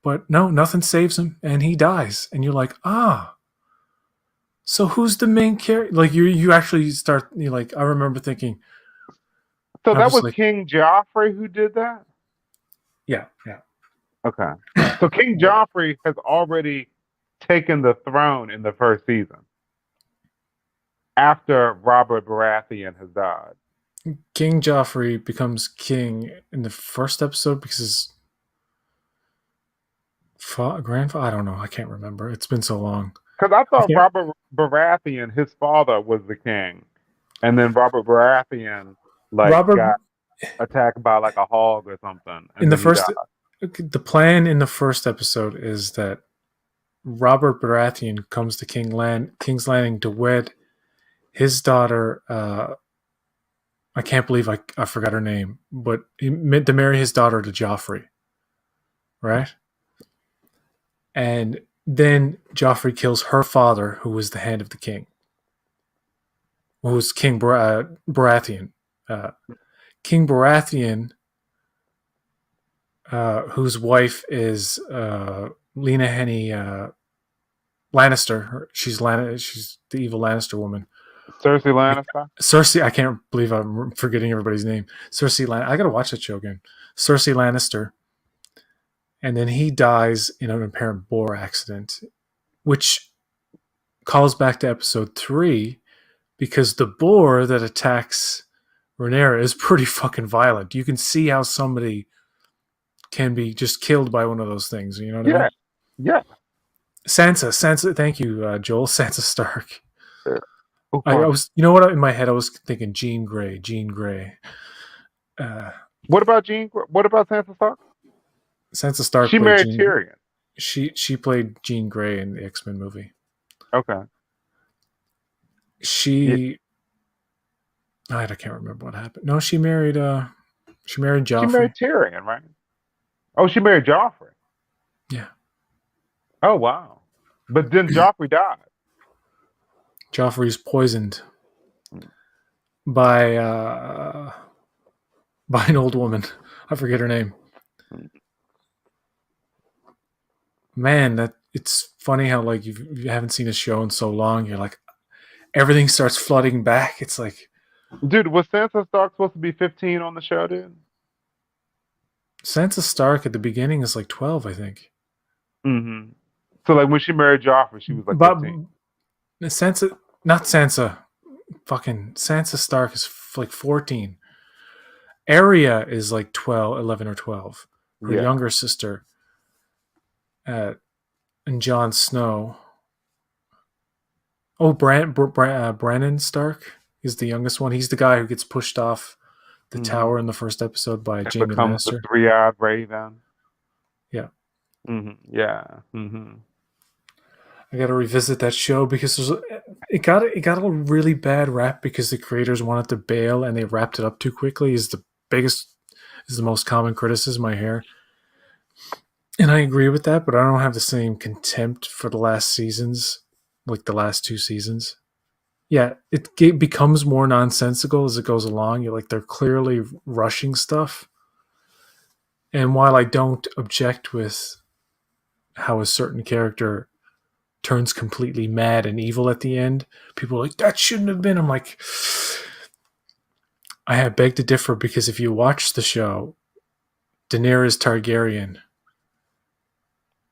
But no, nothing saves him, and he dies. And you're like, ah, so who's the main character? Like you actually start. You're like, I remember thinking, So I that was was like, King Joffrey who did that. yeah, yeah. Okay. So King Joffrey has already taken the throne in the first season after Robert Baratheon has died. King Joffrey becomes king in the first episode because his grandfather. I don't know. I can't remember. It's been so long. Because I I thought can't. Robert Baratheon, his father, was the king, and then Robert Baratheon like Robert got attacked by like a hog or something, in and the then he first. died. The plan in the first episode is that Robert Baratheon comes to King's Landing to wed his daughter. I can't believe I forgot her name, but he meant to marry his daughter to Joffrey, right? And then Joffrey kills her father, who was the hand of the king, who was King Baratheon. Uh, King Baratheon, whose wife is Lena Headey Lannister. She's She's the evil Lannister woman. Cersei Lannister. Cersei. I can't believe I'm forgetting everybody's name. Cersei. I gotta watch that show again. Cersei Lannister, and then he dies in an apparent boar accident, which calls back to episode 3 because the boar that attacks Rhaenyra is pretty fucking violent. You can see how somebody can be just killed by one of those things. You know what I mean? Yeah, yeah. Sansa. Thank you, Joel. Sansa Stark. Oh, I was, you know what? In my head, I was thinking Jean Grey. Jean Grey. What about Jean? What about Sansa Stark? Sansa Stark She played married Jean. Tyrion. She played Jean Grey in the X-Men movie. Okay. Yeah, She. I can't remember what happened. No, she married. She married she married Joffrey. Tyrion, right? Oh, she married Joffrey. Yeah, Oh, wow. But then Joffrey died. Joffrey's poisoned by by an old woman. I forget her name. Man, that it's funny how like you haven't seen a show in so long. You're like everything starts flooding back. It's like Dude, was Sansa Stark supposed to be 15 on the show, dude? Sansa Stark at the beginning is like 12, I think. Mm-hmm. So, like, when she married Joffrey, she was like But 15. Sansa, not Sansa, fucking Sansa Stark is like 14. Arya is like 12, 11 or 12. Her Yeah. younger sister, and Jon Snow. Oh, Brandon Stark is the youngest one. He's the guy who gets pushed off the Mm-hmm. tower in the first episode by It Jaime becomes the Lannister. three-eyed raven. Yeah. Mm-hmm. Yeah. Mm-hmm. I got to revisit that show because it got a really bad rap because the creators wanted to bail and they wrapped it up too quickly. Is the most common criticism I hear, and I agree with that. But I don't have the same contempt for the last seasons, like the last 2 seasons. Yeah, it becomes more nonsensical as it goes along. You're like they're clearly rushing stuff, and while I don't object with how a certain character turns completely mad and evil at the end. People are like, that shouldn't have been. I'm like, I have beg to differ because if you watch the show, Daenerys Targaryen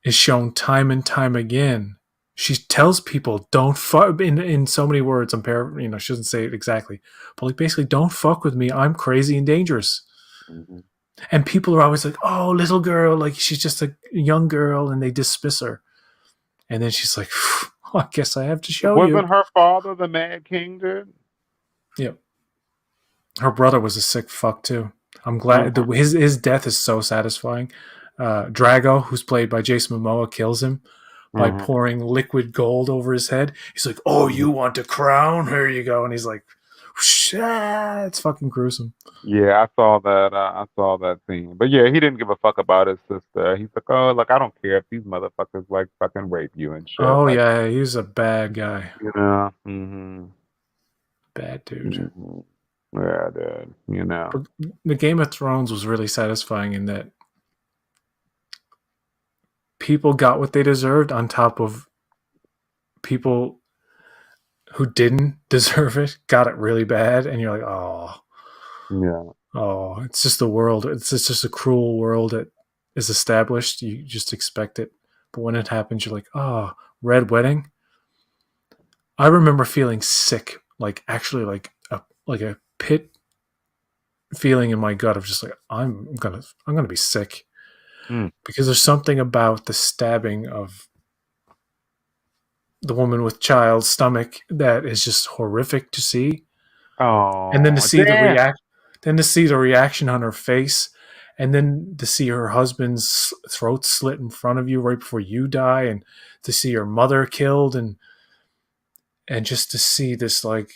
is shown time and time again. She tells people, don't fuck, in so many words, she doesn't say it exactly, but like basically, don't fuck with me. I'm crazy and dangerous. Mm-hmm. And people are always like, oh, little girl, like she's just a young girl, and they dismiss her. And then she's like, I guess I have to show you. Wasn't her father the Mad King, dude? Yep. Her brother was a sick fuck too. I'm glad his death is so satisfying. Drago, who's played by Jason Momoa, kills him by Mm-hmm. pouring liquid gold over his head. He's like, "Oh, Mm-hmm. you want a crown? Here you go." And he's like, it's fucking gruesome. Yeah, I saw that. I saw that scene. But yeah, he didn't give a fuck about his sister. He's like, oh, like I don't care if these motherfuckers like fucking rape you and shit. Oh Like, yeah, he's a bad guy, you know. Mm-hmm. bad dude. Mm-hmm. Yeah, dude. You know. But the Game of Thrones was really satisfying in that people got what they deserved on top of people who didn't deserve it got it really bad, and you're like, Yeah. it's just the world. It's just a cruel world that is established. You just expect it, but when it happens, you're like, Red Wedding. I remember feeling sick, like actually, like a pit feeling in my gut of just like I'm gonna be sick Mm. because there's something about the stabbing of the woman with child's stomach that is just horrific to see. And then to Oh, see damn. the reaction on her face, and then to see her husband's throat slit in front of you right before you die, and to see your mother killed, and just to see this like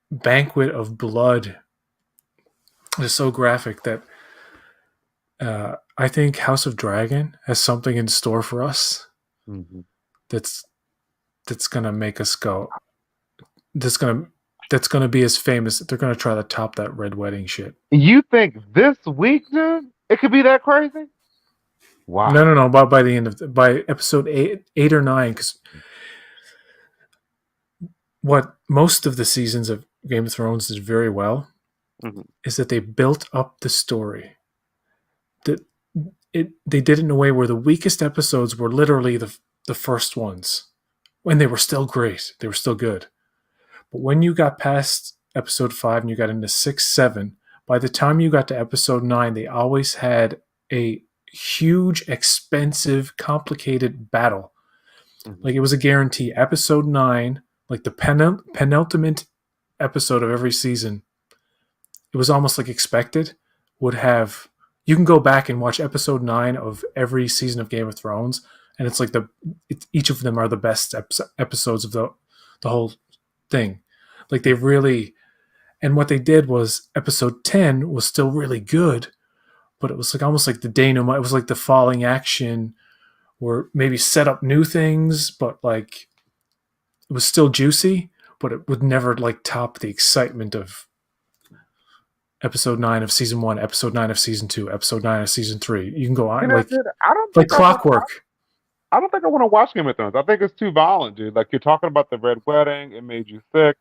banquet of blood is so graphic that I think House of Dragon has something in store for us Mm-hmm. that's gonna make us go. That's gonna be as famous. They're gonna try to top that Red Wedding shit. You think this week, dude, it could be that crazy? No, Wow. no, no. By the end of by episode eight or nine, because what most of the seasons of Game of Thrones did very well Hmm. is that they built up the story. That they did it in a way where the weakest episodes were literally the first ones, when they were still great, they were still good. But when you got past episode five and you got into six, seven, by the time you got to episode nine, they always had a huge, expensive, complicated battle. Hmm. Like it was a guarantee. Episode nine, like the penultimate episode of every season, it was almost like expected, would have. You can go back and watch episode nine of every season of Game of Thrones, and it's like each of them are the best episodes of the whole thing. Like they really, and what they did was episode 10 was still really good, but it was like almost like the denouement. It was like the falling action, or maybe set up new things, but like it was still juicy, but it would never like top the excitement of episode 9 of season 1, episode 9 of season 2, episode 9 of season 3. You can go You on know, dude, I don't like think I want. clockwork. I don't think I want to watch Game of Thrones. I think it's too violent, dude. Like you're talking about the Red Wedding, it made you sick.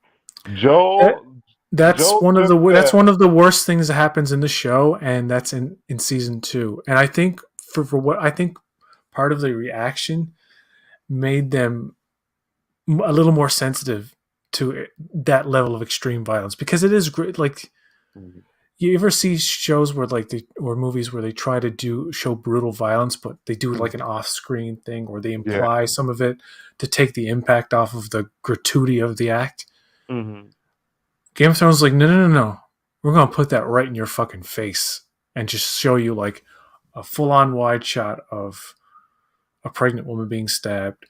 That, Joel, that's Joel one of just that's said. one of the worst things that happens in the show, and that's in season 2. And I think for what I think part of the reaction made them a little more sensitive to that level of extreme violence, because it is great. Like Mhm. you ever see shows where like or movies where they try to show brutal violence, but they do like an Mhm. off-screen thing, or they Yeah. imply some of it to take the impact off of the gratuity of the act. Hmm. Game of Thrones is like, no, no, no, no. We're gonna put that right in your fucking face and just show you like a full-on wide shot of a pregnant woman being stabbed,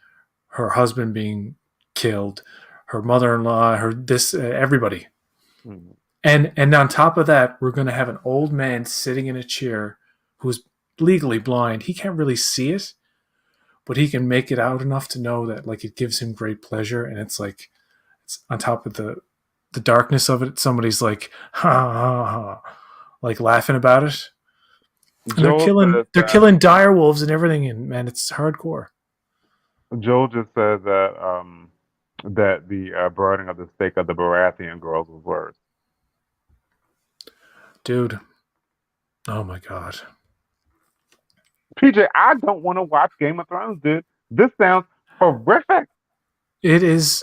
her husband being killed, her mother-in-law, her this everybody. Hmm. And on top of that, we're going to have an old man sitting in a chair who's legally blind. He can't really see it, but he can make it out enough to know that like it gives him great pleasure. And it's like it's on top of the darkness of it. Somebody's like ha ha ha, like laughing about it, and Joel says they're that. killing dire wolves and everything. And man, it's hardcore, Joel just said that that the burning of the stake of the Baratheon girls was worse. dude. Oh my god, PJ, I don't want to watch Game of Thrones, dude. This sounds horrific. it is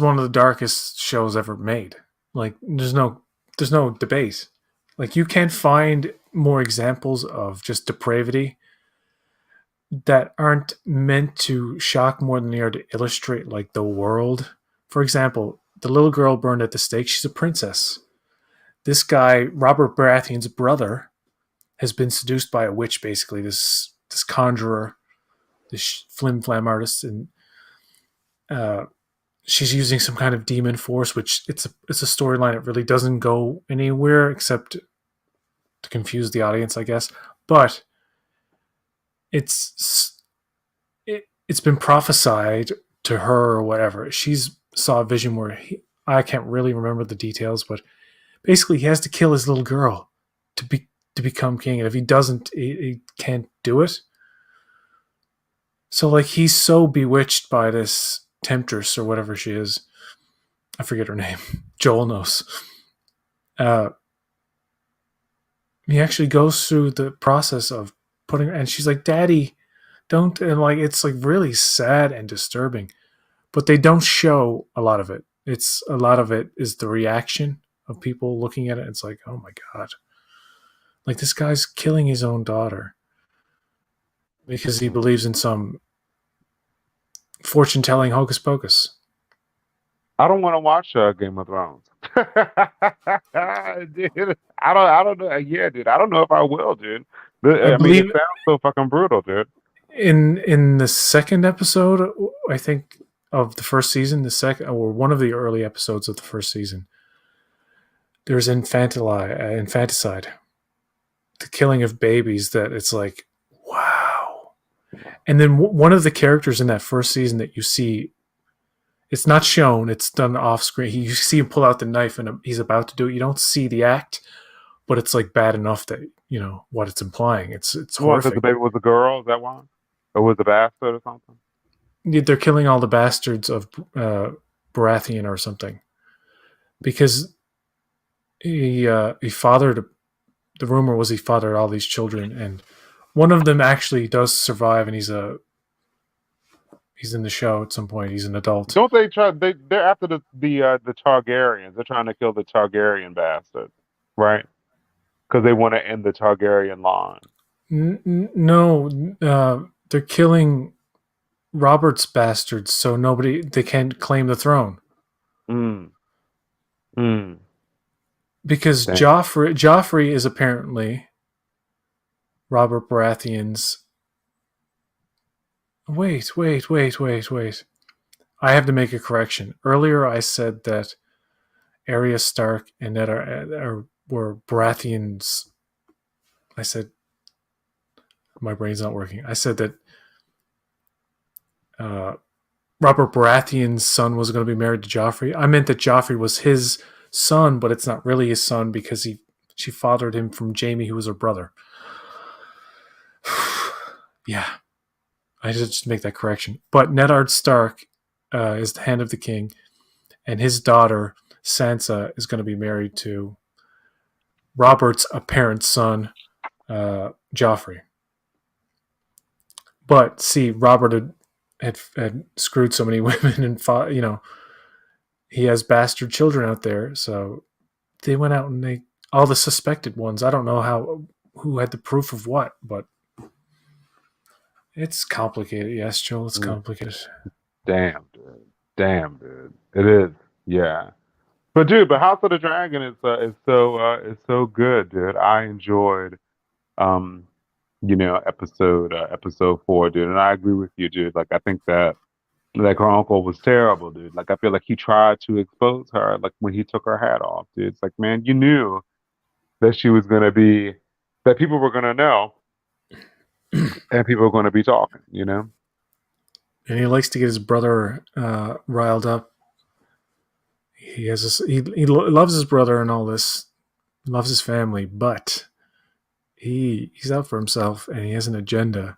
one of the darkest shows ever made. Like there's no debate. Like you can't find more examples of just depravity that aren't meant to shock more than they are to illustrate like the world. For example, the little girl burned at the stake, she's a princess. This guy, Robert Baratheon's brother, has been seduced by a witch, basically, this conjurer, this flim flam artist, and uh, she's using some kind of demon force, which it's a storyline. It really doesn't go anywhere except to confuse the audience, I guess. But it's it's been prophesied to her or whatever. She's saw a vision where I can't really remember the details, but basically he has to kill his little girl to become king, and if he doesn't, he can't do it. So like he's so bewitched by this temptress or whatever she is. I forget her name. Joel knows. Uh, he actually goes through the process of putting, and she's like, "Daddy, don't," and like it's like really sad and disturbing, but they don't show a lot of it. It's a lot of it is the reaction of people looking at it. It's like, oh my god, like this guy's killing his own daughter because he believes in some fortune telling hocus pocus. I don't want to watch Game of Thrones. Dude, I don't know. Yeah, dude, I don't know if I will, dude. I I mean, it believe sounds so fucking brutal, dude. in the second episode, I think of the first season, the second or one of the early episodes of the first season, there's infanticide, the killing of babies. That it's like, wow. And then one of the characters in that first season that you see, it's not shown, it's done off screen. You see him pull out the knife and he's about to do it. You don't see the act, but it's like bad enough that what it's implying. It's Well, because the horrific. baby was a girl, is that why? Or was a bastard or something? They're killing all the bastards of Baratheon or something because he fathered. The rumor was he fathered all these children, and one of them actually does survive, and he's in the show at some point. He's an adult. Don't they try? They're after the Targaryens. They're trying to kill the Targaryen bastard, right? Because they want to end the Targaryen line. No, they're killing Robert's bastards, so they can't claim the throne Mm. Mm. because Damn. Joffrey is apparently Robert Baratheon's. Wait. I have to make a correction. Earlier, I said that Arya Stark and Ned were Baratheon's. I said my brain's not working. I said that uh, Robert Baratheon's son was going to be married to Joffrey. I meant that Joffrey was his son, but it's not really his son because she fathered him from Jaime, who was her brother. Yeah, I just make that correction. But Ned Stark is the Hand of the King, and his daughter Sansa is going to be married to Robert's apparent son, Joffrey. But see, Robert had screwed so many women and fought, he has bastard children out there. So they went out and all the suspected ones. I don't know who had the proof of what, but it's complicated. Yes, Joel, it's complicated. Damn, dude. Damn, dude. It is. Yeah. But House of the Dragon is so good, dude. I enjoyed um episode 4, dude, and I agree with you, dude. Like I think that like her uncle was terrible, dude. Like I feel like he tried to expose her, like when he took her hat off, dude. It's like, man, you knew that she was gonna be that people were gonna know and people were gonna be talking, you know? And he likes to get his brother riled up. He loves his brother and all this, loves his family, but he's out for himself and he has an agenda,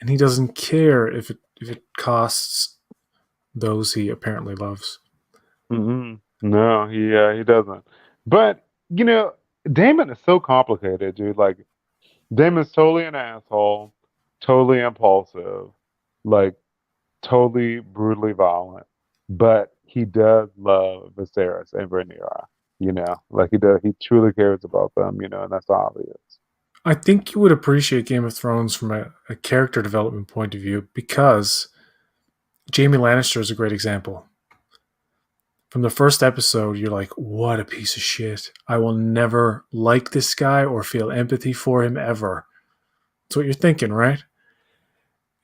and he doesn't care if it costs those he apparently loves. No, he doesn't. But Damon is so complicated, dude. Like Damon's totally an asshole, totally impulsive, like totally brutally violent, but he does love Viserys and Rhaenyra. Like he does. He truly cares about them. And that's obvious. I think you would appreciate Game of Thrones from a character development point of view because Jaime Lannister is a great example. From the first episode, you're like, what a piece of shit. I will never like this guy or feel empathy for him ever. That's what you're thinking, right?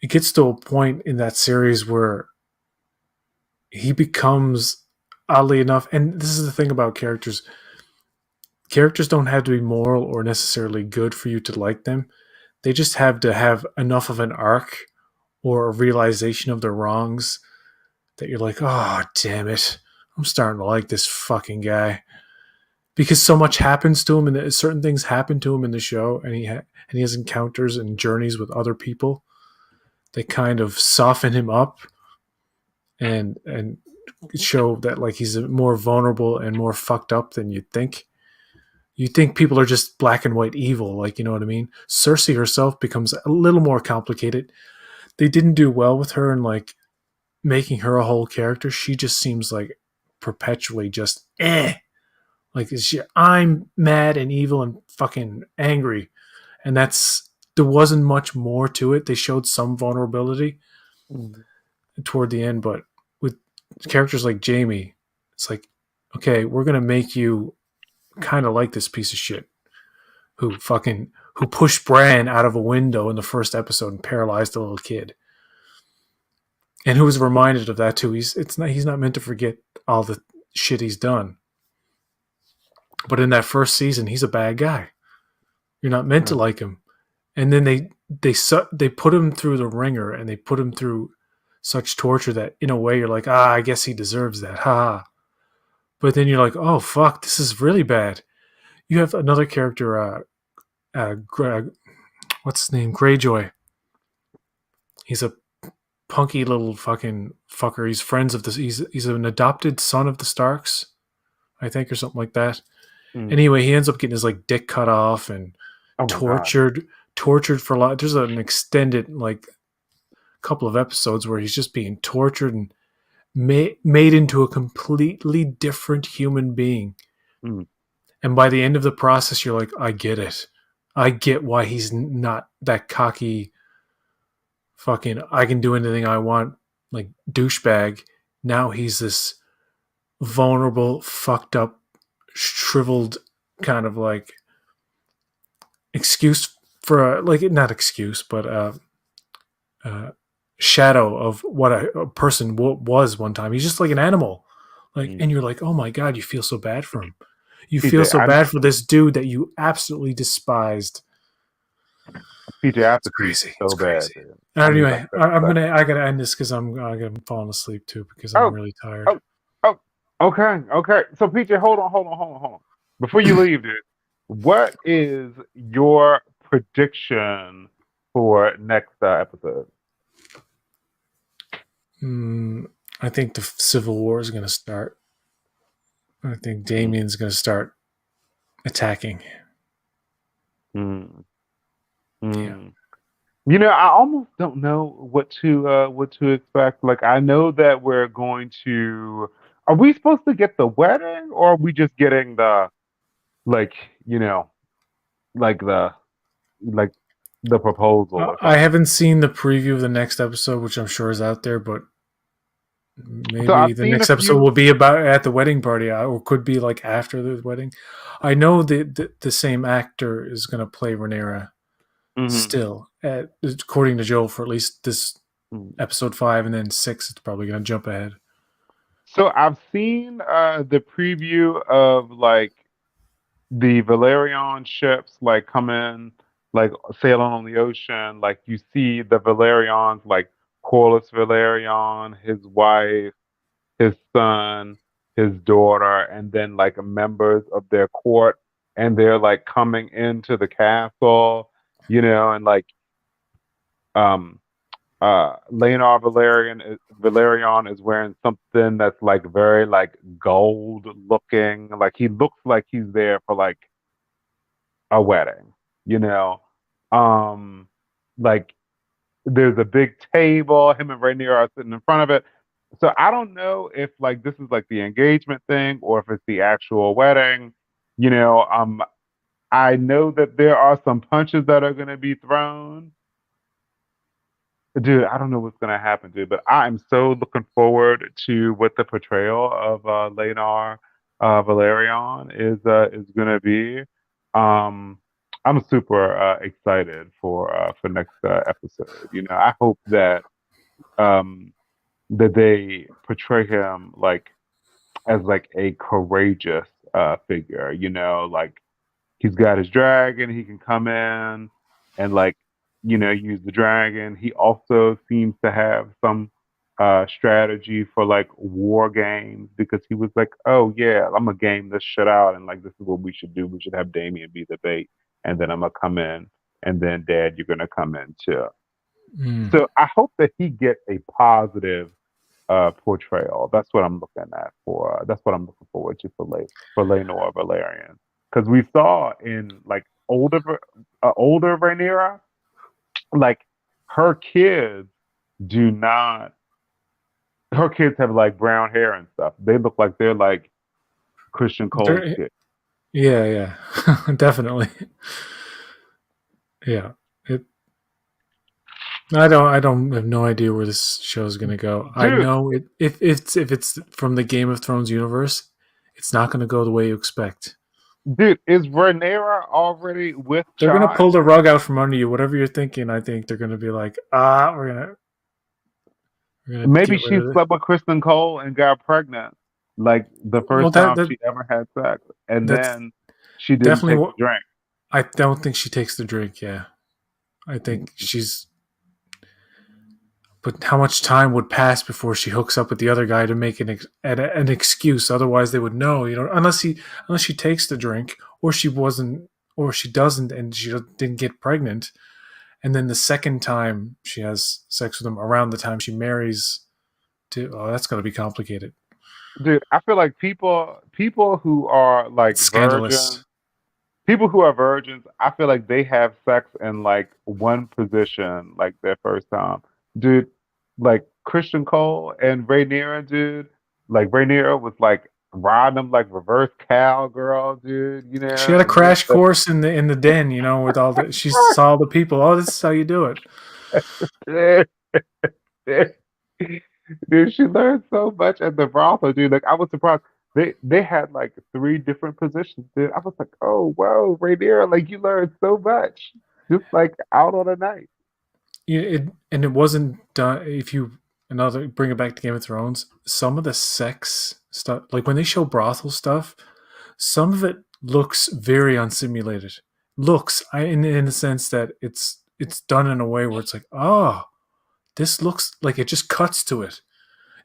It gets to a point in that series where he becomes, oddly enough, and this is the thing about characters. Characters don't have to be moral or necessarily good for you to like them. They just have to have enough of an arc or a realization of their wrongs that you're like, oh, damn it. I'm starting to like this fucking guy. Because so much happens to him and certain things happen to him in the show, and he has encounters and journeys with other people. They kind of soften him up and show that like he's more vulnerable and more fucked up than you'd think. You think people are just black and white evil, like, you know what I mean? Cersei herself becomes a little more complicated. They didn't do well with her in like making her a whole character. She just seems like perpetually just like I'm mad and evil and fucking angry, and there wasn't much more to it. They showed some vulnerability toward the end, but with characters like Jaime, it's like, okay, we're gonna make you kind of like this piece of shit who pushed Bran out of a window in the first episode and paralyzed a little kid, and who was reminded of that too. He's not meant to forget all the shit he's done, but in that first season, he's a bad guy. You're not meant to like him, and then they put him through the ringer and they put him through such torture that in a way you're like, I guess he deserves that, ha. But then you're like, oh fuck, this is really bad. You have another character, what's his name? Greyjoy. He's a punky little fucking fucker. He's friends of this. He's an adopted son of the Starks, I think, or something like that. Mm. Anyway, he ends up getting his like dick cut off and Oh my God. tortured for a lot. There's an extended like couple of episodes where he's just being tortured and made into a completely different human being. Mm. And by the end of the process, you're like, I get it. I get why he's not that cocky fucking I can do anything I want like douchebag. Now he's this vulnerable, fucked up, shriveled kind of like excuse for like not excuse, but shadow of what a person was one time. He's just like an animal, like, Mm. and you're like, oh my god, you feel so bad for him. You feel PJ, so bad for this dude that you absolutely despised. PJ, I have It's to pee crazy. It's so bad, crazy. dude. I need like Anyway, 30 seconds. I gotta end this because I'm falling asleep too because I'm Oh, really tired. oh, oh, okay, okay. So PJ, hold on. Before you leave, dude, what is your prediction for next episode? Mm, I think the Civil War is going to start. I think Damien's going to start attacking. Mm. Yeah. Mm. You know, I almost don't know what to expect. Like, I know that we're going to. Are we supposed to get the wedding, or are we just getting the like, you know, like like the proposal or I something? haven't seen the preview of the next episode, which I'm sure is out there, but So maybe I've the seen a next episode few. will be about at the wedding party, or could be like after the wedding. I know the same actor is going to play Rhaenyra Mhm. still, according to Joel, for at least this Mm. episode 5, and then 6. It's probably going to jump ahead. So I've seen the preview of like the Valerian ships like come in, like sailing on the ocean. Like you see the Valerians, like Corlys Valerian, his wife, his son, his daughter, and then like members of their court, and they're like coming into the castle, and like um Leonard Valerian is wearing something that's like very like gold looking. Like he looks like he's there for like a wedding, you know. Um like there's a big table, him and Rainier are sitting in front of it. So I don't know if like this is like the engagement thing or if it's the actual wedding. You know, I know that there are some punches that are gonna be thrown. Dude, I don't know what's gonna happen, dude, but I am so looking forward to what the portrayal of Lanar Valerian is gonna be. Um, I'm super excited for next episode. You know, I hope um, that they portray him like as like a courageous figure. You know, like he's got his dragon. He can come in and like use the dragon. He also seems to have some strategy for like war games because he was like, oh yeah, I'm gonna game this shit out and like this is what we should do. We should have Damien be the bait, and then I'm gonna come in, and then Dad, you're gonna come in too. Mm. So I hope that he gets a positive portrayal. That's what I'm looking at for. That's what I'm looking forward to for Lenore Valerian, because we saw in like older Rhaenyra, like her kids do not. Her kids have like brown hair and stuff. They look like they're like Christian Cole's There, kids. yeah, yeah, definitely. Yeah, it. I don't have no idea where this show is going to go. I Dude, know it. If it's from the Game of Thrones universe, it's not going to go the way you expect. dude, is Rhaenyra already with They're going to child? pull the rug out from under you. Whatever you're thinking, I think they're going to be like, we're gonna Maybe get rid she of it. slept with Kristen Cole and got pregnant, like the Well, first time she ever had sex, and that's then she didn't definitely take what the drink. I don't think she takes the drink. Yeah, I think Mm. she's. But how much time would pass before she hooks up with the other guy to make an excuse? Otherwise, they would know. Unless she takes the drink or she wasn't. or she doesn't, and she didn't get pregnant. And then the second time she has sex with him around the time she marries, to oh, that's going to be complicated. Dude, I feel like people who are like It's virgins, scandalous. people who are virgins, I feel like they have sex in like one position, like their first time. Dude, like Christian Cole and Rhaenyra, dude. Like Rhaenyra was like riding them like reverse cowgirl, dude, She had a and then crash course in the den, with all the she saw all the people. Oh, this is how you do it. dude, she learned so much at the brothel, dude. Like I was surprised. They had like three different positions, dude. I was like, oh wow, Rhaenyra, like you learned so much just like out on a night. And it wasn't done. If you another bring it back to Game of Thrones, some of the sex stuff, like when they show brothel stuff, some of it looks very unsimulated. Looks in the sense that it's done in a way where it's like, oh, this looks like it just cuts to it.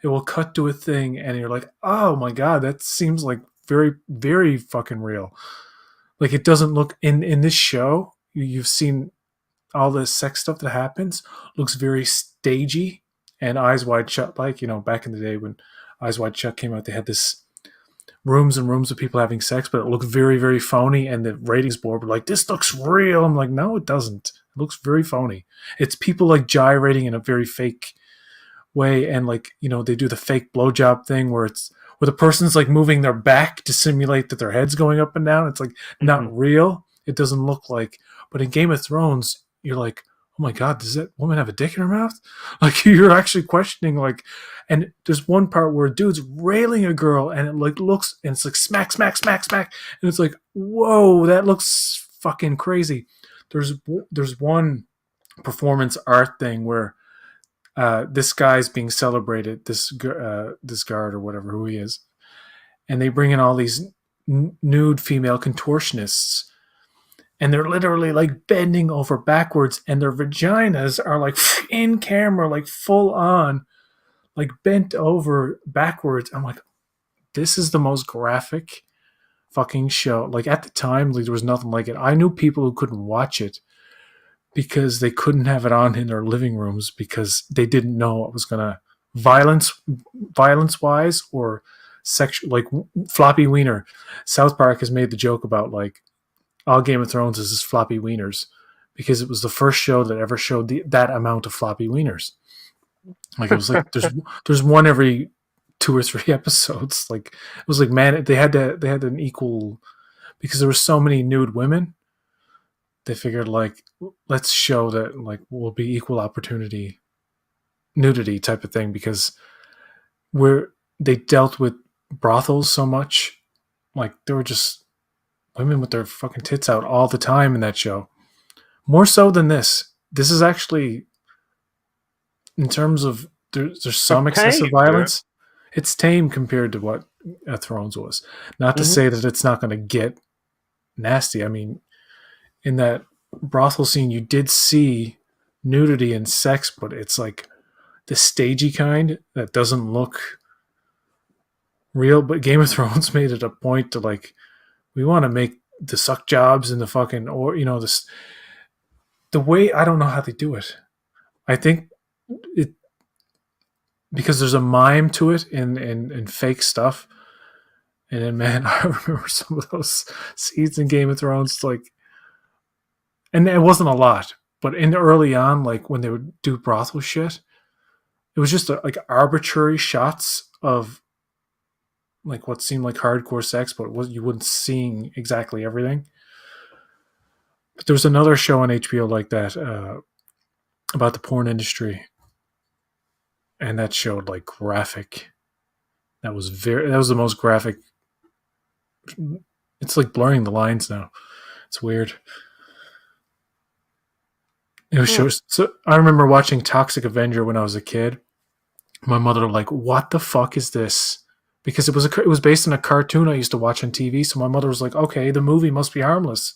It will cut to a thing, and you're like, oh my god, that seems like very very fucking real. Like it doesn't look in this show. You've seen all the sex stuff that happens looks very stagey and Eyes Wide Shut. Like back in the day when Eyes Wide Shut came out, they had this rooms and rooms of people having sex, but it looked very very phony. And the ratings board were like, "This looks real." I'm like, "No, it doesn't. It looks very phony. It's people like gyrating in a very fake way, and like they do the fake blowjob thing where the person's like moving their back to simulate that their head's going up and down. It's like Hmm. not real. It doesn't look like. But in Game of Thrones, you're like, oh my god, does that woman have a dick in her mouth? Like you're actually questioning like, and there's one part where a dude's railing a girl, and it like looks, and it's like smack, smack, smack, smack, and it's like, whoa, that looks fucking crazy. There's there's one performance art thing where this guy's being celebrated, this guard or whatever who he is, and they bring in all these nude female contortionists, and they're literally like bending over backwards, and their vaginas are like in camera, like full on, like bent over backwards. I'm like, this is the most graphic fucking show. Like at the time, like there was nothing like it. I knew people who couldn't watch it because they couldn't have it on in their living rooms because they didn't know what was gonna violence wise or sexual, like floppy wiener. South Park has made the joke about like all Game of Thrones is floppy wieners because it was the first show that ever showed that amount of floppy wieners. Like it was like there's one every 2 or 3 episodes. Like it was like, man, they had an equal, because there were so many nude women. They figured like, let's show that like will be equal opportunity nudity type of thing, because where they dealt with brothels so much, like there were just women with their fucking tits out all the time in that show. More so than this. This is actually, in terms of there's It's some excessive tame, dude. violence. It's tame compared to what Thrones was. Not to Hmm. say that it's not going to get nasty. I mean, in that brothel scene, you did see nudity and sex, but it's like the stagey kind that doesn't look real. But Game of Thrones made it a point to like, we want to make the suck jobs and the fucking, or this, the way, I don't know how they do it. I think it, because there's a mime to it in fake stuff. And then, man, I remember some of those scenes in Game of Thrones, like, and it wasn't a lot, but in early on, like when they would do brothel shit, it was just like arbitrary shots of like what seemed like hardcore sex, but you wouldn't seeing exactly everything. But there was another show on HBO like that, about the porn industry, and that showed like graphic. That was the most graphic. It's like blurring the lines now. It's weird. It was Huh. shows. So I remember watching Toxic Avenger when I was a kid. My mother was like, "What the fuck is this?" Because it was based on a cartoon I used to watch on TV. So my mother was like, "Okay, the movie must be harmless."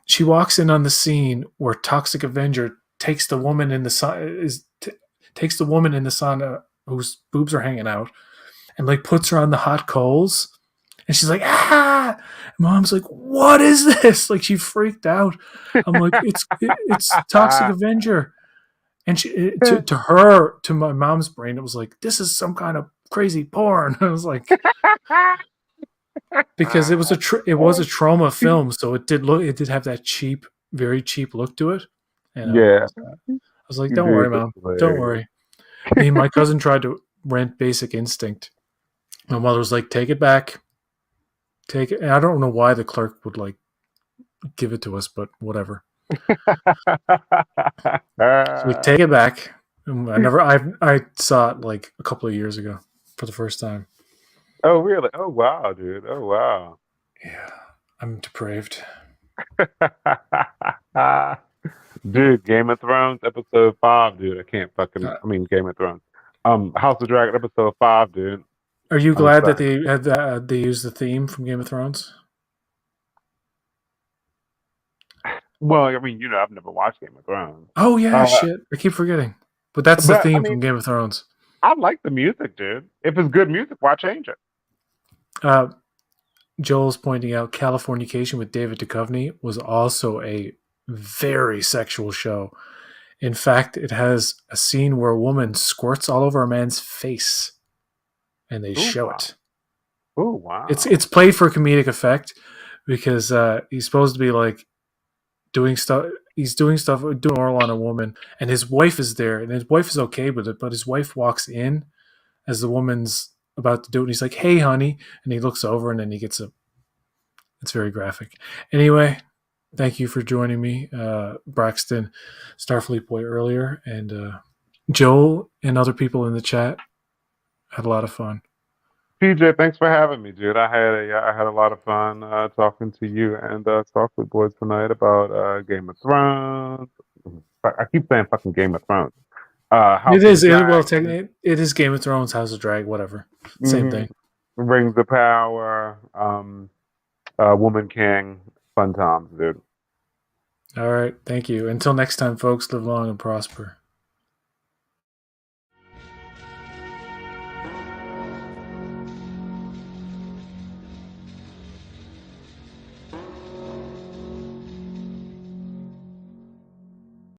She walks in on the scene where Toxic Avenger takes the woman in the sun takes the woman in the sauna whose boobs are hanging out, and like puts her on the hot coals, And she's like, ah. Mom's like, what is this? Like, she freaked out. I'm like, it's Toxic Avenger. And to my mom's brain, it was like, this is some kind of crazy porn. I was like, because it was a trauma film, so it did have that cheap, very cheap look to it. And Yeah, I was like, don't dude, worry, that's mom, don't hilarious. worry. Me and my cousin tried to rent Basic Instinct. My mother was like, take it back, take it. And I don't know why the clerk would like give it to us, but whatever. She's like, take it back. And I saw it like a couple of years ago for the first time. Oh, really? Oh, wow, dude. Oh, wow. Yeah, I'm depraved. Dude, Game of Thrones episode 5, dude. I can't fucking. Uh, I mean, Game of Thrones. House of Dragon episode 5, dude. are you I'm glad that excited. they used the theme from Game of Thrones? Well, I mean, I've never watched Game of Thrones. Oh yeah, Uh, shit. I keep forgetting. But that's the but I theme mean, from Game of Thrones. I like the music, dude. If it's good music, why change it? Uh, Joel's pointing out Californication with David Duchovny was also a very sexual show. In fact, it has a scene where a woman squirts all over a man's face, and they Oh show wow. it. Oh It's wow. it's played for comedic effect because he's supposed to be like doing stuff. He's doing oral on a woman, and his wife is there, and his wife is okay with it. But his wife walks in as the woman's about to do it, and he's like, "Hey, honey," and he looks over, and then he gets a. It's very graphic. Anyway, thank you for joining me, Braxton, Starfleet Boy earlier, and Joel and other people in the chat. Had a lot of fun. PJ, thanks for having me, dude. I had a lot of fun talking to you and Starfleet Boys tonight about Game of Thrones. I keep saying fucking Game of Thrones. House It of is well, Dragon. technically, it is Game of Thrones, House of Drag, whatever, same hmm thing. Rings of Power. Woman King. Fun times, dude. All right, thank you. Until next time, folks. Live long and prosper.